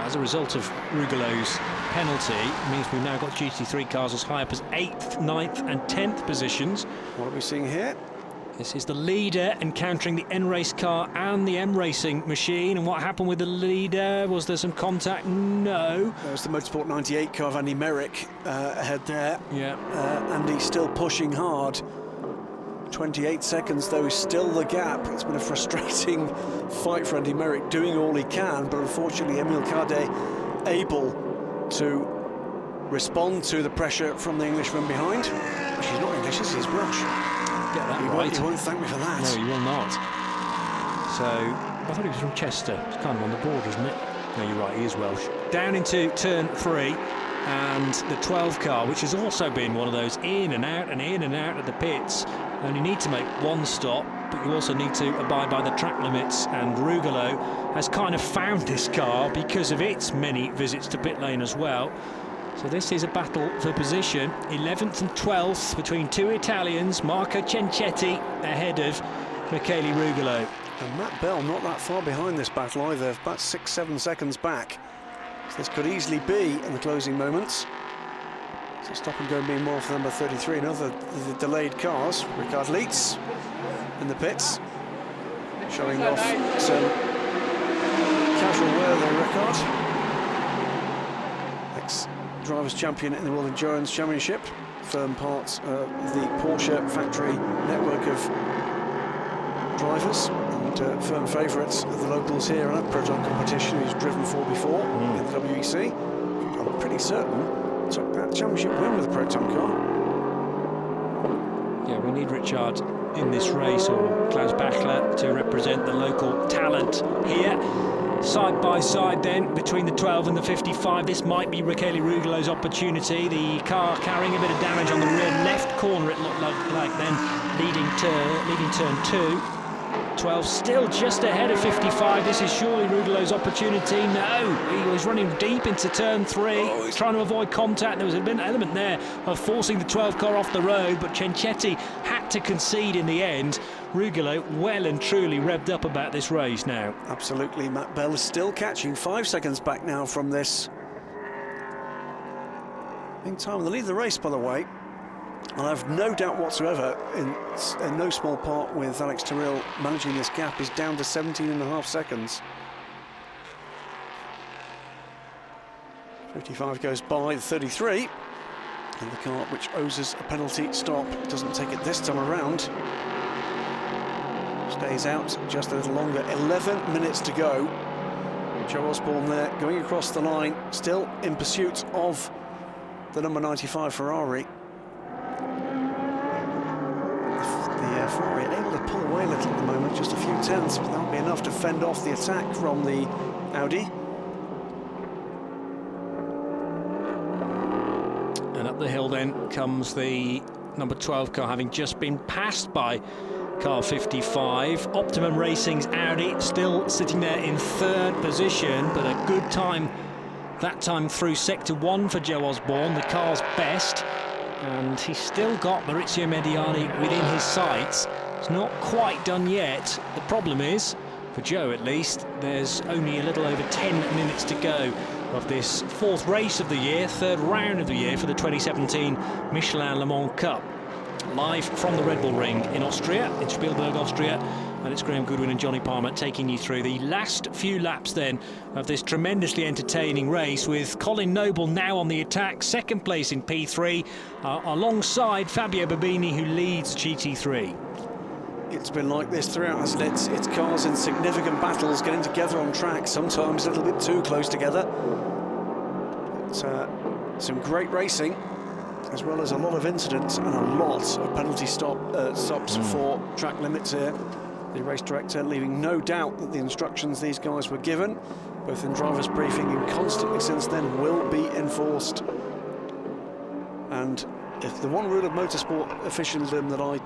As a result of Rugolo's penalty, it means we've now got GT3 cars as high up as 8th, 9th and 10th positions. What are we seeing here? This is the leader encountering the N-Race car and the M-Racing machine. And what happened with the leader? Was there some contact? No. There's the Motorsport 98 car of Andy Merrick ahead there. Yeah. Andy still pushing hard. 28 seconds, though, is still the gap. It's been a frustrating fight for Andy Merrick, doing all he can, but unfortunately Emile Cadet able to respond to the pressure from the Englishman behind. She's not English, this is Welsh. Get that right. He won't thank me for that. No, he will not. So, I thought he was from Chester. It's kind of on the border, isn't it? No, you're right, he is Welsh. Down into turn 3, and the 12 car, which has also been one of those in and out of the pits. You only need to make one stop, but you also need to abide by the track limits, and Rugolo has kind of found this car because of its many visits to pit lane as well. So this is a battle for position. 11th and 12th between two Italians, Marco Cencetti ahead of Michele Rugolo. And Matt Bell not that far behind this battle either, about 6-7 seconds back. So this could easily be in the closing moments. So stop and go meanwhile for number 33, another the delayed cars. Ricard Leitz in the pits, showing off some casual wear there, Ricard. Ex-drivers champion in the World Endurance Championship, firm part of the Porsche factory network of drivers, and firm favourites of the locals here at Proton competition, who's driven for before in the WEC. I'm pretty certain took that championship win with the Proton car. Yeah, we need Richard in this race, or Klaus Bachler, to represent the local talent here. Side by side then, between the 12 and the 55, this might be Michele Rugolo's opportunity. The car carrying a bit of damage on the rear left corner, it looked like then, leading turn 2. 12 still just ahead of 55. This is surely Rugolo's opportunity. No, he was running deep into turn 3, trying to avoid contact. There was a bit of an element there of forcing the 12 car off the road, but Cencetti had to concede in the end. Rugolo well and truly revved up about this race now. Absolutely, Matt Bell is still catching 5 seconds back now from this. In time, the lead of the race, by the way, and I have no doubt whatsoever, in no small part with Alex Terrell managing this gap, is down to 17.5 seconds. 55 goes by, 33, and the car which owes us a penalty stop doesn't take it this time around. Stays out just a little longer, 11 minutes to go. Joe Osborne there, going across the line, still in pursuit of the number 95 Ferrari. The Ferrari able to pull away a little at the moment, just a few tenths, but that'll be enough to fend off the attack from the Audi. And up the hill then comes the number 12 car, having just been passed by car 55. Optimum Racing's Audi still sitting there in 3rd position, but a good time that time through sector 1 for Joe Osborne, the car's best. And he's still got Maurizio Mediani within his sights. It's not quite done yet. The problem is, for Joe at least, there's only a little over 10 minutes to go of this 4th race of the year, 3rd round of the year for the 2017 Michelin Le Mans Cup. Live from the Red Bull Ring in Austria, in Spielberg, Austria, And it's Graham Goodwin and Johnny Palmer taking you through the last few laps then of this tremendously entertaining race, with Colin Noble now on the attack, second place in P3, alongside Fabio Babini, who leads GT3. It's been like this throughout, hasn't it? It's cars in significant battles getting together on track, sometimes a little bit too close together. But, some great racing, as well as a lot of incidents and a lot of penalty stops for track limits here. The race director leaving no doubt that the instructions these guys were given, both in driver's briefing and constantly since then, will be enforced. And if the one rule of motorsport officialdom that I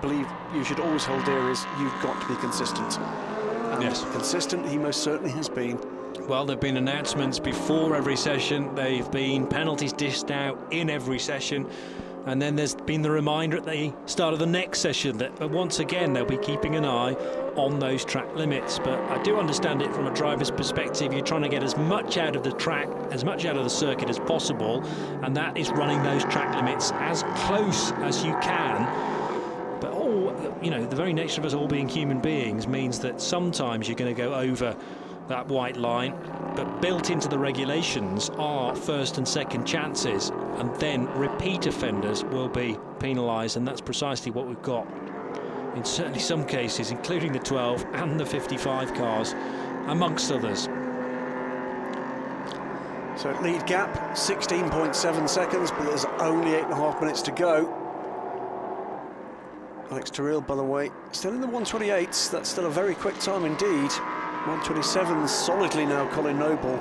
believe you should always hold dear is you've got to be consistent. And yes, consistent he most certainly has been. Well, there have been announcements before every session. They've been penalties dished out in every session. And then there's been the reminder at the start of the next session that once again they'll be keeping an eye on those track limits. But I do understand it from a driver's perspective. You're trying to get as much out of the track, as much out of the circuit as possible, and that is running those track limits as close as you can. But the very nature of us all being human beings means that sometimes you're going to go over that white line, but built into the regulations are first and second chances, and then repeat offenders will be penalised, and that's precisely what we've got in certainly some cases, including the 12 and the 55 cars, amongst others. So lead gap 16.7 seconds, but there's only 8.5 minutes to go. Alex Terrell, by the way, still in the 128s. That's still a very quick time indeed. 127 solidly now, Colin Noble.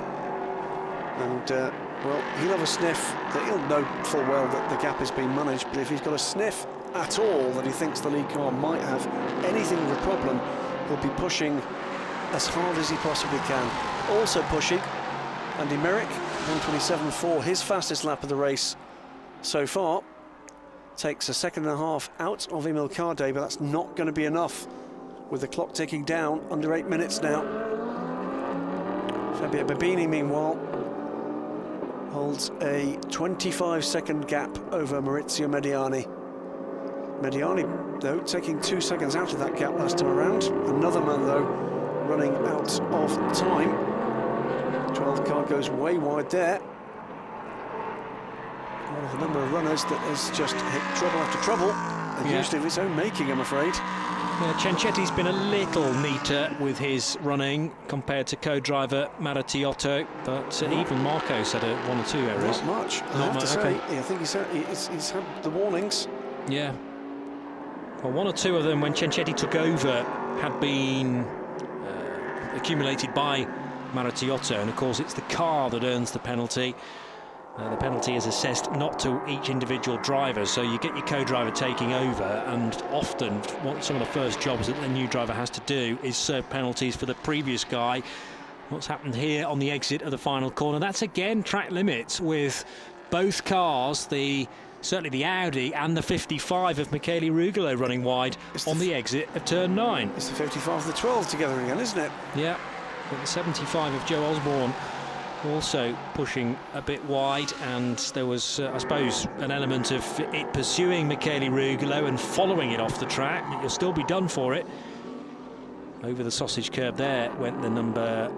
And, well, he'll have a sniff. That he'll know full well that the gap is being managed, but if he's got a sniff at all that he thinks the lead car might have anything of a problem, he'll be pushing as hard as he possibly can. Also pushing Andy Merrick, 127.4, his fastest lap of the race so far. Takes a second and a half out of Emil Cardet, but that's not going to be enough with the clock ticking down, under 8 minutes now. Fabio Babini, meanwhile, holds a 25-second gap over Maurizio Mediani. Mediani, though, taking 2 seconds out of that gap last time around. Another man, though, running out of time. 12 car goes way wide there. One of the number of runners that has just hit trouble after trouble, and usually of its own making, I'm afraid. Yeah, Cenchetti's been a little neater with his running compared to co-driver Maratiotto, but even Marco's had one or two errors. Not much, I have to say. Okay. I think he's had the warnings. Yeah. Well, one or two of them, when Cenchetti took over, had been accumulated by Maratiotto, and of course it's the car that earns the penalty. The penalty is assessed not to each individual driver, so you get your co-driver taking over, and often some of the first jobs that the new driver has to do is serve penalties for the previous guy. What's happened here on the exit of the final corner, that's again track limits with both cars, certainly the Audi and the 55 of Michele Rugolo running wide on the exit of turn 9. It's the 55 of the 12 together again, isn't it? Yeah, but the 75 of Joe Osborne also pushing a bit wide, and there was, I suppose, an element of it pursuing Michele Rugolo and following it off the track. You'll still be done for it. Over the sausage curb there went the number,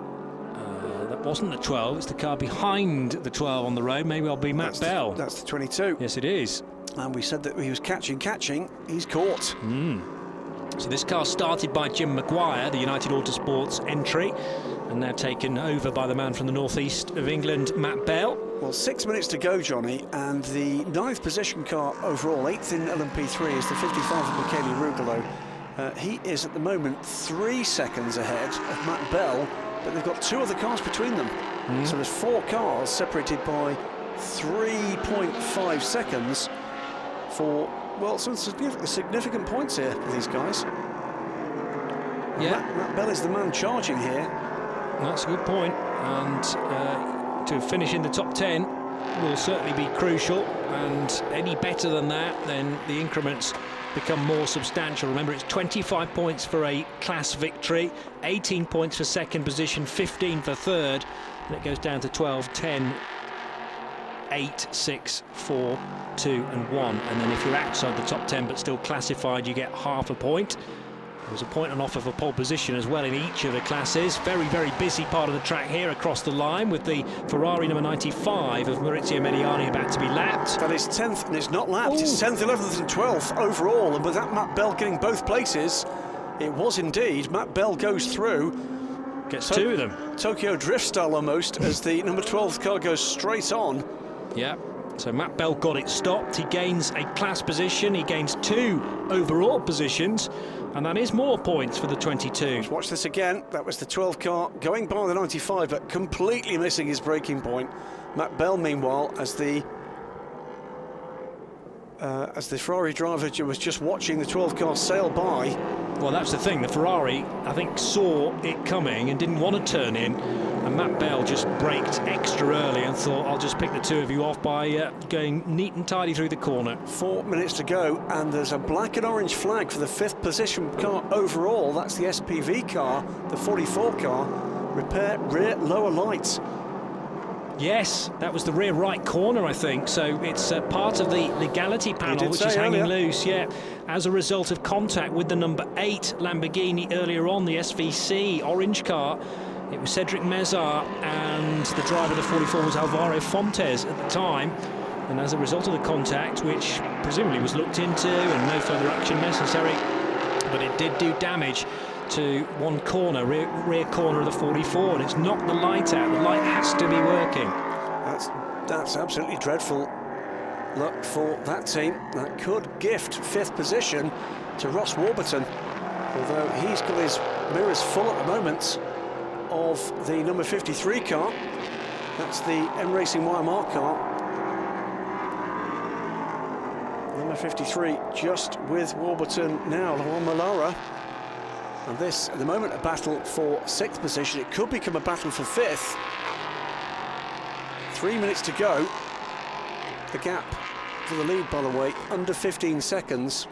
that wasn't the 12, it's the car behind the 12 on the road. Maybe I'll be Matt Bell. That's the 22. Yes, it is. And we said that he was catching, he's caught. So this car started by Jim Maguire, the United Autosports entry, and now taken over by the man from the northeast of England, Matt Bell. Well, 6 minutes to go, Johnny, and the 9th position car overall, 8th in LMP3, is the 55 of Michele Rugolo. He is at the moment 3 seconds ahead of Matt Bell, but they've got 2 other cars between them. So there's 4 cars separated by 3.5 seconds for, well, some significant points here for these guys. Yeah, Matt Bell is the man charging here. That's a good point, and to finish in the top 10 will certainly be crucial, and any better than that, then the increments become more substantial. Remember, it's 25 points for a class victory, 18 points for second position, 15 for third, and it goes down to 12, 10, 8, 6, 4, 2 and 1, and then if you're outside the top 10 but still classified, you get half a point. There was a point and off of a pole position as well in each of the classes. Very, very busy part of the track here across the line with the Ferrari number 95 of Maurizio Mediani about to be lapped. That is 10th, and it's not lapped. Ooh. It's 10th, 11th and 12th overall, and with that Matt Bell getting both places, it was indeed. Matt Bell goes through. Gets two of them. Tokyo Drift style almost, as the number 12 car goes straight on. Yeah. So Matt Bell got it stopped. He gains a class position. He gains 2 overall positions. And that is more points for the 22. Let's watch this again. That was the 12 car going by the 95, but completely missing his braking point. Matt Bell, meanwhile, as the Ferrari driver was just watching the 12 car sail by. Well, that's the thing. The Ferrari, I think, saw it coming and didn't want to turn in. And Matt Bell just braked extra early and thought, I'll just pick the two of you off by going neat and tidy through the corner. 4 minutes to go, and there's a black and orange flag for the 5th position car overall. That's the SPV car, the 44 car. Repair rear lower lights. Yes, that was the rear right corner, I think. So it's part of the legality panel, which is hanging loose, yeah, as a result of contact with the number 8 Lamborghini earlier on, the SVC orange car. It was Cedric Mezar, and the driver of the 44 was Alvaro Fontes at the time. And as a result of the contact, which presumably was looked into and no further action necessary, but it did do damage to one corner, rear corner of the 44, and it's knocked the light out. The light has to be working. That's absolutely dreadful luck for that team. That could gift 5th position to Ross Warburton, although he's got his mirrors full at the moment of the number 53 car. That's the M Racing YMR car. Number 53 just with Warburton now, Laurent Mallara. And this, at the moment, a battle for 6th position. It could become a battle for 5th. 3 minutes to go. The gap for the lead, by the way, under 15 seconds.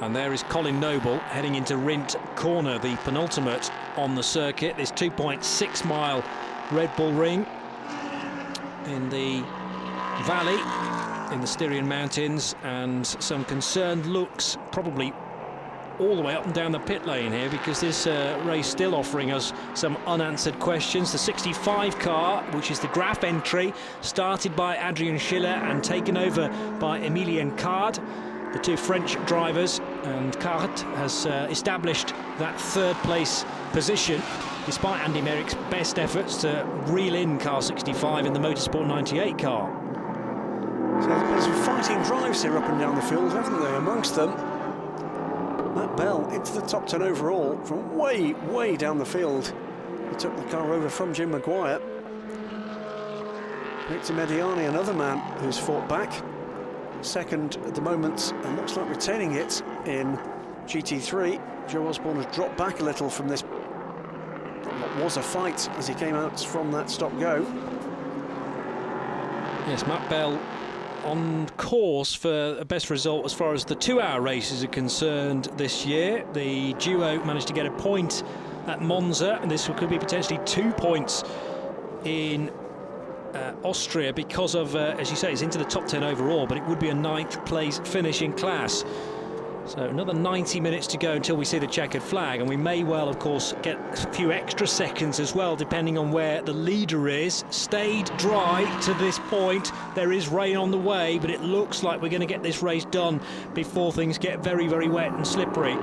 And there is Colin Noble heading into Rint Corner, the penultimate on the circuit. This 2.6 mile Red Bull Ring in the valley in the Styrian Mountains, and some concerned looks probably all the way up and down the pit lane here, because this race still offering us some unanswered questions. The 65 car, which is the Graf entry, started by Adrien Schiller and taken over by Emilien Card, the 2 French drivers, and Card has established that 3rd place position despite Andy Merrick's best efforts to reel in car 65 in the Motorsport 98 car. So there's been some fighting drives here up and down the field, haven't they? Amongst them, Matt Bell into the top 10 overall from way, way down the field. He took the car over from Jim Maguire. Victor Mediani, another man who's fought back. 2nd at the moment, and looks like retaining it in GT3. Joe Osborne has dropped back a little from this, what was a fight as he came out from that stop-go. Yes, Matt Bell on course for a best result as far as the 2-hour races are concerned this year. The duo managed to get a point at Monza, and this could be potentially 2 points in Austria because of, as you say, it's into the top 10 overall, but it would be a 9th place finish in class. So another 90 minutes to go until we see the checkered flag, and we may well, of course, get a few extra seconds as well, depending on where the leader is. Stayed dry to this point. There is rain on the way, but it looks like we're going to get this race done before things get very, very wet and slippery.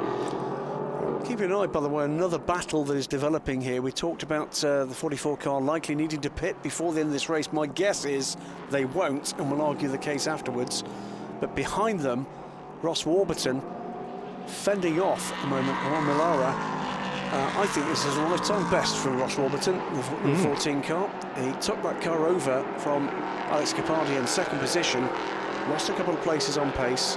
Keep an eye, by the way, another battle that is developing here. We talked about the 44 car likely needing to pit before the end of this race. My guess is they won't, and we'll argue the case afterwards. But behind them, Ross Warburton fending off at the moment on Mallara. I think this is a lifetime best for Ross Warburton, the 14 car. He took that car over from Alex Capardi in 2nd position, lost a couple of places on pace,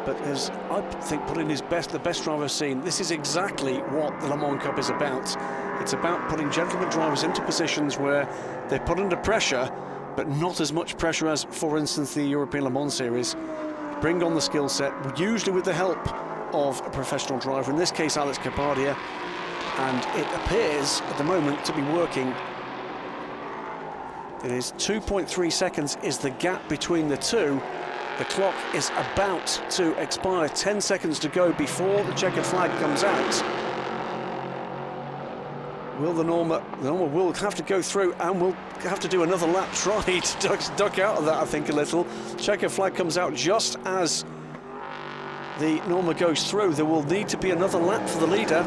but has, I think, put in his best, the best driver I've seen. This is exactly what the Le Mans Cup is about. It's about putting gentleman drivers into positions where they're put under pressure, but not as much pressure as, for instance, the European Le Mans Series. Bring on the skill set, usually with the help of a professional driver, in this case Alex Capardia, and it appears at the moment to be working. It is 2.3 seconds is the gap between the two, The clock is about to expire, 10 seconds to go before the checkered flag comes out. Will the Norma will have to go through and will have to do another lap, try to duck out of that, I think, a little. Checkered flag comes out just as the Norma goes through. There will need to be another lap for the leader.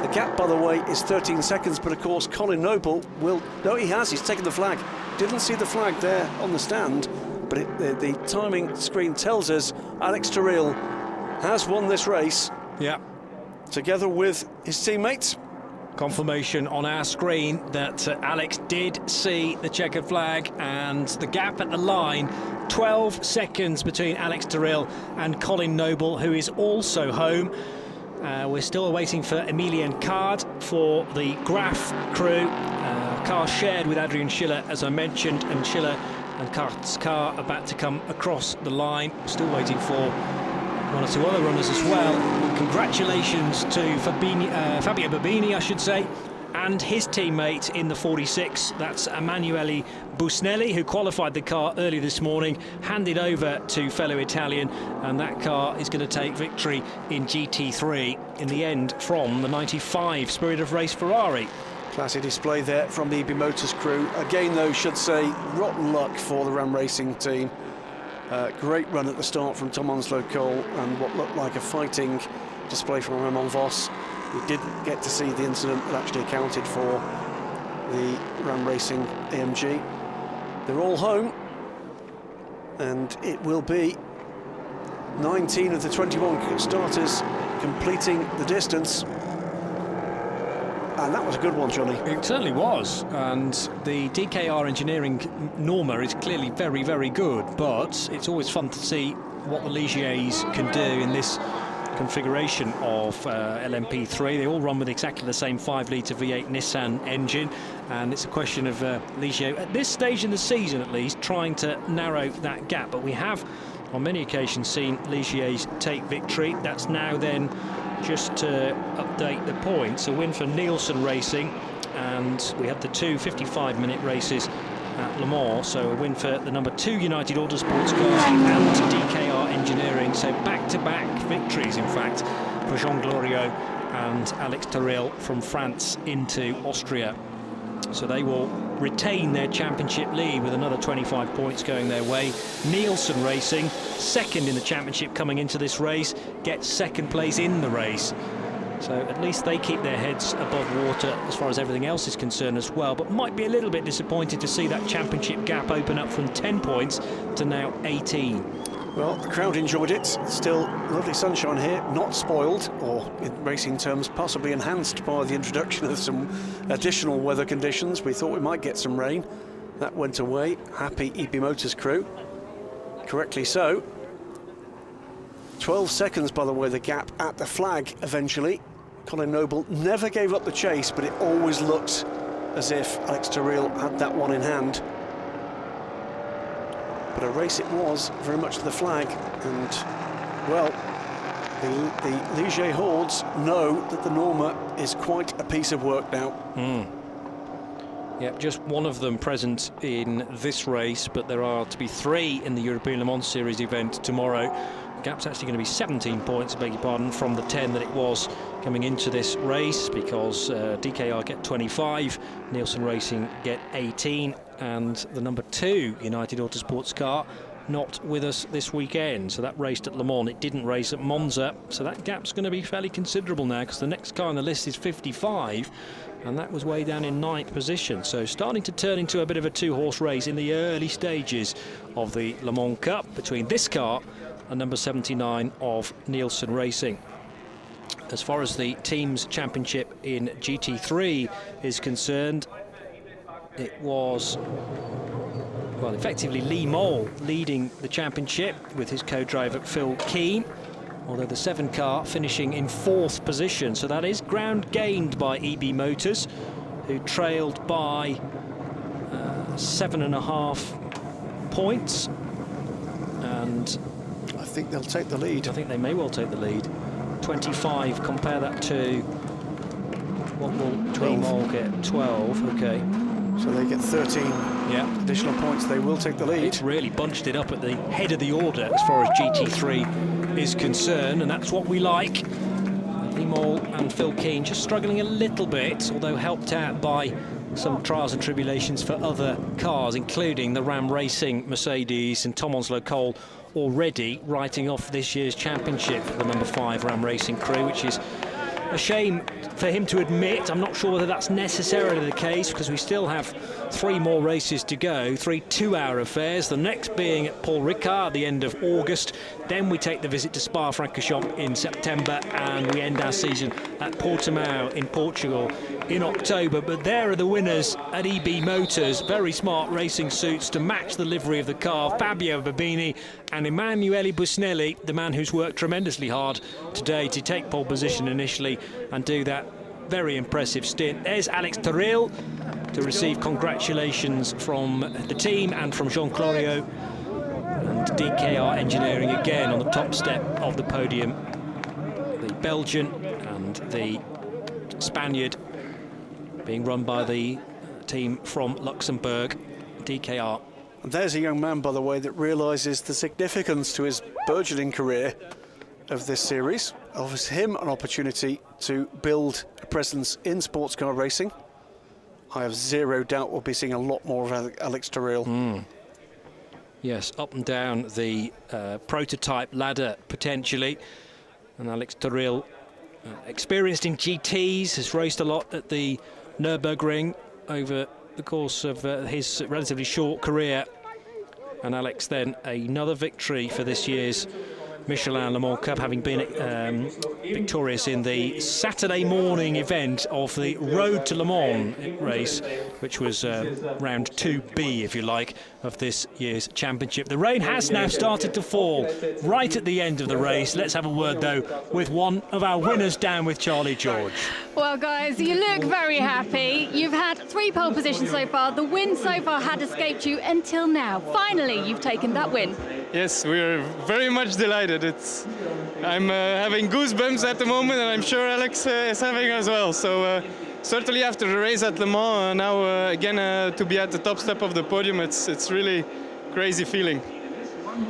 The gap, by the way, is 13 seconds, but of course Colin Noble will... No, he's taken the flag. Didn't see the flag there on the stand, but the timing screen tells us Alex Terrell has won this race. Yeah. Together with his teammates. Confirmation on our screen that Alex did see the checkered flag, and the gap at the line, 12 seconds between Alex Terrell and Colin Noble, who is also home. We're still waiting for Emilian Card for the Graf crew. Car shared with Adrian Schiller, as I mentioned, and Schiller and Card's car about to come across the line. Still waiting for one or two other runners as well. Congratulations to Fabio Babini, I should say, and his teammate in the 46. That's Emanuele Busnelli, who qualified the car early this morning, handed over to fellow Italian, and that car is going to take victory in GT3 in the end from the 95 Spirit of Race Ferrari. Classy display there from the EB Motors crew. Again, though, should say, rotten luck for the Ram Racing team. Great run at the start from Tom Onslow Cole, and what looked like a fighting display from Raymond Foster. We didn't get to see the incident that actually accounted for the Ram Racing AMG. They're all home, and it will be 19 of the 21 starters completing the distance. And that was a good one, Johnny. It certainly was, and the DKR Engineering Norma is clearly very, very good, but it's always fun to see what the Ligiers can do in this configuration of LMP3. They all run with exactly the same 5-litre V8 Nissan engine, and it's a question of Ligier, at this stage in the season at least, trying to narrow that gap. But we have on many occasions seen Ligiers take victory. That's now then just to update the points, a win for Nielsen Racing, and we had the two 55-minute races at Le Mans, so a win for the number 2 United Autosports car and DKR Engineering, so back-to-back victories in fact for Jean Glorieux and Alex Terrell from France into Austria. So they will retain their championship lead with another 25 points going their way. Nielsen Racing, second in the championship coming into this race, gets second place in the race. So at least they keep their heads above water as far as everything else is concerned as well, but might be a little bit disappointed to see that championship gap open up from 10 points to now 18. Well, the crowd enjoyed it. Still lovely sunshine here, not spoiled, or in racing terms, possibly enhanced by the introduction of some additional weather conditions. We thought we might get some rain. That went away. Happy EB Motors crew. Correctly so. 12 seconds, by the way, the gap at the flag eventually. Colin Noble never gave up the chase, but it always looked as if Alex Terrell had that one in hand. But a race it was, very much to the flag, and, well, the Ligier hordes know that the Norma is quite a piece of work now. Yep, just one of them present in this race, but there are to be 3 in the European Le Mans Series event tomorrow. The gap's actually going to be 17 points, I beg your pardon, from the 10 that it was coming into this race, because DKR get 25, Nielsen Racing get 18, and the number 2 United Autosports car not with us this weekend. So that raced at Le Mans, it didn't race at Monza, so that gap's going to be fairly considerable now, because the next car on the list is 55, and that was way down in 9th position. So starting to turn into a bit of a 2-horse race in the early stages of the Le Mans Cup between this car and number 79 of Nielsen Racing. As far as the team's championship in GT3 is concerned, it was, well, effectively Lee Mole leading the championship with his co-driver Phil Keane, although the 7 car finishing in 4th position. So that is ground gained by EB Motors, who trailed by 7.5 points, and I think they'll take the lead. I think they may well take the lead. 25, compare that to what will Lee Mole get? 12, okay. So they get 13 additional points. They will take the lead. It's really bunched it up at the head of the order as far as GT3 is concerned, and that's what we like. Limol and Phil Keane just struggling a little bit, although helped out by some trials and tribulations for other cars, including the Ram Racing Mercedes, and Tom Onslow-Cole already writing off this year's championship for the number 5 Ram Racing crew, which is a shame for him to admit. I'm not sure whether that's necessarily the case, because we still have 3 more races to go, 3 two-hour affairs, the next being at Paul Ricard at the end of August. Then we take the visit to Spa-Francorchamps in September, and we end our season at Portimao in Portugal in October. But there are the winners at EB Motors. Very smart racing suits to match the livery of the car. Fabio Babini and Emanuele Busnelli, the man who's worked tremendously hard today to take pole position initially and do that very impressive stint. There's Alex Terrell to receive congratulations from the team and from Jean Clorio, and DKR Engineering again on the top step of the podium. The Belgian and the Spaniard being run by the team from Luxembourg, DKR. And there's a young man, by the way, that realises the significance to his burgeoning career of this series. Offers him an opportunity to build a presence in sports car racing. I have zero doubt we'll be seeing a lot more of Alex Terrell. Yes, up and down the prototype ladder potentially. And Alex Terrell, experienced in GTs, has raced a lot at the Nürburgring over the course of his relatively short career. And Alex then another victory for this year's Michelin Le Mans Cup, having been victorious in the Saturday morning event of the Road to Le Mans race, which was round 2B, if you like, of this year's championship. The rain has now started to fall right at the end of the race. Let's have a word, though, with one of our winners down with Charlie George. Well, guys, you look very happy. You've had 3 pole positions so far. The win so far had escaped you until now. Finally, you've taken that win. Yes, we're very much delighted. I'm having goosebumps at the moment, and I'm sure Alex is having as well. So certainly after the race at Le Mans, now again to be at the top step of the podium, it's really crazy feeling.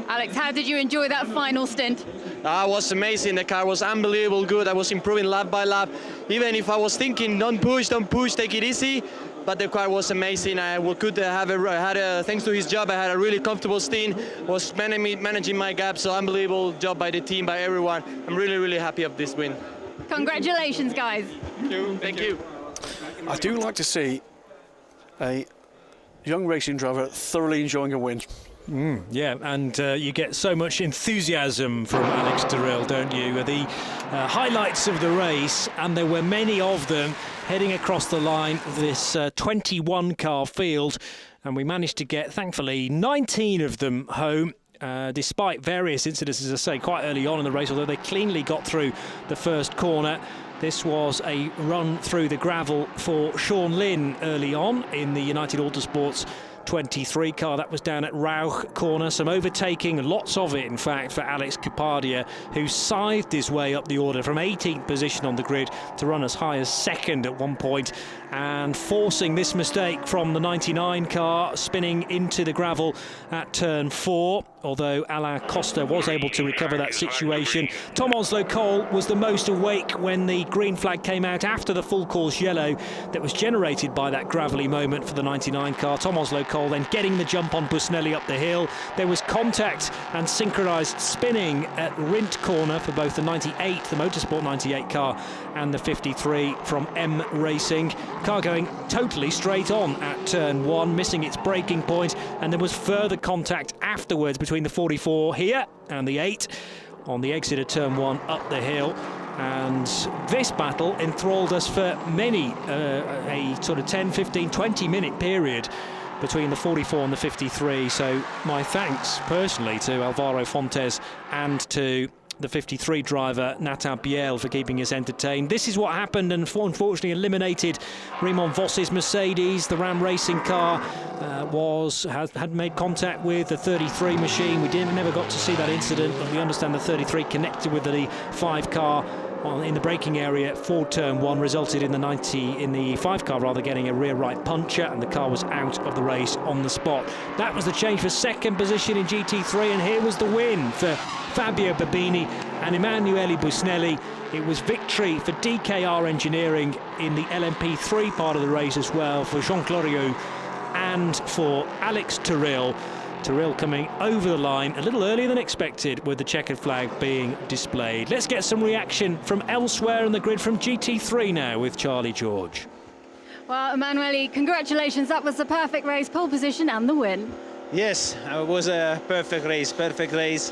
Alex, how did you enjoy that final stint? It was amazing. The car was unbelievable good. I was improving lap by lap. Even if I was thinking, don't push, take it easy. But the car was amazing. Thanks to his job, I had a really comfortable stint. Was managing my gap, so unbelievable job by the team, by everyone. I'm really, really happy of this win. Congratulations, guys. Thank you. Thank you. I do like to see a young racing driver thoroughly enjoying a win. Yeah, and you get so much enthusiasm from Alex Terrell, don't you? The highlights of the race, and there were many of them heading across the line, this 21-car field, and we managed to get, thankfully, 19 of them home. Despite various incidents, as I say, quite early on in the race, although they cleanly got through the first corner. This was a run through the gravel for Sean Lynn early on in the United Autosports 23 car. That was down at Rauch corner. Some overtaking, lots of it in fact, for Alex Capardia, who scythed his way up the order from 18th position on the grid to run as high as 2nd at one point, and forcing this mistake from the 99 car, spinning into the gravel at turn 4, although Alain Costa was able to recover that situation. Tom Onslow-Cole was the most awake when the green flag came out after the full course yellow that was generated by that gravelly moment for the 99 car. Tom Onslow-Cole then getting the jump on Busnelli up the hill. There was contact and synchronised spinning at Rindt corner for both the 98, the Motorsport 98 car, and the 53 from M Racing. Car going totally straight on at turn 1, missing its braking point, and there was further contact afterwards between the 44 here and the 8 on the exit of turn 1 up the hill. And this battle enthralled us for many, a sort of 10, 15, 20 minute period between the 44 and the 53. So my thanks personally to Alvaro Fontes and to the 53 driver Nathan Biel for keeping us entertained. This is what happened, and unfortunately eliminated Raymond Voss's Mercedes. The Ram Racing car had made contact with the 33 machine. We never got to see that incident, but we understand the 33 connected with the 5 car in the braking area for turn 1 resulted in the 5 car rather getting a rear right puncture, and the car was out of the race on the spot. That was the change for second position in GT3, and here was the win for Fabio Babini and Emanuele Busnelli. It was victory for DKR Engineering in the LMP3 part of the race as well, for Jean Glorieux and for Alex Tyrrell. Tyrrell coming over the line a little earlier than expected, with the checkered flag being displayed. Let's get some reaction from elsewhere in the grid from GT3 now with Charlie George. Well, Emanuele, congratulations. That was the perfect race, pole position and the win. Yes, it was a perfect race.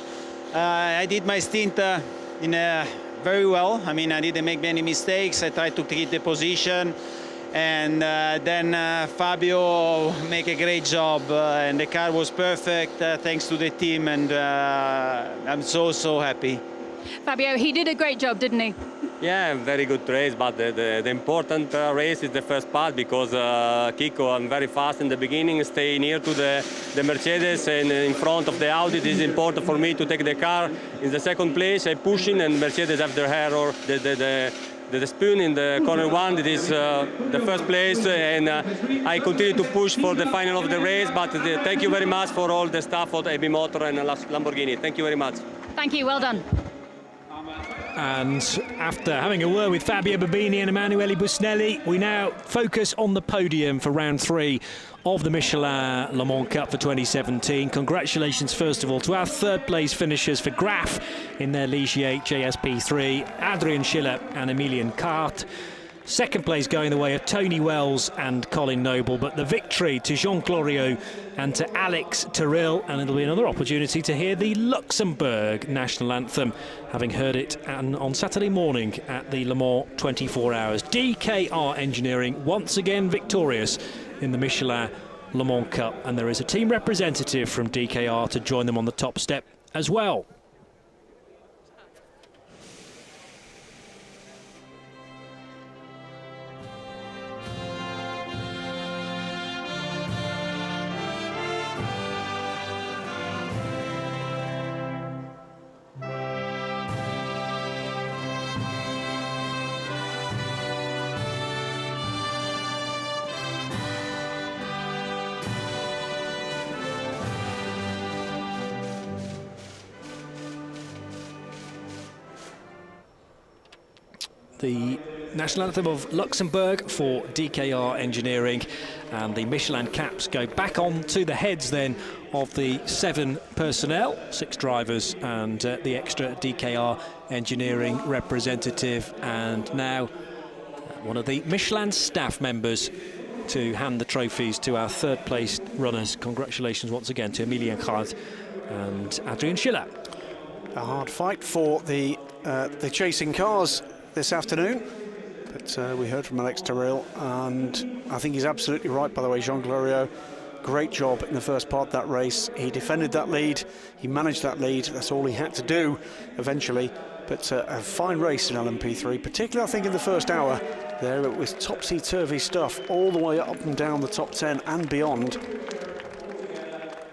I did my stint very well. I mean, I didn't make many mistakes. I tried to keep the position. And then Fabio make a great job, and the car was perfect thanks to the team, and I'm so happy. Fabio, he did a great job, didn't he? Yeah, very good race, but the important race is the first part, because Kiko, I'm very fast in the beginning, stay near to the Mercedes and in front of the Audi. It is important for me to take the car in the second place. I pushing, and Mercedes have their error, the spoon in the corner 1. It is the first place, and I continue to push for the final of the race. But thank you very much for all the staff of AB Motor and Lamborghini. Thank you very much. Thank you, well done. And after having a word with Fabio Babini and Emanuele Busnelli, we now focus on the podium for round 3 of the Michelin Le Mans Cup for 2017. Congratulations first of all to our third place finishers for Graf in their Ligier JSP3, Adrian Schiller and Emilian Cart. Second place going the way of Tony Wells and Colin Noble, but the victory to Jean Glorieux and to Alex Tyrrell, and it'll be another opportunity to hear the Luxembourg national anthem, having heard it on Saturday morning at the Le Mans 24 Hours. DKR Engineering once again victorious in the Michelin Le Mans Cup, and there is a team representative from DKR to join them on the top step as well. The national anthem of Luxembourg for DKR Engineering, and the Michelin caps go back on to the heads then of the 7 personnel, 6 drivers and the extra DKR Engineering representative, and now one of the Michelin staff members to hand the trophies to our third place runners. Congratulations once again to Emilien Cart and Adrian Schiller. A hard fight for the chasing cars this afternoon, but we heard from Alex Tyrrell, and I think he's absolutely right, by the way. Jean Glorieux, great job in the first part of that race. He defended that lead, he managed that lead, that's all he had to do eventually, but a fine race in LMP3, particularly I think in the first hour there. It was topsy-turvy stuff all the way up and down the top 10 and beyond,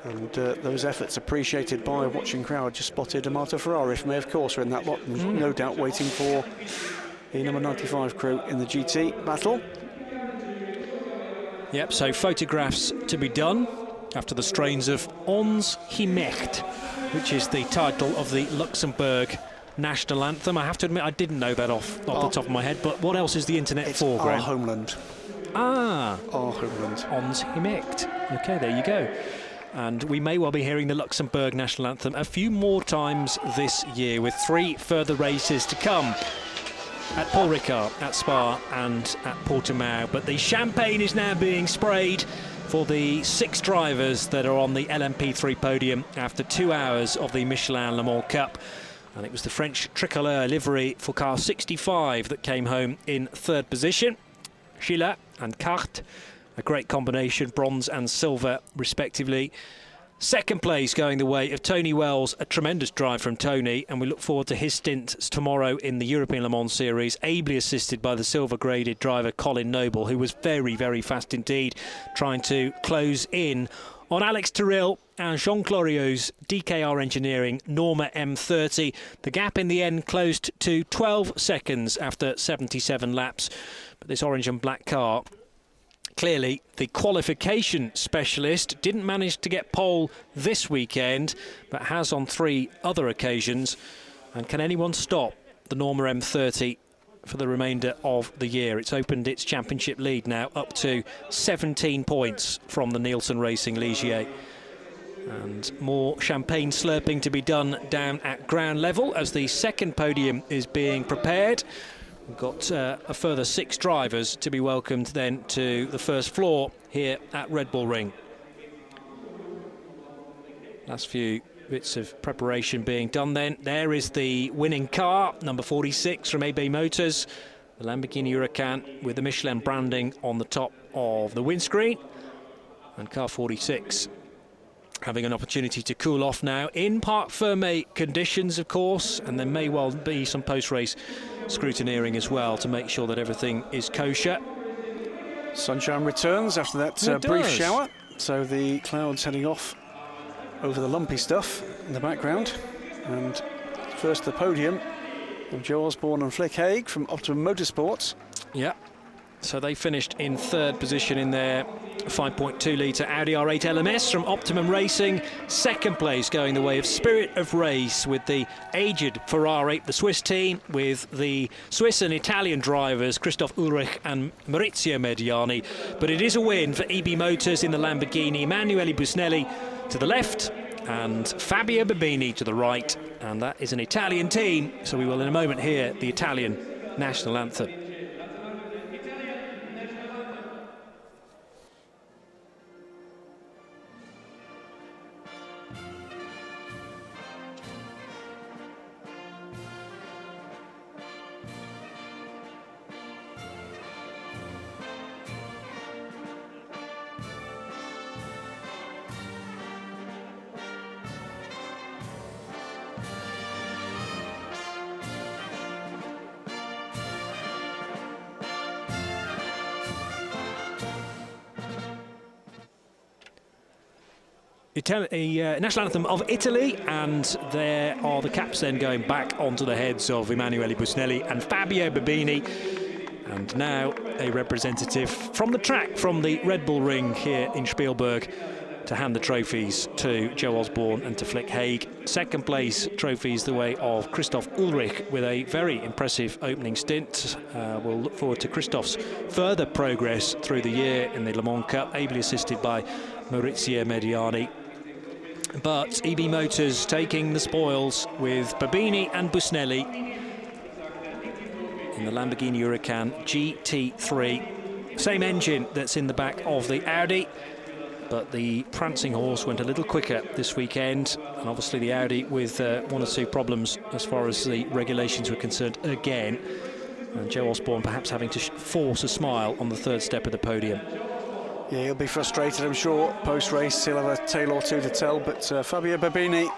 and those efforts appreciated by a watching crowd. Just spotted Amato Ferrari from AF Corsa in that lot, no doubt waiting for the number 95 crew in the GT battle. Yep, so photographs to be done after the strains of Ons Gemächt, which is the title of the Luxembourg national anthem. I have to admit I didn't know that off the top of my head, but what else is the internet It's for, Graham? Our homeland. Ah, Our homeland. Ons Gemächt. Okay, there you go. And we may well be hearing the Luxembourg national anthem a few more times this year, with 3 further races to come at Paul Ricard, at Spa and at Portimao. But the champagne is now being sprayed for the 6 drivers that are on the LMP3 podium after 2 hours of the Michelin Le Mans Cup. And it was the French tricolore livery for car 65 that came home in 3rd position. Schiller and Cart, a great combination, bronze and silver respectively. 2nd place going the way of Tony Wells, a tremendous drive from Tony, and we look forward to his stint tomorrow in the European Le Mans Series, ably assisted by the silver-graded driver Colin Noble, who was very, very fast indeed, trying to close in on Alex Tyrrell and Jean Glorio's DKR Engineering Norma M30. The gap in the end closed to 12 seconds after 77 laps. But this orange and black car, clearly the qualification specialist, didn't manage to get pole this weekend, but has on 3 other occasions. And can anyone stop the Norma M30 for the remainder of the year? It's opened its championship lead now up to 17 points from the Nielsen Racing Ligier. And more champagne slurping to be done down at ground level as the second podium is being prepared. We've got a further 6 drivers to be welcomed then to the first floor here at Red Bull Ring. Last few bits of preparation being done then. There is the winning car, number 46 from AB Motors, the Lamborghini Huracan with the Michelin branding on the top of the windscreen. And car 46 having an opportunity to cool off now in Parc Fermé conditions, of course, and there may well be some post-race scrutineering as well to make sure that everything is kosher. Sunshine returns after that brief shower, so the clouds heading off over the lumpy stuff in the background. And first the podium of Joe Osborne and Flick Haig from Optimum Motorsports. Yeah, so they finished in 3rd position in their 5.2 litre Audi R8 LMS from Optimum Racing. 2nd place going the way of Spirit of Race with the aged Ferrari, the Swiss team, with the Swiss and Italian drivers Christoph Ulrich and Maurizio Mediani. But it is a win for EB Motors in the Lamborghini. Emanuele Busnelli to the left and Fabio Babini to the right, and that is an Italian team, so we will in a moment hear the Italian national anthem. National anthem of Italy, and there are the caps then going back onto the heads of Emanuele Busnelli and Fabio Babini. And now a representative from the track, from the Red Bull Ring here in Spielberg, to hand the trophies to Joe Osborne and to Flick Haig. 2nd place trophies the way of Christoph Ulrich with a very impressive opening stint. We'll look forward to Christoph's further progress through the year in the Le Mans Cup, ably assisted by Maurizio Mediani. But EB Motors taking the spoils with Babini and Busnelli in the Lamborghini Huracan GT3. Same engine that's in the back of the Audi, but the prancing horse went a little quicker this weekend, and obviously the Audi with 1 or 2 problems as far as the regulations were concerned again, and Joe Osborne perhaps having to force a smile on the 3rd step of the podium. Yeah, he'll be frustrated, I'm sure. Post-race, he'll have a tale or two to tell. But Fabio Babini,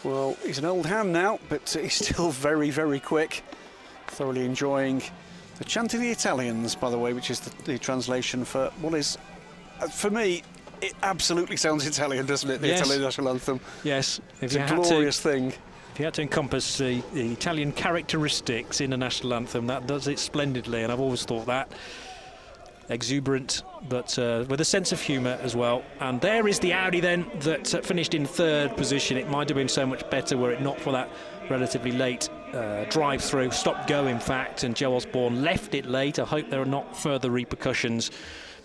well, he's an old hand now, but he's still very, very quick. Thoroughly enjoying the chant of the Italians, by the way, which is the translation for what is, for me, it absolutely sounds Italian, doesn't it? The Italian national anthem. Yes. It's a glorious thing. If you had to encompass the Italian characteristics in a national anthem, that does it splendidly, and I've always thought that. Exuberant, but with a sense of humour as well. And there is the Audi then that finished in 3rd position. It might have been so much better were it not for that relatively late drive-through, stop-go in fact, and Joe Osborne left it late. I hope there are not further repercussions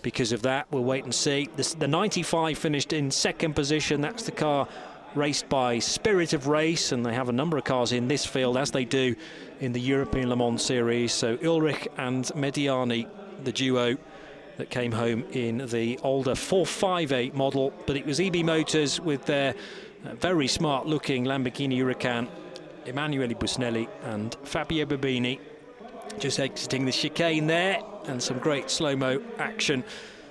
because of that. We'll wait and see. The 95 finished in 2nd position. That's the car raced by Spirit of Race, and they have a number of cars in this field, as they do in the European Le Mans Series. So Ulrich and Mediani, the duo that came home in the older 458 model, but it was EB Motors with their very smart looking Lamborghini Huracan, Emanuele Busnelli and Fabio Babini just exiting the chicane there, and some great slow-mo action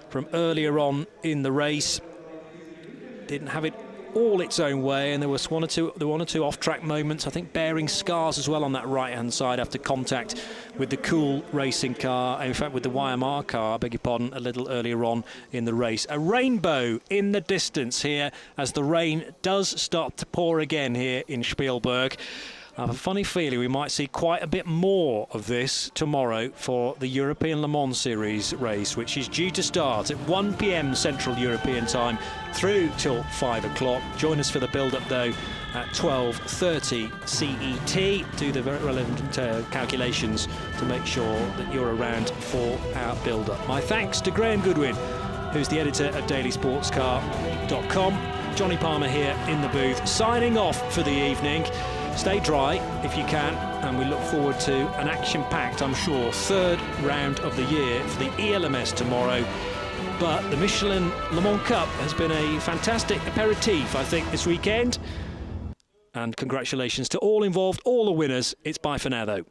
from earlier on in the race. Didn't have it all its own way, and there were one or two off-track moments, I think bearing scars as well on that right-hand side after contact with the Cool racing car, in fact with the YMR car, I beg your pardon, a little earlier on in the race. A rainbow in the distance here as the rain does start to pour again here in Spielberg. I have a funny feeling we might see quite a bit more of this tomorrow for the European Le Mans Series race, which is due to start at 1 p.m. Central European time through till 5 o'clock. Join us for the build-up, though, at 12:30 CET. Do the relevant calculations to make sure that you're around for our build-up. My thanks to Graham Goodwin, who's the editor of dailysportscar.com. Johnny Palmer here in the booth, signing off for the evening. Stay dry if you can, and we look forward to an action-packed, I'm sure, third round of the year for the ELMS tomorrow. But the Michelin Le Mans Cup has been a fantastic aperitif, I think, this weekend. And congratulations to all involved, all the winners. It's bye for now, though.